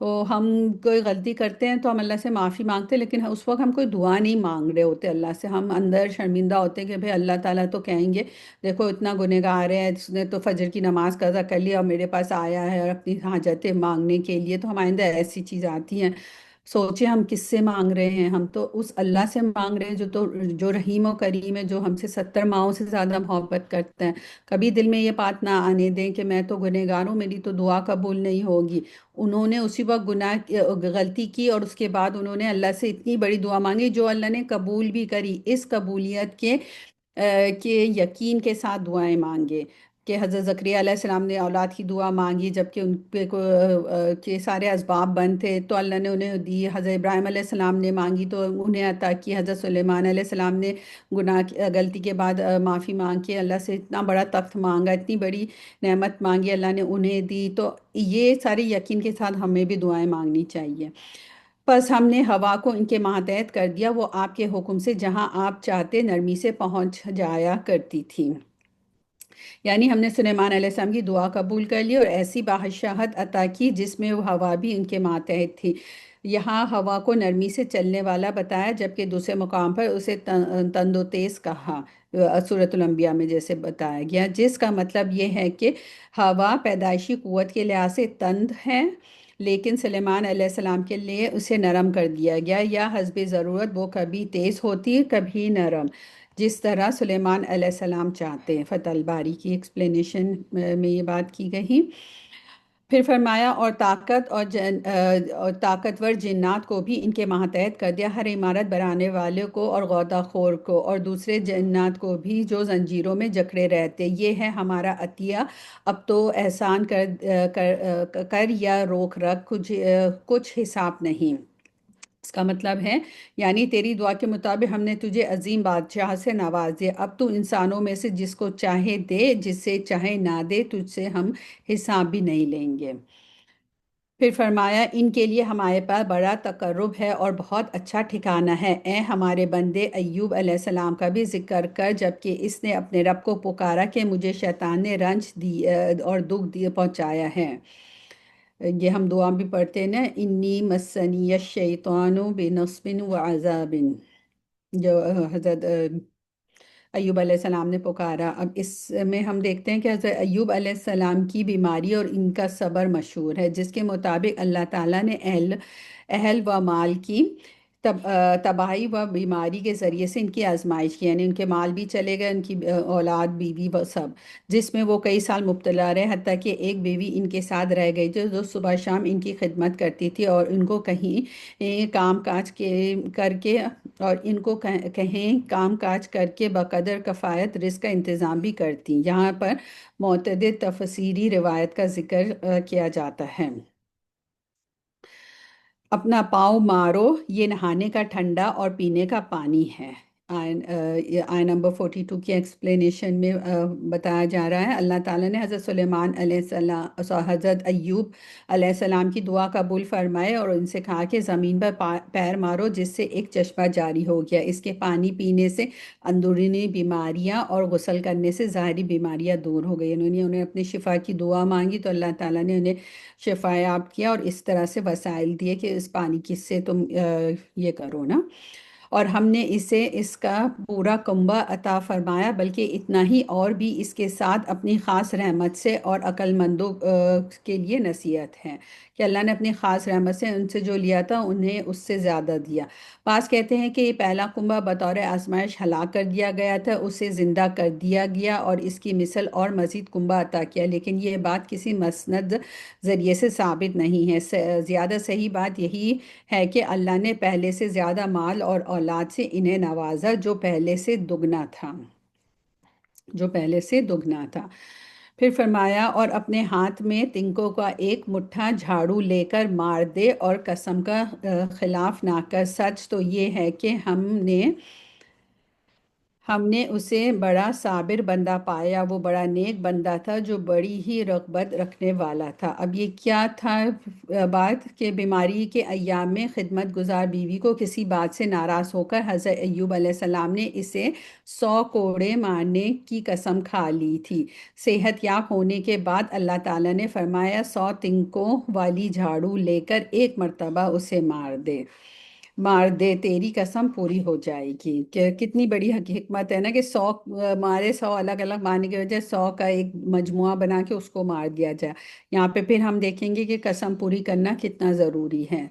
تو ہم کوئی غلطی کرتے ہیں تو ہم اللہ سے معافی مانگتے ہیں، لیکن اس وقت ہم کوئی دعا نہیں مانگ رہے ہوتے اللہ سے، ہم اندر شرمندہ ہوتے ہیں کہ بھئی اللہ تعالیٰ تو کہیں گے دیکھو اتنا گنہگار ہے، اس نے تو فجر کی نماز قضا کر لی اور میرے پاس آیا ہے اور اپنی حاجتیں مانگنے کے لیے، تو ہمارے اندر ایسی چیز آتی ہیں۔ سوچیں ہم کس سے مانگ رہے ہیں، ہم تو اس اللہ سے مانگ رہے ہیں جو رحیم و کریم ہے، جو ہم سے 70 ماؤں سے زیادہ محبت کرتا ہے۔ کبھی دل میں یہ بات نہ آنے دیں کہ میں تو گنہگار ہوں، میری تو دعا قبول نہیں ہوگی۔ انہوں نے اسی وقت غلطی کی اور اس کے بعد انہوں نے اللہ سے اتنی بڑی دعا مانگی جو اللہ نے قبول بھی کری، اس قبولیت کے یقین کے ساتھ دعائیں مانگے کہ حضرت زکریا علیہ السلام نے اولاد کی دعا مانگی جبکہ ان پہ کے سارے اسباب بند تھے تو اللہ نے انہیں دی، حضرت ابراہیم علیہ السلام نے مانگی تو انہیں عطا کی، حضرت سلیمان علیہ السلام نے غلطی کے بعد معافی مانگ کے اللہ سے اتنا بڑا تخت مانگا، اتنی بڑی نعمت مانگی، اللہ نے انہیں دی۔ تو یہ سارے یقین کے ساتھ ہمیں بھی دعائیں مانگنی چاہیے۔ پس ہم نے ہوا کو ان کے ماتحت کر دیا، وہ آپ کے حکم سے جہاں آپ چاہتے نرمی سے پہنچ جایا کرتی تھی۔ یعنی ہم نے سلیمان علیہ السلام کی دعا قبول کر لی اور ایسی بادشاہت عطا کی جس میں وہ ہوا بھی ان کے ماتحت تھی۔ یہاں ہوا کو نرمی سے چلنے والا بتایا، جبکہ دوسرے مقام پر اسے تند و تیز کہا، سورۃ الانبیاء میں جیسے بتایا گیا، جس کا مطلب یہ ہے کہ ہوا پیدائشی قوت کے لحاظ سے تند ہے، لیکن سلیمان علیہ السلام کے لیے اسے نرم کر دیا گیا، یا حسب ضرورت وہ کبھی تیز ہوتی کبھی نرم، جس طرح سلیمان علیہ السلام چاہتے ہیں۔ فتح الباری کی ایکسپلینیشن میں یہ بات کی گئی۔ پھر فرمایا اور اور طاقتور جنات کو بھی ان کے ماتحت کر دیا، ہر عمارت بنانے والے کو اور غوطہ خور کو اور دوسرے جنات کو بھی جو زنجیروں میں جکڑے رہتے۔ یہ ہے ہمارا عطیہ، اب تو احسان کر یا روک رکھ کچھ حساب نہیں۔ اس کا مطلب ہے یعنی تیری دعا کے مطابق ہم نے تجھے عظیم بادشاہ سے نواز دیا، اب تو انسانوں میں سے جس کو چاہے دے، جس سے چاہے نہ دے، تجھ سے ہم حساب بھی نہیں لیں گے۔ پھر فرمایا ان کے لیے ہمارے پاس بڑا تقرب ہے اور بہت اچھا ٹھکانہ ہے، اے ہمارے بندے ایوب علیہ السلام کا بھی ذکر کر جبکہ اس نے اپنے رب کو پکارا کہ مجھے شیطان نے رنج دی اور دکھ پہنچایا ہے۔ یہ ہم دعا بھی پڑھتے ہیں نا، انی مسنی الشیطان بنصب وعذاب، جو حضرت ایوب علیہ السلام نے پکارا۔ اب اس میں ہم دیکھتے ہیں کہ حضرت ایوب علیہ السلام کی بیماری اور ان کا صبر مشہور ہے، جس کے مطابق اللہ تعالیٰ نے اہل و مال کی تباہی و بیماری کے ذریعے سے ان کی آزمائش کی، یعنی ان کے مال بھی چلے گئے، ان کی اولاد بیوی و سب، جس میں وہ کئی سال مبتلا رہے، حتیٰ کہ ایک بیوی ان کے ساتھ رہ گئی جو صبح شام ان کی خدمت کرتی تھی اور ان کو کہیں کام کاج کر کے اور ان کو کہیں کام کاج کر کے بقدر کفایت رزق کا انتظام بھی کرتی۔ یہاں پر متعدد تفسیری روایت کا ذکر کیا جاتا ہے۔ اپنا پاؤں مارو، یہ نہانے کا ٹھنڈا اور پینے کا پانی ہے۔ آئے نمبر 42 کی ایکسپلینیشن میں بتایا جا رہا ہے، اللہ تعالیٰ نے حضرت سلیمان علیہ السلام، حضرت ایوب علیہ السلام کی دعا قبول فرمائے اور ان سے کہا کہ زمین پر پیر مارو جس سے ایک چشمہ جاری ہو گیا، اس کے پانی پینے سے اندرونی بیماریاں اور غسل کرنے سے ظاہری بیماریاں دور ہو گئی۔ انہیں اپنی شفا کی دعا مانگی تو اللہ تعالیٰ نے انہیں شفا یاب کیا اور اس طرح سے وسائل دیے کہ اس پانی کی سے تم یہ کرو نا، اور ہم نے اسے اس کا پورا کنبہ عطا فرمایا، بلکہ اتنا ہی اور بھی اس کے ساتھ اپنی خاص رحمت سے اور عقل مندوں کے لیے نصیحت ہے کہ اللہ نے اپنی خاص رحمت سے ان سے جو لیا تھا انہیں اس سے زیادہ دیا۔ بعض کہتے ہیں کہ یہ پہلا کنبہ بطور آزمائش ہلاک کر دیا گیا تھا، اسے زندہ کر دیا گیا اور اس کی مثل اور مزید کنبہ عطا کیا، لیکن یہ بات کسی مسند ذریعے سے ثابت نہیں ہے۔ زیادہ صحیح بات یہی ہے کہ اللہ نے پہلے سے زیادہ مال اور اولاد سے انہیں نوازا، جو پہلے سے دگنا تھا۔ پھر فرمایا اور اپنے ہاتھ میں تنکوں کا ایک مٹھا جھاڑو لے کر مار دے اور قسم کا خلاف نہ کر، سچ تو یہ ہے کہ ہم نے اسے بڑا صابر بندہ پایا، وہ بڑا نیک بندہ تھا جو بڑی ہی رغبت رکھنے والا تھا۔ اب یہ کیا تھا بات کہ بیماری کے ایام میں خدمت گزار بیوی کو کسی بات سے ناراض ہو کر حضرت ایوب علیہ السلام نے اسے 100 کوڑے مارنے کی قسم کھا لی تھی۔ صحت یاب ہونے کے بعد اللہ تعالیٰ نے فرمایا 100 تنکوں والی جھاڑو لے کر ایک مرتبہ اسے مار دے، تیری قسم پوری ہو جائے گی۔ کہ کتنی بڑی حکمت ہے نا کہ 100 مارے، 100 الگ الگ مارنے کی وجہ 100 کا ایک مجموعہ بنا کے اس کو مار دیا جائے۔ یہاں پہ پھر ہم دیکھیں گے کہ قسم پوری کرنا کتنا ضروری ہے۔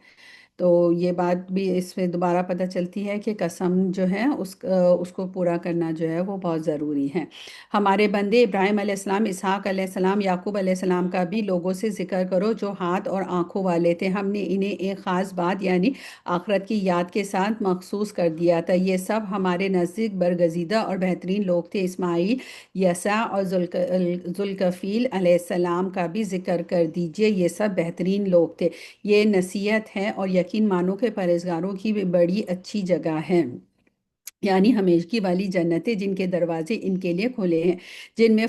تو یہ بات بھی اس میں دوبارہ پتہ چلتی ہے کہ قسم جو ہے اس کو پورا کرنا جو ہے وہ بہت ضروری ہے۔ ہمارے بندے ابراہیم علیہ السلام، اسحاق علیہ السلام، یعقوب علیہ السلام کا بھی لوگوں سے ذکر کرو جو ہاتھ اور آنکھوں والے تھے، ہم نے انہیں ایک خاص بات یعنی آخرت کی یاد کے ساتھ مخصوص کر دیا تھا۔ یہ سب ہمارے نزدیک برگزیدہ اور بہترین لوگ تھے۔ اسماعیل، یسع اور ذوالکفیل علیہ السلام کا بھی ذکر کر دیجئے، یہ سب بہترین لوگ تھے۔ یہ نصیحت ہے اور یقین مانو کہ پرہیزگاروں کی بھی بڑی اچھی جگہ ہے، یعنی ہمیشگی والی جنتیں جن کے دروازے ان کے لیے کھلے ہیں، جن میں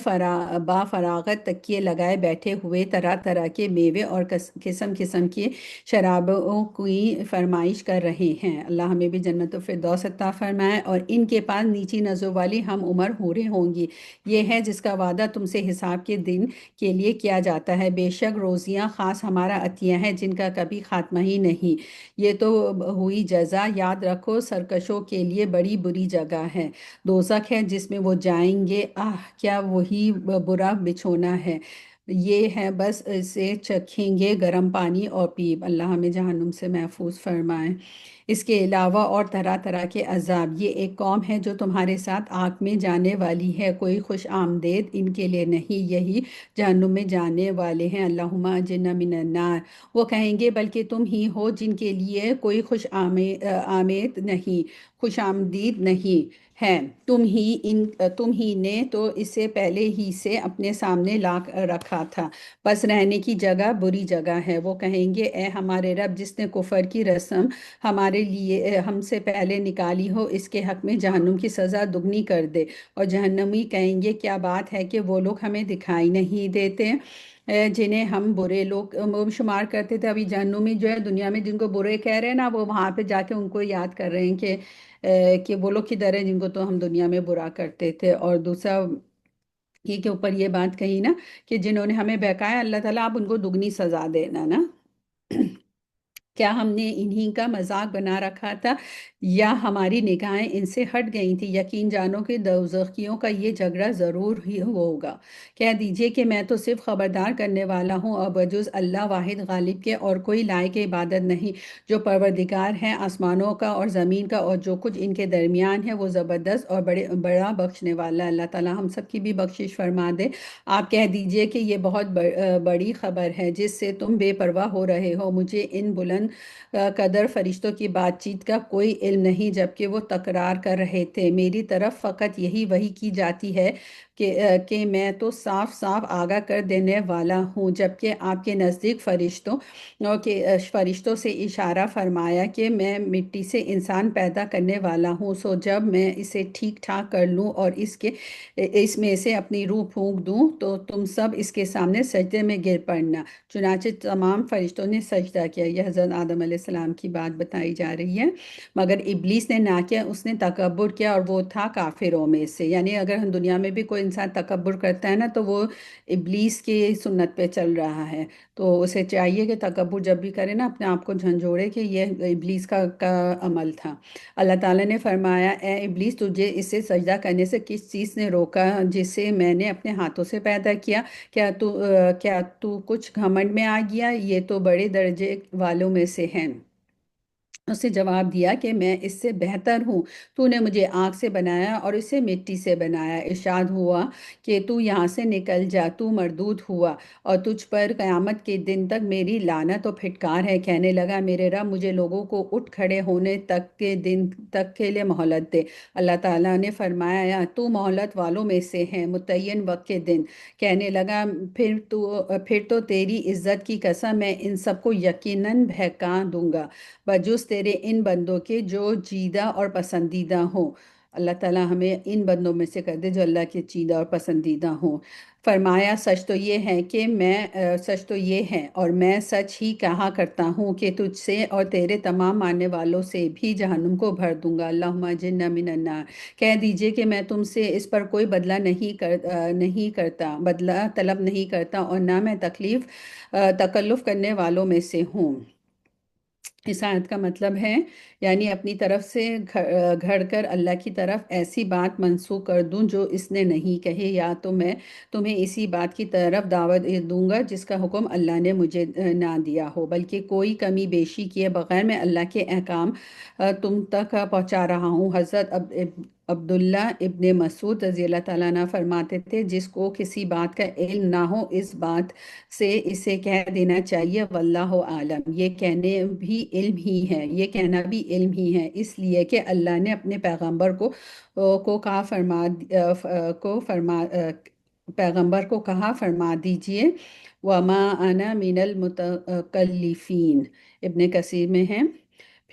با فراغت تکیے لگائے بیٹھے ہوئے طرح طرح کے میوے اور قسم قسم کی شرابوں کی فرمائش کر رہے ہیں۔ اللہ ہمیں بھی جنت الفردوس عطا فرمائے۔ اور ان کے پاس نیچی نظروں والی ہم عمر حوریں ہوں گی، یہ ہے جس کا وعدہ تم سے حساب کے دن کے لیے کیا جاتا ہے۔ بے شک روزیاں خاص ہمارا عطیہ ہیں جن کا کبھی خاتمہ ہی نہیں۔ یہ تو ہوئی جزا، یاد رکھو سرکشوں کے لیے بڑی بری جگہ ہے، دوزخ ہے جس میں وہ جائیں گے، کیا وہی برا بچھونا ہے، یہ ہے بس اسے چکھیں گے گرم پانی اور پیپ۔ اللہ ہمیں جہنم سے محفوظ فرمائے۔ اس کے علاوہ اور طرح طرح کے عذاب، یہ ایک قوم ہے جو تمہارے ساتھ آگ میں جانے والی ہے، کوئی خوش آمدید ان کے لیے نہیں، یہی جہنم میں جانے والے ہیں۔ اللہم اجرنا من النار۔ وہ کہیں گے بلکہ تم ہی ہو جن کے لیے کوئی خوش آمدید نہیں ہے، تم ہی نے تو اسے پہلے ہی سے اپنے سامنے لا رکھا تھا، بس رہنے کی جگہ بری جگہ ہے۔ وہ کہیں گے اے ہمارے رب جس نے کفر کی رسم ہمارے لیے ہم سے پہلے نکالی ہو، اس کے حق میں جہنم کی سزا دگنی کر دے۔ اور جہنمی کہیں گے کیا بات ہے کہ وہ لوگ ہمیں دکھائی نہیں دیتے جنہیں ہم برے لوگ شمار کرتے تھے۔ ابھی جہنمی جو ہے دنیا میں جن کو برے کہہ رہے ہیں نا، وہ وہاں پہ جا کے ان کو یاد کر رہے ہیں کہ وہ لوگ کدھر ہیں جن کو تو ہم دنیا میں برا کرتے تھے۔ اور دوسرا یہ کے اوپر یہ بات کہی نا کہ جنہوں نے ہمیں بہکایا، اللہ تعالیٰ آپ ان کو دگنی سزا دینا نا۔ کیا ہم نے انہی کا مذاق بنا رکھا تھا یا ہماری نگاہیں ان سے ہٹ گئی تھی؟ یقین جانو کہ دوزخیوں کا یہ جھگڑا ضرور ہی ہوگا۔ کہہ دیجئے کہ میں تو صرف خبردار کرنے والا ہوں، اور بجز اللہ واحد غالب کے اور کوئی لائق عبادت نہیں، جو پروردگار ہے آسمانوں کا اور زمین کا اور جو کچھ ان کے درمیان ہے، وہ زبردست اور بڑا بخشنے والا۔ اللہ تعالیٰ ہم سب کی بھی بخشش فرما دے۔ آپ کہہ دیجئے کہ یہ بہت بڑی خبر ہے جس سے تم بے پرواہ ہو رہے ہو، مجھے ان بلند قدر فرشتوں کی بات چیت کا کوئی علم نہیں جبکہ وہ تکرار کر رہے تھے۔ میری طرف فقط یہی وحی کی جاتی ہے کہ میں تو صاف صاف آگاہ کر دینے والا ہوں، جبکہ آپ کے نزدیک فرشتوں سے اشارہ فرمایا کہ میں مٹی سے انسان پیدا کرنے والا ہوں، سو جب میں اسے ٹھیک ٹھاک کر لوں اور اس میں سے اپنی روح پھونک دوں تو تم سب اس کے سامنے سجدے میں گر پڑنا۔ چنانچہ تمام فرشتوں نے سجدہ کیا۔ یہ حضرت آدم علیہ السلام کی بات بتائی جا رہی ہے۔ مگر ابلیس نے نہ کیا، اس نے تکبر کیا اور وہ تھا کافروں میں سے۔ یعنی اگر ہم دنیا میں بھی کوئی انسان تکبر کرتا ہے نا تو وہ ابلیس کی سنت پہ چل رہا ہے۔ تو اسے چاہیے کہ تکبر جب بھی کرے نا اپنے آپ کو جھنجھوڑے کہ یہ ابلیس کا عمل تھا۔ اللہ تعالیٰ نے فرمایا اے ابلیس تجھے اسے سجدہ کرنے سے کس چیز نے روکا جسے میں نے اپنے ہاتھوں سے پیدا کیا؟ کیا تو کچھ گھمنڈ میں آ گیا؟ یہ تو بڑے درجے والوں میں سے ہے۔ اس نے جواب دیا کہ میں اس سے بہتر ہوں، تو نے مجھے آگ سے بنایا اور اسے مٹی سے بنایا۔ ارشاد ہوا کہ تو یہاں سے نکل جا، تو مردود ہوا اور تجھ پر قیامت کے دن تک میری لعنت و پھٹکار ہے۔ کہنے لگا میرے رب مجھے لوگوں کو اٹھ کھڑے ہونے تک کے دن تک کے لیے مہلت دے۔ اللہ تعالیٰ نے فرمایا تو مہلت والوں میں سے ہے متعین وقت کے دن۔ کہنے لگا پھر تو تیری عزت کی قسم میں ان سب کو یقیناً بہکا دوں گا بجز تیرے ان بندوں کے جو چیدہ اور پسندیدہ ہوں۔ اللہ تعالیٰ ہمیں ان بندوں میں سے کر دے جو اللہ کے چیدہ اور پسندیدہ ہوں۔ فرمایا سچ تو یہ ہے اور میں سچ ہی کہا کرتا ہوں کہ تجھ سے اور تیرے تمام ماننے والوں سے بھی جہنم کو بھر دوں گا۔ اللہم اجرنا من النار۔ کہہ دیجئے کہ میں تم سے اس پر کوئی بدلہ نہیں کرتا، بدلہ طلب نہیں کرتا اور نہ میں تکلف کرنے والوں میں سے ہوں۔ اس آیت کا مطلب ہے یعنی اپنی طرف سے گھڑ کر اللہ کی طرف ایسی بات منسوخ کر دوں جو اس نے نہیں کہی، یا تو میں تمہیں اسی بات کی طرف دعوت دوں گا جس کا حکم اللہ نے مجھے نہ دیا ہو، بلکہ کوئی کمی بیشی کیے بغیر میں اللہ کے احکام تم تک پہنچا رہا ہوں۔ حضرت عبداللہ ابن مسعود رضی اللہ تعالیٰ عنہ فرماتے تھے جس کو کسی بات کا علم نہ ہو اس بات سے اسے کہہ دینا چاہیے واللہ عالم، یہ کہنا بھی علم ہی ہے، اس لیے کہ اللہ نے اپنے پیغمبر کو کہا فرما دیجئے وما انا من المتکلفین، ابن کثیر میں ہے۔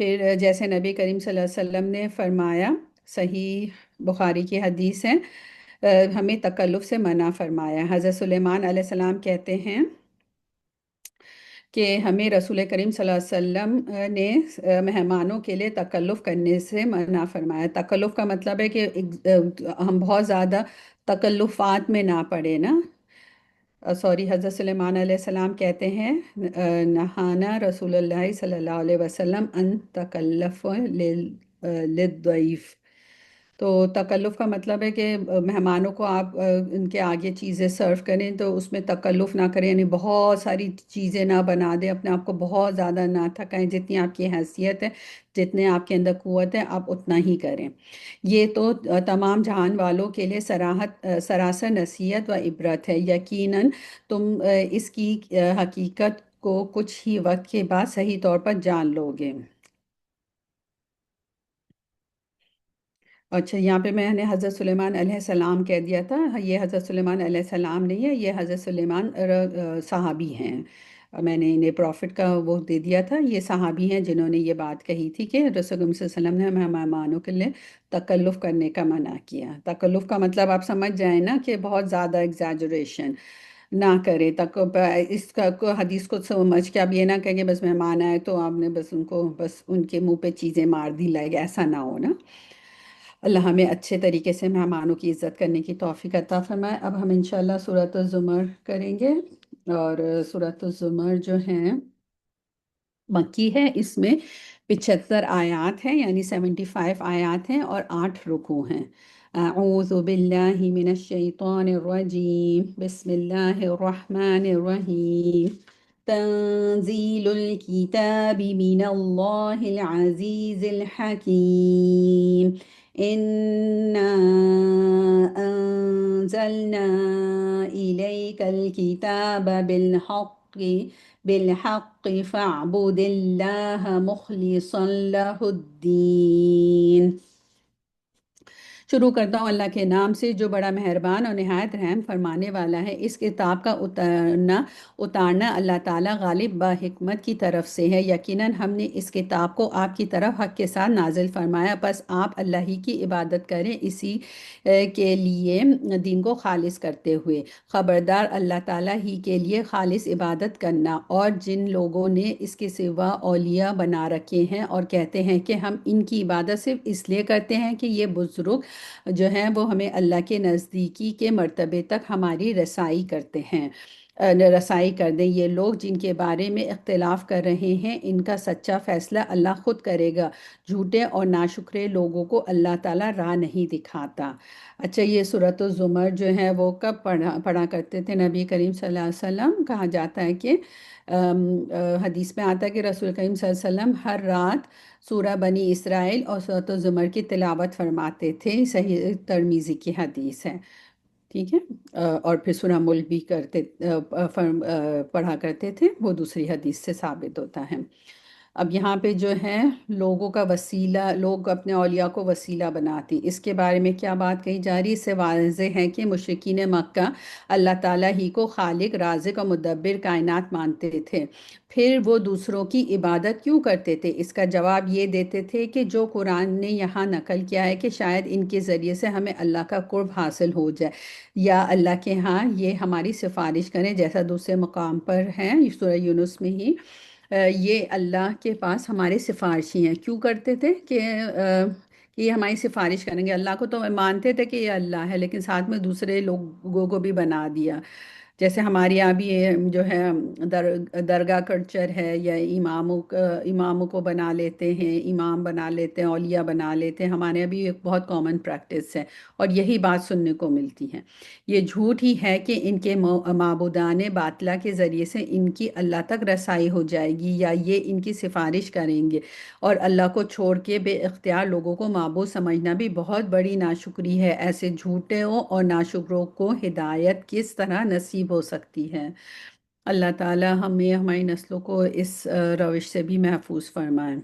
پھر جیسے نبی کریم صلی اللہ علیہ وسلم نے فرمایا، صحیح بخاری کی حدیث ہے، ہمیں تکلف سے منع فرمایا۔ حضرت سلیمان علیہ السلام کہتے ہیں کہ ہمیں رسول کریم صلی اللہ علیہ وسلم نے مہمانوں کے لیے تکلف کرنے سے منع فرمایا۔ تکلف کا مطلب ہے کہ ہم بہت زیادہ تکلفات میں نہ پڑے نا۔ حضرت سلیمان علیہ السلام کہتے ہیں نہانا رسول اللہ صلی اللہ علیہ وسلم ان تکلف للضیف۔ تو تکلف کا مطلب ہے کہ مہمانوں کو آپ ان کے آگے چیزیں سرو کریں تو اس میں تکلف نہ کریں، یعنی بہت ساری چیزیں نہ بنا دیں، اپنے آپ کو بہت زیادہ نہ تھکائیں، جتنی آپ کی حیثیت ہے، جتنے آپ کے اندر قوت ہے آپ اتنا ہی کریں۔ یہ تو تمام جہان والوں کے لیے سراسر نصیحت و عبرت ہے، یقیناً تم اس کی حقیقت کو کچھ ہی وقت کے بعد صحیح طور پر جان لو گے۔ اچھا، یہاں پہ میں نے حضرت سلیمان علیہ السلام کہہ دیا تھا، یہ حضرت سلیمان علیہ السلام نہیں ہے، یہ حضرت سلیمان صحابی ہیں۔ میں نے انہیں پروفٹ کا وہ دے دیا تھا، یہ صحابی ہیں جنہوں نے یہ بات کہی تھی کہ رسول اللہ صلی اللہ علیہ وسلم نے ہمیں مہمانوں کے لیے تکلف کرنے کا منع کیا۔ تکلف کا مطلب آپ سمجھ جائیں نا کہ بہت زیادہ ایگزیجریشن نہ کرے تک اس کا حدیث کو سمجھ کے آپ یہ نہ کہیں کہ بس مہمان آئے تو آپ نے بس ان کو بس ان کے منہ پہ چیزیں مار دی لائے، ایسا نہ ہو نا۔ اللہ ہمیں اچھے طریقے سے مہمانوں کی عزت کرنے کی توفیق عطا فرمائے۔ اب ہم انشاءاللہ سورۃ الزمر کریں گے، اور سورۃ الزمر جو ہیں مکی ہے، اس میں 75 آیات ہیں، یعنی 75 آیات ہیں اور 8 رکوع ہیں۔ اعوذ باللہ من الشیطان الرجیم، بسم اللہ الرحمن الرحیم۔ تنزیل الکتاب من اللہ العزیز الحکیم۔ انا انزلنا الیک الکتاب بالحق فاعبد اللہ مخلصا لہ الدین۔ شروع کرتا ہوں اللہ کے نام سے جو بڑا مہربان اور نہایت رحم فرمانے والا ہے۔ اس کتاب کا اتارنا اللہ تعالیٰ غالب با حکمت کی طرف سے ہے۔ یقیناً ہم نے اس کتاب کو آپ کی طرف حق کے ساتھ نازل فرمایا، پس آپ اللہ ہی کی عبادت کریں اسی کے لیے دین کو خالص کرتے ہوئے۔ خبردار اللہ تعالیٰ ہی کے لیے خالص عبادت کرنا، اور جن لوگوں نے اس کے سوا اولیاء بنا رکھے ہیں اور کہتے ہیں کہ ہم ان کی عبادت صرف اس لیے کرتے ہیں کہ یہ بزرگ جو ہیں وہ ہمیں اللہ کے نزدیکی کے مرتبے تک ہماری رسائی کرتے ہیں، رسائی کر دیں۔ یہ لوگ جن کے بارے میں اختلاف کر رہے ہیں ان کا سچا فیصلہ اللہ خود کرے گا۔ جھوٹے اور ناشکرے لوگوں کو اللہ تعالیٰ راہ نہیں دکھاتا۔ اچھا، یہ سورۃ الزمر جو ہے وہ کب پڑھا کرتے تھے نبی کریم صلی اللہ علیہ وسلم؟ کہا جاتا ہے کہ حدیث میں آتا ہے کہ رسول کریم صلی اللہ علیہ وسلم ہر رات سورہ بنی اسرائیل اور سورۃ الزمر کی تلاوت فرماتے تھے، صحیح ترمیزی کی حدیث ہے، ٹھیک ہے۔ اور پھر سورہ ملک بھی پڑھا کرتے تھے، وہ دوسری حدیث سے ثابت ہوتا ہے۔ اب یہاں پہ جو ہے لوگوں کا وسیلہ، لوگ اپنے اولیاء کو وسیلہ بناتے، اس کے بارے میں کیا بات کہی جا رہی ہے؟ اس سے واضح ہے کہ مشرکین مکہ اللہ تعالیٰ ہی کو خالق، رازق اور مدبر کائنات مانتے تھے، پھر وہ دوسروں کی عبادت کیوں کرتے تھے؟ اس کا جواب یہ دیتے تھے کہ جو قرآن نے یہاں نقل کیا ہے کہ شاید ان کے ذریعے سے ہمیں اللہ کا قرب حاصل ہو جائے، یا اللہ کے ہاں یہ ہماری سفارش کریں، جیسا دوسرے مقام پر ہے سورہ یونس میں ہی، یہ اللہ کے پاس ہمارے سفارشی ہیں۔ کیوں کرتے تھے کہ یہ ہماری سفارش کریں گے؟ اللہ کو تو مانتے تھے کہ یہ اللہ ہے، لیکن ساتھ میں دوسرے لوگوں کو بھی بنا دیا۔ جیسے ہمارے یہاں بھی یہ جو ہے درگاہ کلچر ہے، یا اماموں کو بنا لیتے ہیں، امام بنا لیتے ہیں، اولیاء بنا لیتے ہیں، ہمارے یہاں بھی ایک بہت کامن پریکٹس ہے، اور یہی بات سننے کو ملتی ہے۔ یہ جھوٹ ہی ہے کہ ان کے معبودان باطلہ کے ذریعے سے ان کی اللہ تک رسائی ہو جائے گی، یا یہ ان کی سفارش کریں گے، اور اللہ کو چھوڑ کے بے اختیار لوگوں کو معبود سمجھنا بھی بہت بڑی ناشکری ہے۔ ایسے جھوٹوں اور ناشکروں کو ہدایت کس طرح نصیب ہو سکتی ہے؟ اللہ تعالی ہمیں، ہماری نسلوں کو اس روش سے بھی محفوظ فرمائے۔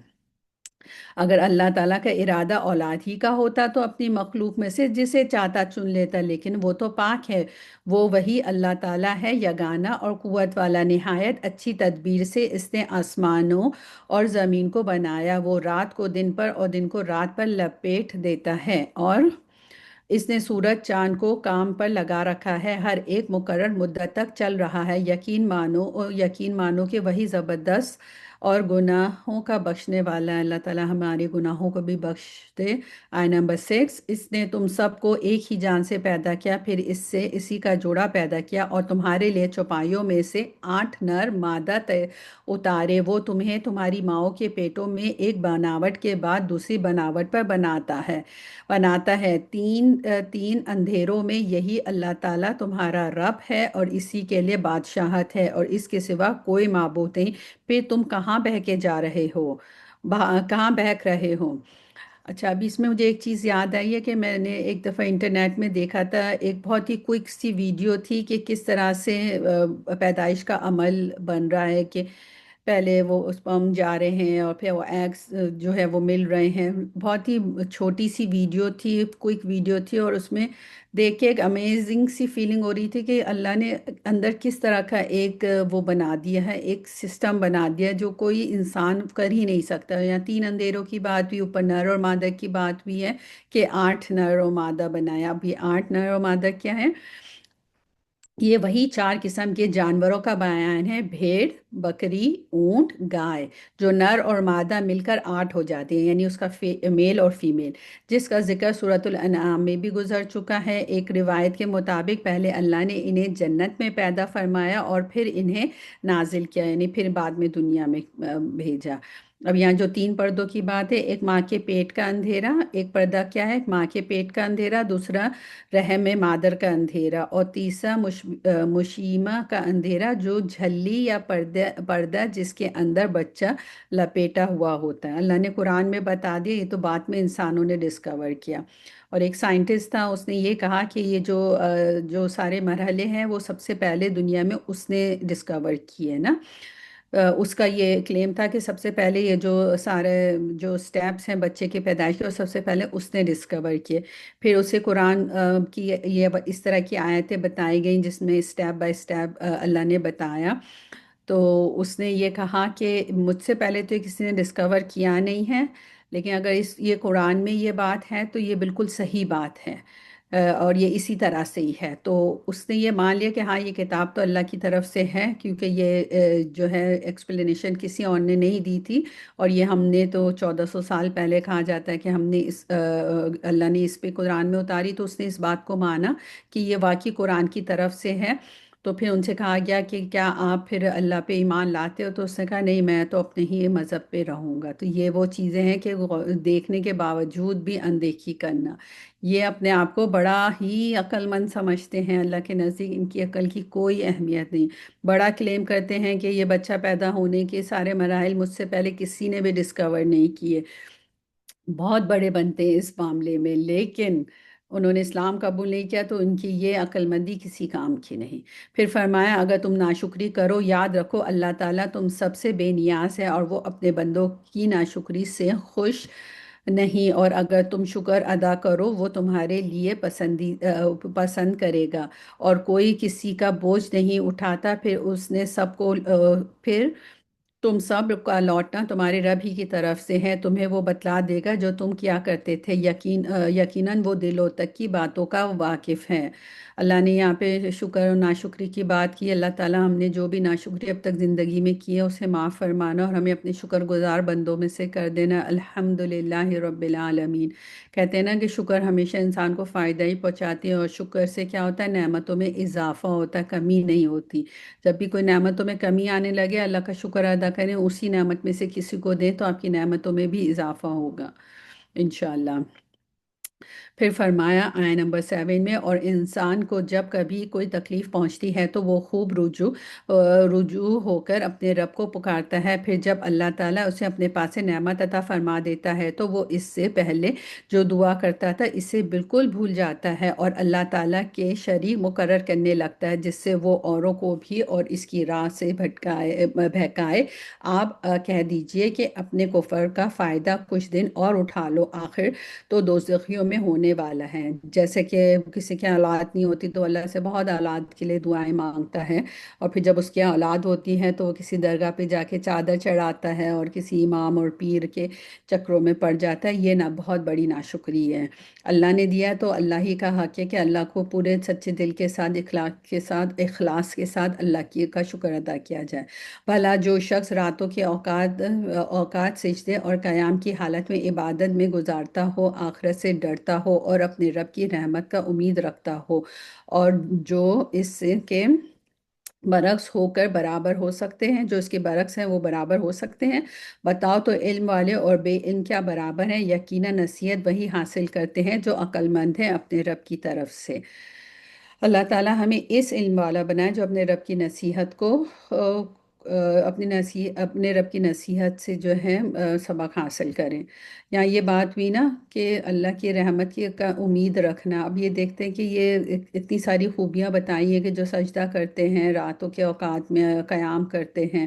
اگر اللہ تعالیٰ کا ارادہ اولاد ہی کا ہوتا تو اپنی مخلوق میں سے جسے چاہتا چن لیتا، لیکن وہ تو پاک ہے، وہ وہی اللہ تعالیٰ ہے یگانہ اور قوت والا، نہایت اچھی تدبیر سے اس نے آسمانوں اور زمین کو بنایا، وہ رات کو دن پر اور دن کو رات پر لپیٹ دیتا ہے، اور اس نے سورج چاند کو کام پر لگا رکھا ہے، ہر ایک مقرر مدت تک چل رہا ہے، یقین مانو اور یقین مانو کہ وہی زبردست اور گناہوں کا بخشنے والا ہے۔ اللہ تعالی ہمارے گناہوں کو بھی بخش دے۔ آیہ نمبر 6، اس نے تم سب کو ایک ہی جان سے پیدا کیا، پھر اس سے اسی کا جوڑا پیدا کیا، اور تمہارے لیے چوپایوں میں سے 8 نر مادہ اتارے، وہ تمہیں تمہاری ماؤں کے پیٹوں میں ایک بناوٹ کے بعد دوسری بناوٹ پر بناتا ہے تین تین اندھیروں میں، یہی اللہ تعالیٰ تمہارا رب ہے، اور اسی کے لیے بادشاہت ہے، اور اس کے سوا کوئی معبود نہیں، پھر تم کہاں بہکے جا رہے ہو، کہاں بہک رہے ہو؟ اچھا، ابھی اس میں مجھے ایک چیز یاد آئی ہے کہ میں نے ایک دفعہ انٹرنیٹ میں دیکھا تھا، ایک بہت ہی کوئک سی ویڈیو تھی کہ کس طرح سے پیدائش کا عمل بن رہا ہے، کہ پہلے وہ اسپرم جا رہے ہیں اور پھر وہ ایگز جو ہے وہ مل رہے ہیں۔ بہت ہی چھوٹی سی ویڈیو تھی، کوئک ویڈیو تھی، اور اس میں دیکھ کے ایک امیزنگ سی فیلنگ ہو رہی تھی کہ اللہ نے اندر کس طرح کا ایک وہ بنا دیا ہے، ایک سسٹم بنا دیا ہے جو کوئی انسان کر ہی نہیں سکتا۔ یہاں 3 اندھیروں کی بات بھی، اوپر نر اور مادہ کی بات بھی ہے کہ 8 نر اور مادہ بنایا۔ اب یہ 8 نر اور مادہ کیا ہے؟ یہ وہی 4 قسم کے جانوروں کا بیان ہے، بھیڑ، بکری، اونٹ، گائے، جو نر اور مادہ مل کر 8 ہو جاتے ہیں، یعنی اس کا میل اور فیمیل، جس کا ذکر سورۃ الانعام میں بھی گزر چکا ہے۔ ایک روایت کے مطابق پہلے اللہ نے انہیں جنت میں پیدا فرمایا اور پھر انہیں نازل کیا، یعنی پھر بعد میں دنیا میں بھیجا۔ اب یہاں جو 3 پردوں کی بات ہے، ایک ماں کے پیٹ کا اندھیرا، ایک پردہ کیا ہے؟ ایک ماں کے پیٹ کا اندھیرا، دوسرا رحم مادر کا اندھیرا، اور تیسرا مشیمہ کا اندھیرا، جو جھلی یا پردہ جس کے اندر بچہ لپیٹا ہوا ہوتا ہے۔ اللہ نے قرآن میں بتا دیا، یہ تو بعد میں انسانوں نے ڈسکور کیا۔ اور ایک سائنٹسٹ تھا، اس نے یہ کہا کہ یہ جو سارے مرحلے ہیں وہ سب سے پہلے دنیا میں اس نے ڈسکور کیے نا۔ اس کا یہ کلیم تھا کہ سب سے پہلے یہ جو سارے جو سٹیپس ہیں بچے کے پیدائش کے، اور سب سے پہلے اس نے ڈسکور کیے۔ پھر اسے قرآن کی یہ اس طرح کی آیتیں بتائی گئیں جس میں سٹیپ بائی سٹیپ اللہ نے بتایا، تو اس نے یہ کہا کہ مجھ سے پہلے تو کسی نے ڈسکور کیا نہیں ہے، لیکن اگر یہ قرآن میں یہ بات ہے تو یہ بالکل صحیح بات ہے۔ اور یہ اسی طرح سے ہی ہے۔ تو اس نے یہ مان لیا کہ ہاں یہ کتاب تو اللہ کی طرف سے ہے، کیونکہ یہ جو ہے ایکسپلینیشن کسی اور نے نہیں دی تھی، اور یہ ہم نے تو 1400 سال پہلے کہا جاتا ہے کہ ہم نے اللہ نے اس پہ قرآن میں اتاری، تو اس نے اس بات کو مانا کہ یہ واقعی قرآن کی طرف سے ہے۔ تو پھر ان سے کہا گیا کہ کیا آپ پھر اللہ پہ ایمان لاتے ہو؟ تو اس نے کہا نہیں، میں تو اپنے ہی مذہب پہ رہوں گا۔ تو یہ وہ چیزیں ہیں کہ دیکھنے کے باوجود بھی اندیکھی کرنا، یہ اپنے آپ کو بڑا ہی عقل مند سمجھتے ہیں، اللہ کے نزدیک ان کی عقل کی کوئی اہمیت نہیں۔ بڑا کلیم کرتے ہیں کہ یہ بچہ پیدا ہونے کے سارے مراحل مجھ سے پہلے کسی نے بھی ڈسکور نہیں کیے، بہت بڑے بنتے ہیں اس معاملے میں، لیکن انہوں نے اسلام قبول نہیں کیا، تو ان کی یہ عقل مندی کسی کام کی نہیں۔ پھر فرمایا اگر تم ناشکری کرو، یاد رکھو اللہ تعالیٰ تم سب سے بے نیاز ہے، اور وہ اپنے بندوں کی ناشکری سے خوش نہیں، اور اگر تم شکر ادا کرو وہ تمہارے لیے پسند کرے گا، اور کوئی کسی کا بوجھ نہیں اٹھاتا، پھر اس نے سب کو پھر تم سب کا لوٹنا تمہارے رب ہی کی طرف سے ہے، تمہیں وہ بتلا دے گا جو تم کیا کرتے تھے، یقیناً وہ دلوں تک کی باتوں کا واقف ہے۔ اللہ نے یہاں پہ شکر اور ناشکری کی بات کی۔ اللہ تعالیٰ ہم نے جو بھی ناشکری اب تک زندگی میں کی ہے اسے معاف فرمانا، اور ہمیں اپنے شکر گزار بندوں میں سے کر دینا۔ الحمدللہ رب العالمین۔ کہتے ہیں نا کہ شکر ہمیشہ انسان کو فائدہ ہی پہنچاتی ہے، اور شکر سے کیا ہوتا ہے، نعمتوں میں اضافہ ہوتا ہے، کمی نہیں ہوتی۔ جب بھی کوئی نعمتوں میں کمی آنے لگے، اللہ کا شکر ادا کریں، اسی نعمت میں سے کسی کو دیں تو آپ کی نعمتوں میں بھی اضافہ ہوگا انشاءاللہ۔ پھر فرمایا آیہ نمبر 7 میں، اور انسان کو جب کبھی کوئی تکلیف پہنچتی ہے تو وہ خوب رجوع ہو کر اپنے رب کو پکارتا ہے، پھر جب اللہ تعالیٰ اسے اپنے پاس سے نعمت عطا فرما دیتا ہے تو وہ اس سے پہلے جو دعا کرتا تھا اسے بالکل بھول جاتا ہے، اور اللہ تعالیٰ کے شریک مقرر کرنے لگتا ہے، جس سے وہ اوروں کو بھی اور اس کی راہ سے بہکائے۔ آپ کہہ دیجئے کہ اپنے کفر کا فائدہ کچھ دن اور اٹھا لو، آخر تو دوزخیوں میں ہونے والا ہے۔ جیسے کہ کسی کے اولاد نہیں ہوتی تو اللہ سے بہت اولاد کے لیے دعائیں مانگتا ہے، اور پھر جب اس کی اولاد ہوتی ہے تو وہ کسی درگاہ پہ جا کے چادر چڑھاتا ہے اور کسی امام اور پیر کے چکروں میں پڑ جاتا ہے۔ یہ بہت بڑی ناشکری ہے۔ اللہ نے دیا تو اللہ ہی کا حق ہے کہ اللہ کو پورے سچے دل کے ساتھ، اخلاص کے ساتھ اللہ کا شکر ادا کیا جائے۔ بھلا جو شخص راتوں کے اوقات سجدے اور قیام کی حالت میں عبادت میں گزارتا ہو، آخرت سے ڈرتا ہو اور اپنے رب کی رحمت کا امید رکھتا ہو، اور جو اس کے برعکس ہو کر برابر ہو سکتے ہیں، جو اس کے برعکس ہیں وہ برابر ہو سکتے ہیں، بتاؤ تو علم والے اور بے علم کیا برابر ہیں؟ یقیناً نصیحت وہی حاصل کرتے ہیں جو عقل مند ہیں اپنے رب کی طرف سے۔ اللہ تعالیٰ ہمیں اس علم والا بنائے جو اپنے رب کی نصیحت کو اپنے رب کی نصیحت سے جو ہے سبق حاصل کریں۔ یہاں یہ بات ہوئی نا کہ اللہ کی رحمت کی کا امید رکھنا۔ اب یہ دیکھتے ہیں کہ یہ اتنی ساری خوبیاں بتائی ہیں کہ جو سجدہ کرتے ہیں، راتوں کے اوقات میں قیام کرتے ہیں،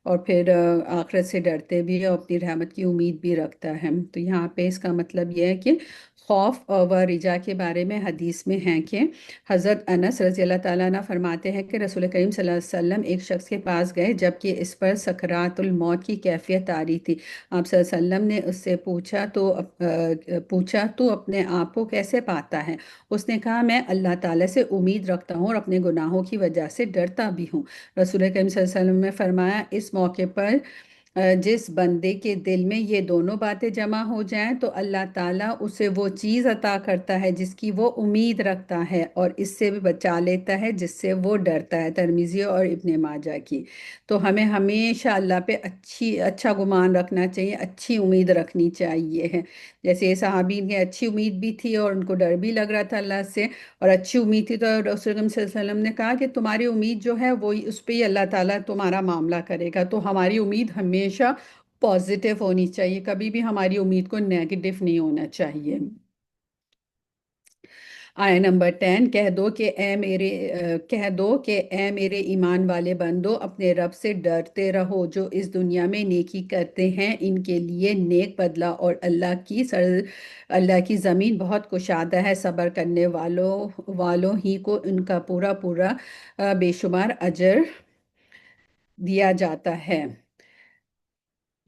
اور پھر آخرت سے ڈرتے بھی اور اپنی رحمت کی امید بھی رکھتا ہے۔ تو یہاں پہ اس کا مطلب یہ ہے کہ خوف و رجا کے بارے میں حدیث میں ہیں کہ حضرت انس رضی اللہ تعالیٰ عنہ فرماتے ہیں کہ رسول کریم صلی اللہ علیہ وسلم ایک شخص کے پاس گئے جبکہ اس پر سکرات الموت کی کیفیت طاری تھی۔ آپ صلی اللہ علیہ وسلم نے اس سے پوچھا تو اپنے آپ کو کیسے پاتا ہے؟ اس نے کہا میں اللہ تعالیٰ سے امید رکھتا ہوں اور اپنے گناہوں کی وجہ سے ڈرتا بھی ہوں۔ رسول کریم صلی اللہ علیہ وسلم نے فرمایا اس موقع پر جس بندے کے دل میں یہ دونوں باتیں جمع ہو جائیں تو اللہ تعالیٰ اسے وہ چیز عطا کرتا ہے جس کی وہ امید رکھتا ہے، اور اس سے بھی بچا لیتا ہے جس سے وہ ڈرتا ہے۔ ترمذی اور ابن ماجہ کی۔ تو ہمیں ہمیشہ اللہ پہ اچھا گمان رکھنا چاہیے، اچھی امید رکھنی چاہیے ہے۔ جیسے یہ صحابی کی اچھی امید بھی تھی اور ان کو ڈر بھی لگ رہا تھا اللہ سے، اور اچھی امید تھی، تو رسول اللہ صلی اللہ علیہ وسلم نے کہا کہ تمہاری امید جو ہے وہ اس پہ ہی اللہ تعالیٰ تمہارا معاملہ کرے گا۔ تو ہماری امید ہمیشہ پازیٹیو ہونی چاہیے، کبھی بھی ہماری امید کو نیگیٹو نہیں ہونا چاہیے۔ آیہ نمبر 10، کہہ دو کہ اے میرے ایمان والے بندو، اپنے رب سے ڈرتے رہو، جو اس دنیا میں نیکی کرتے ہیں ان کے لیے نیک بدلہ، اور اللہ کی زمین بہت کشادہ ہے، صبر کرنے والوں ہی کو ان کا پورا پورا بے شمار اجر دیا جاتا ہے۔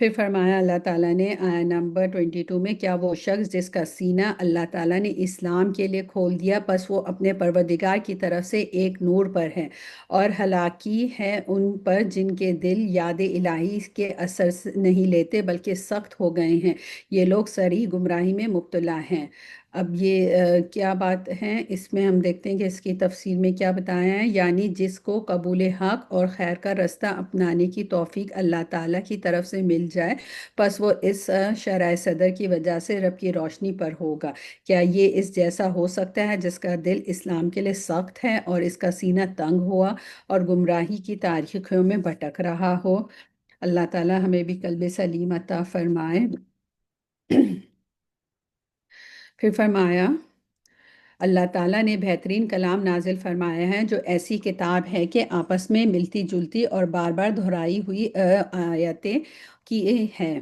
پھر فرمایا اللہ تعالیٰ نے آیا نمبر 22 میں، کیا وہ شخص جس کا سینہ اللہ تعالیٰ نے اسلام کے لیے کھول دیا، بس وہ اپنے پروردگار کی طرف سے ایک نور پر ہے، اور ہلاکی ہے ان پر جن کے دل یاد الہی کے اثر نہیں لیتے بلکہ سخت ہو گئے ہیں، یہ لوگ صریح گمراہی میں مبتلا ہیں۔ اب یہ کیا بات ہے، اس میں ہم دیکھتے ہیں کہ اس کی تفسیر میں کیا بتایا ہے، یعنی جس کو قبول حق اور خیر کا رستہ اپنانے کی توفیق اللہ تعالیٰ کی طرف سے مل جائے، پس وہ اس شرح صدر کی وجہ سے رب کی روشنی پر ہوگا۔ کیا یہ اس جیسا ہو سکتا ہے جس کا دل اسلام کے لیے سخت ہے اور اس کا سینہ تنگ ہوا اور گمراہی کی تاریکیوں میں بھٹک رہا ہو؟ اللہ تعالیٰ ہمیں بھی قلب سلیم عطا فرمائے۔ پھر فرمایا اللہ تعالیٰ نے بہترین کلام نازل فرمایا ہے، جو ایسی کتاب ہے کہ آپس میں ملتی جلتی اور بار بار دہرائی ہوئی آیتیں کی ہے،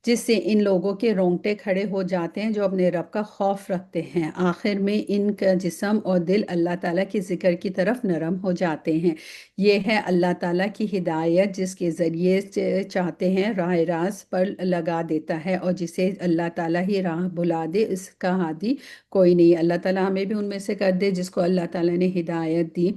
جس سے ان لوگوں کے رونگٹے کھڑے ہو جاتے ہیں جو اپنے رب کا خوف رکھتے ہیں، آخر میں ان کا جسم اور دل اللہ تعالیٰ کے ذکر کی طرف نرم ہو جاتے ہیں۔ یہ ہے اللہ تعالیٰ کی ہدایت، جس کے ذریعے چاہتے ہیں راہ راست پر لگا دیتا ہے، اور جسے اللہ تعالیٰ ہی راہ بلا دے اس کا ہادی کوئی نہیں۔ اللہ تعالیٰ ہمیں بھی ان میں سے کر دے جس کو اللہ تعالیٰ نے ہدایت دی۔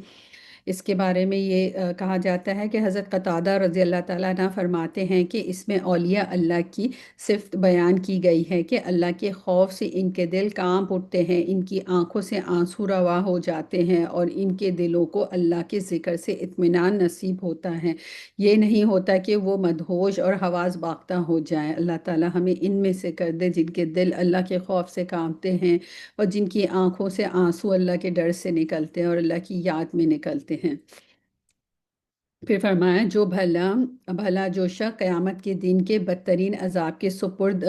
اس کے بارے میں یہ کہا جاتا ہے کہ حضرت قتادہ رضی اللہ تعالیٰ عنہ فرماتے ہیں کہ اس میں اولیاء اللہ کی صفت بیان کی گئی ہے کہ اللہ کے خوف سے ان کے دل کانپ اٹھتے ہیں، ان کی آنکھوں سے آنسو روا ہو جاتے ہیں، اور ان کے دلوں کو اللہ کے ذکر سے اطمینان نصیب ہوتا ہے، یہ نہیں ہوتا کہ وہ مدہوش اور حواس باختہ ہو جائیں۔ اللہ تعالیٰ ہمیں ان میں سے کر دے جن کے دل اللہ کے خوف سے کانپتے ہیں، اور جن کی آنکھوں سے آنسو اللہ کے ڈر سے نکلتے ہیں اور اللہ کی یاد میں نکلتے ہیں۔ پھر فرمایا جو بھلا بھلا جو شخص قیامت کے دن کے بدترین عذاب کے سپرد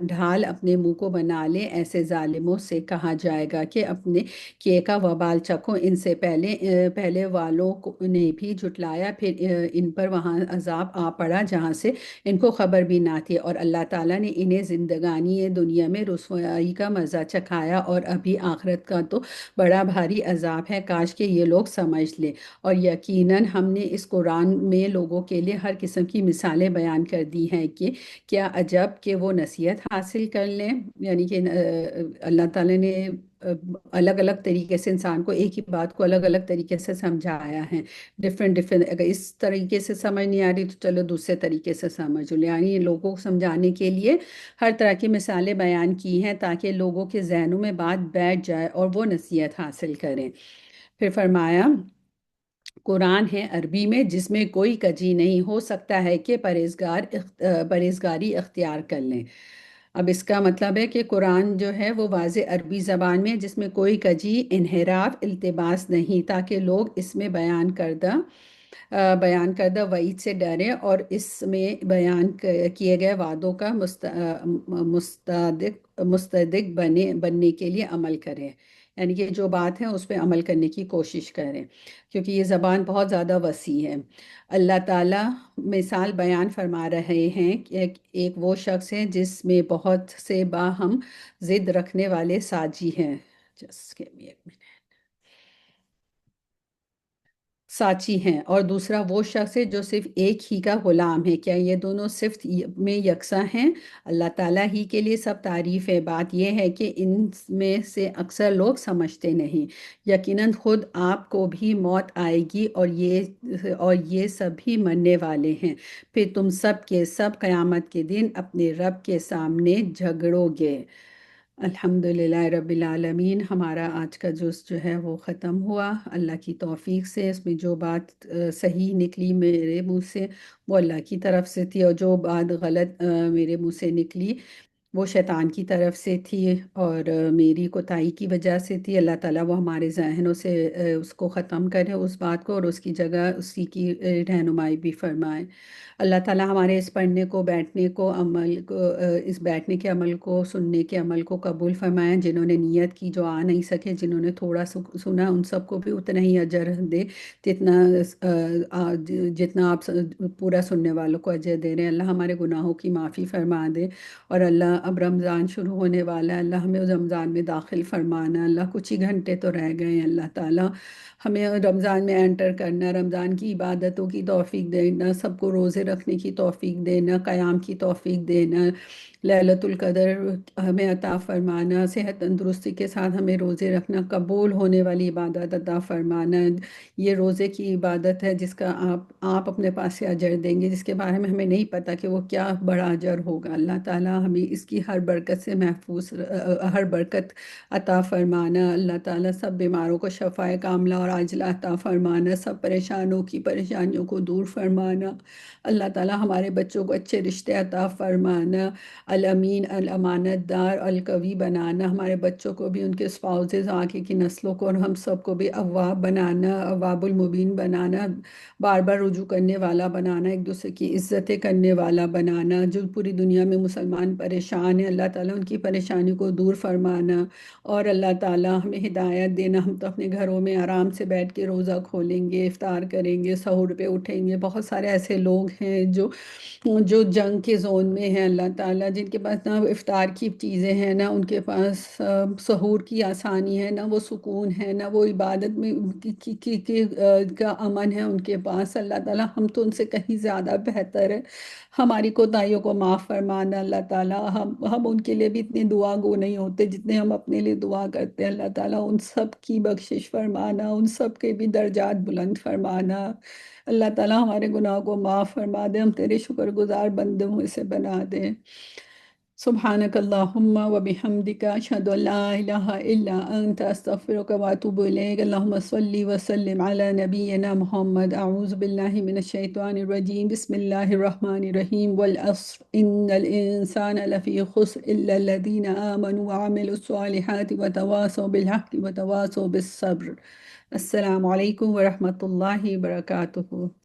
ڈھال اپنے منہ کو بنا لے، ایسے ظالموں سے کہا جائے گا کہ اپنے کیے کا وبال چکھو، ان سے پہلے والوں نے بھی جھٹلایا، پھر ان پر وہاں عذاب آ پڑا جہاں سے ان کو خبر بھی نہ تھی، اور اللہ تعالیٰ نے انہیں زندگانی دنیا میں رسوائی کا مزہ چکھایا، اور ابھی آخرت کا تو بڑا بھاری عذاب ہے، کاش کہ یہ لوگ سمجھ لیں۔ اور یقیناً ہم نے اس قرآن میں لوگوں کے لیے ہر قسم کی مثالیں بیان کر دی ہیں کہ کیا عجب کہ وہ نصیحت حاصل کر لیں، یعنی کہ اللہ تعالیٰ نے الگ الگ طریقے سے انسان کو ایک ہی بات کو الگ الگ طریقے سے سمجھایا ہے، ڈفرینٹ ڈفرینٹ، اگر اس طریقے سے سمجھ نہیں آ رہی تو چلو دوسرے طریقے سے سمجھ لو، یعنی لوگوں کو سمجھانے کے لیے ہر طرح کی مثالیں بیان کی ہیں تاکہ لوگوں کے ذہنوں میں بات بیٹھ جائے اور وہ نصیحت حاصل کریں۔ پھر فرمایا قرآن ہے عربی میں جس میں کوئی کجی نہیں، ہو سکتا ہے کہ پرہیزگاری اختیار کر لیں۔ اب اس کا مطلب ہے کہ قرآن جو ہے وہ واضح عربی زبان میں جس میں کوئی کجی انحراف التباس نہیں، تاکہ لوگ اس میں بیان کردہ وعید سے ڈریں اور اس میں بیان کیے گئے وعدوں کا مصدق بننے کے لیے عمل کریں، یعنی کہ جو بات ہے اس پہ عمل کرنے کی کوشش کریں، کیونکہ یہ زبان بہت زیادہ وسیع ہے۔ اللہ تعالیٰ مثال بیان فرما رہے ہیں کہ ایک وہ شخص ہے جس میں بہت سے باہم ضد رکھنے والے ساجی ہیں، Just give me a minute. ساچی ہیں، اور دوسرا وہ شخص ہے جو صرف ایک ہی کا غلام ہے، کیا یہ دونوں صفت میں یکساں ہیں؟ اللہ تعالیٰ ہی کے لیے سب تعریف ہے، بات یہ ہے کہ ان میں سے اکثر لوگ سمجھتے نہیں۔ یقیناً خود آپ کو بھی موت آئے گی اور یہ سب بھی مرنے والے ہیں، پھر تم سب کے سب قیامت کے دن اپنے رب کے سامنے جھگڑو گے۔ الحمدللہ رب العالمین، ہمارا آج کا جز جو ہے وہ ختم ہوا اللہ کی توفیق سے۔ اس میں جو بات صحیح نکلی میرے منہ سے وہ اللہ کی طرف سے تھی، اور جو بات غلط میرے منہ سے نکلی وہ شیطان کی طرف سے تھی اور میری کوتاہی کی وجہ سے تھی۔ اللہ تعالیٰ وہ ہمارے ذہنوں سے اس کو ختم کرے اس بات کو، اور اس کی جگہ اسی کی رہنمائی بھی فرمائے۔ اللہ تعالیٰ ہمارے اس پڑھنے کو، بیٹھنے کو، عمل کو، اس بیٹھنے کے عمل کو، سننے کے عمل کو قبول فرمائیں۔ جنہوں نے نیت کی جو آ نہیں سکے، جنہوں نے تھوڑا سنا، ان سب کو بھی اتنا ہی اجر دے جتنا آپ پورا سننے والوں کو اجر دے رہے ہیں۔ اللہ ہمارے گناہوں کی معافی فرما دے، اور اللہ اب رمضان شروع ہونے والا ہے، اللہ ہمیں رمضان میں داخل فرمانا، اللہ کچھ ہی گھنٹے تو رہ گئے ہیں، اللہ تعالیٰ ہمیں رمضان میں انٹر کرنا، رمضان کی عبادتوں کی توفیق دینا، سب کو روزے رکھنے کی توفیق دینا، قیام کی توفیق دینا، ليلۃ القدر ہمیں عطا فرمانا، صحت تندرستی کے ساتھ ہمیں روزے رکھنا، قبول ہونے والی عبادت عطا فرمانا۔ یہ روزے کی عبادت ہے جس کا آپ اپنے پاس سے اجر دیں گے، جس کے بارے میں ہمیں نہیں پتہ کہ وہ کیا بڑا اجر ہوگا۔ اللہ تعالیٰ ہمیں اس کی ہر برکت سے محفوظ، ہر برکت عطا فرمانا۔ اللہ تعالیٰ سب بیماروں کو شفائے کاملہ اور عاجلہ عطا فرمانا، سب پریشانوں کی پریشانیوں کو دور فرمانا۔ اللہ تعالیٰ ہمارے بچوں کو اچھے رشتے عطا فرمانا، الامین الامانت دار القوی بنانا، ہمارے بچوں کو بھی ان کے اسپاؤزز آگے کی نسلوں کو اور ہم سب کو بھی اواب بنانا، اواب المبین بنانا، بار بار رجوع کرنے والا بنانا، ایک دوسرے کی عزتیں کرنے والا بنانا۔ جو پوری دنیا میں مسلمان پریشان ہیں، اللہ تعالیٰ ان کی پریشانی کو دور فرمانا، اور اللہ تعالیٰ ہمیں ہدایت دینا۔ ہم تو اپنے گھروں میں آرام سے بیٹھ کے روزہ کھولیں گے، افطار کریں گے، سحور پہ اٹھیں گے۔ بہت سارے ایسے لوگ ہیں جو جنگ کے زون میں ہیں، اللہ تعالیٰ جن کے پاس نہ افطار کی چیزیں ہیں، نہ ان کے پاس سحور کی آسانی ہے، نہ وہ سکون ہے، نہ وہ عبادت میں کا امن ہے ان کے پاس۔ اللہ تعالیٰ ہم تو ان سے کہیں زیادہ بہتر ہے، ہماری کوتاہیوں کو معاف فرمانا اللہ تعالیٰ۔ ہم ان کے لیے بھی اتنے دعا گو نہیں ہوتے جتنے ہم اپنے لیے دعا کرتے ہیں، اللہ تعالیٰ ان سب کی بخشش فرمانا، ان سب کے بھی درجات بلند فرمانا۔ اللہ تعالیٰ ہمارے گناہوں کو معاف فرما دے، ہم تیرے شکر گزار بندوں میں سے بنا دے۔ سبحانک اللہم و بحمدک، اشہد ان لا الہ الا انت، استغفرک و اتوب الیک۔ اللہم صلی وسلم علی نبینا محمد۔ اعوذ باللہ من الشیطان الرجیم، بسم اللہ الرحمن الرحیم، والعصر ان الانسان لفی خسر الا الذین آمنوا وعملوا الصالحات وتواصوا بالحق وتواصوا بالصبر۔ السلام علیکم ورحمۃ اللہ وبرکاتہ۔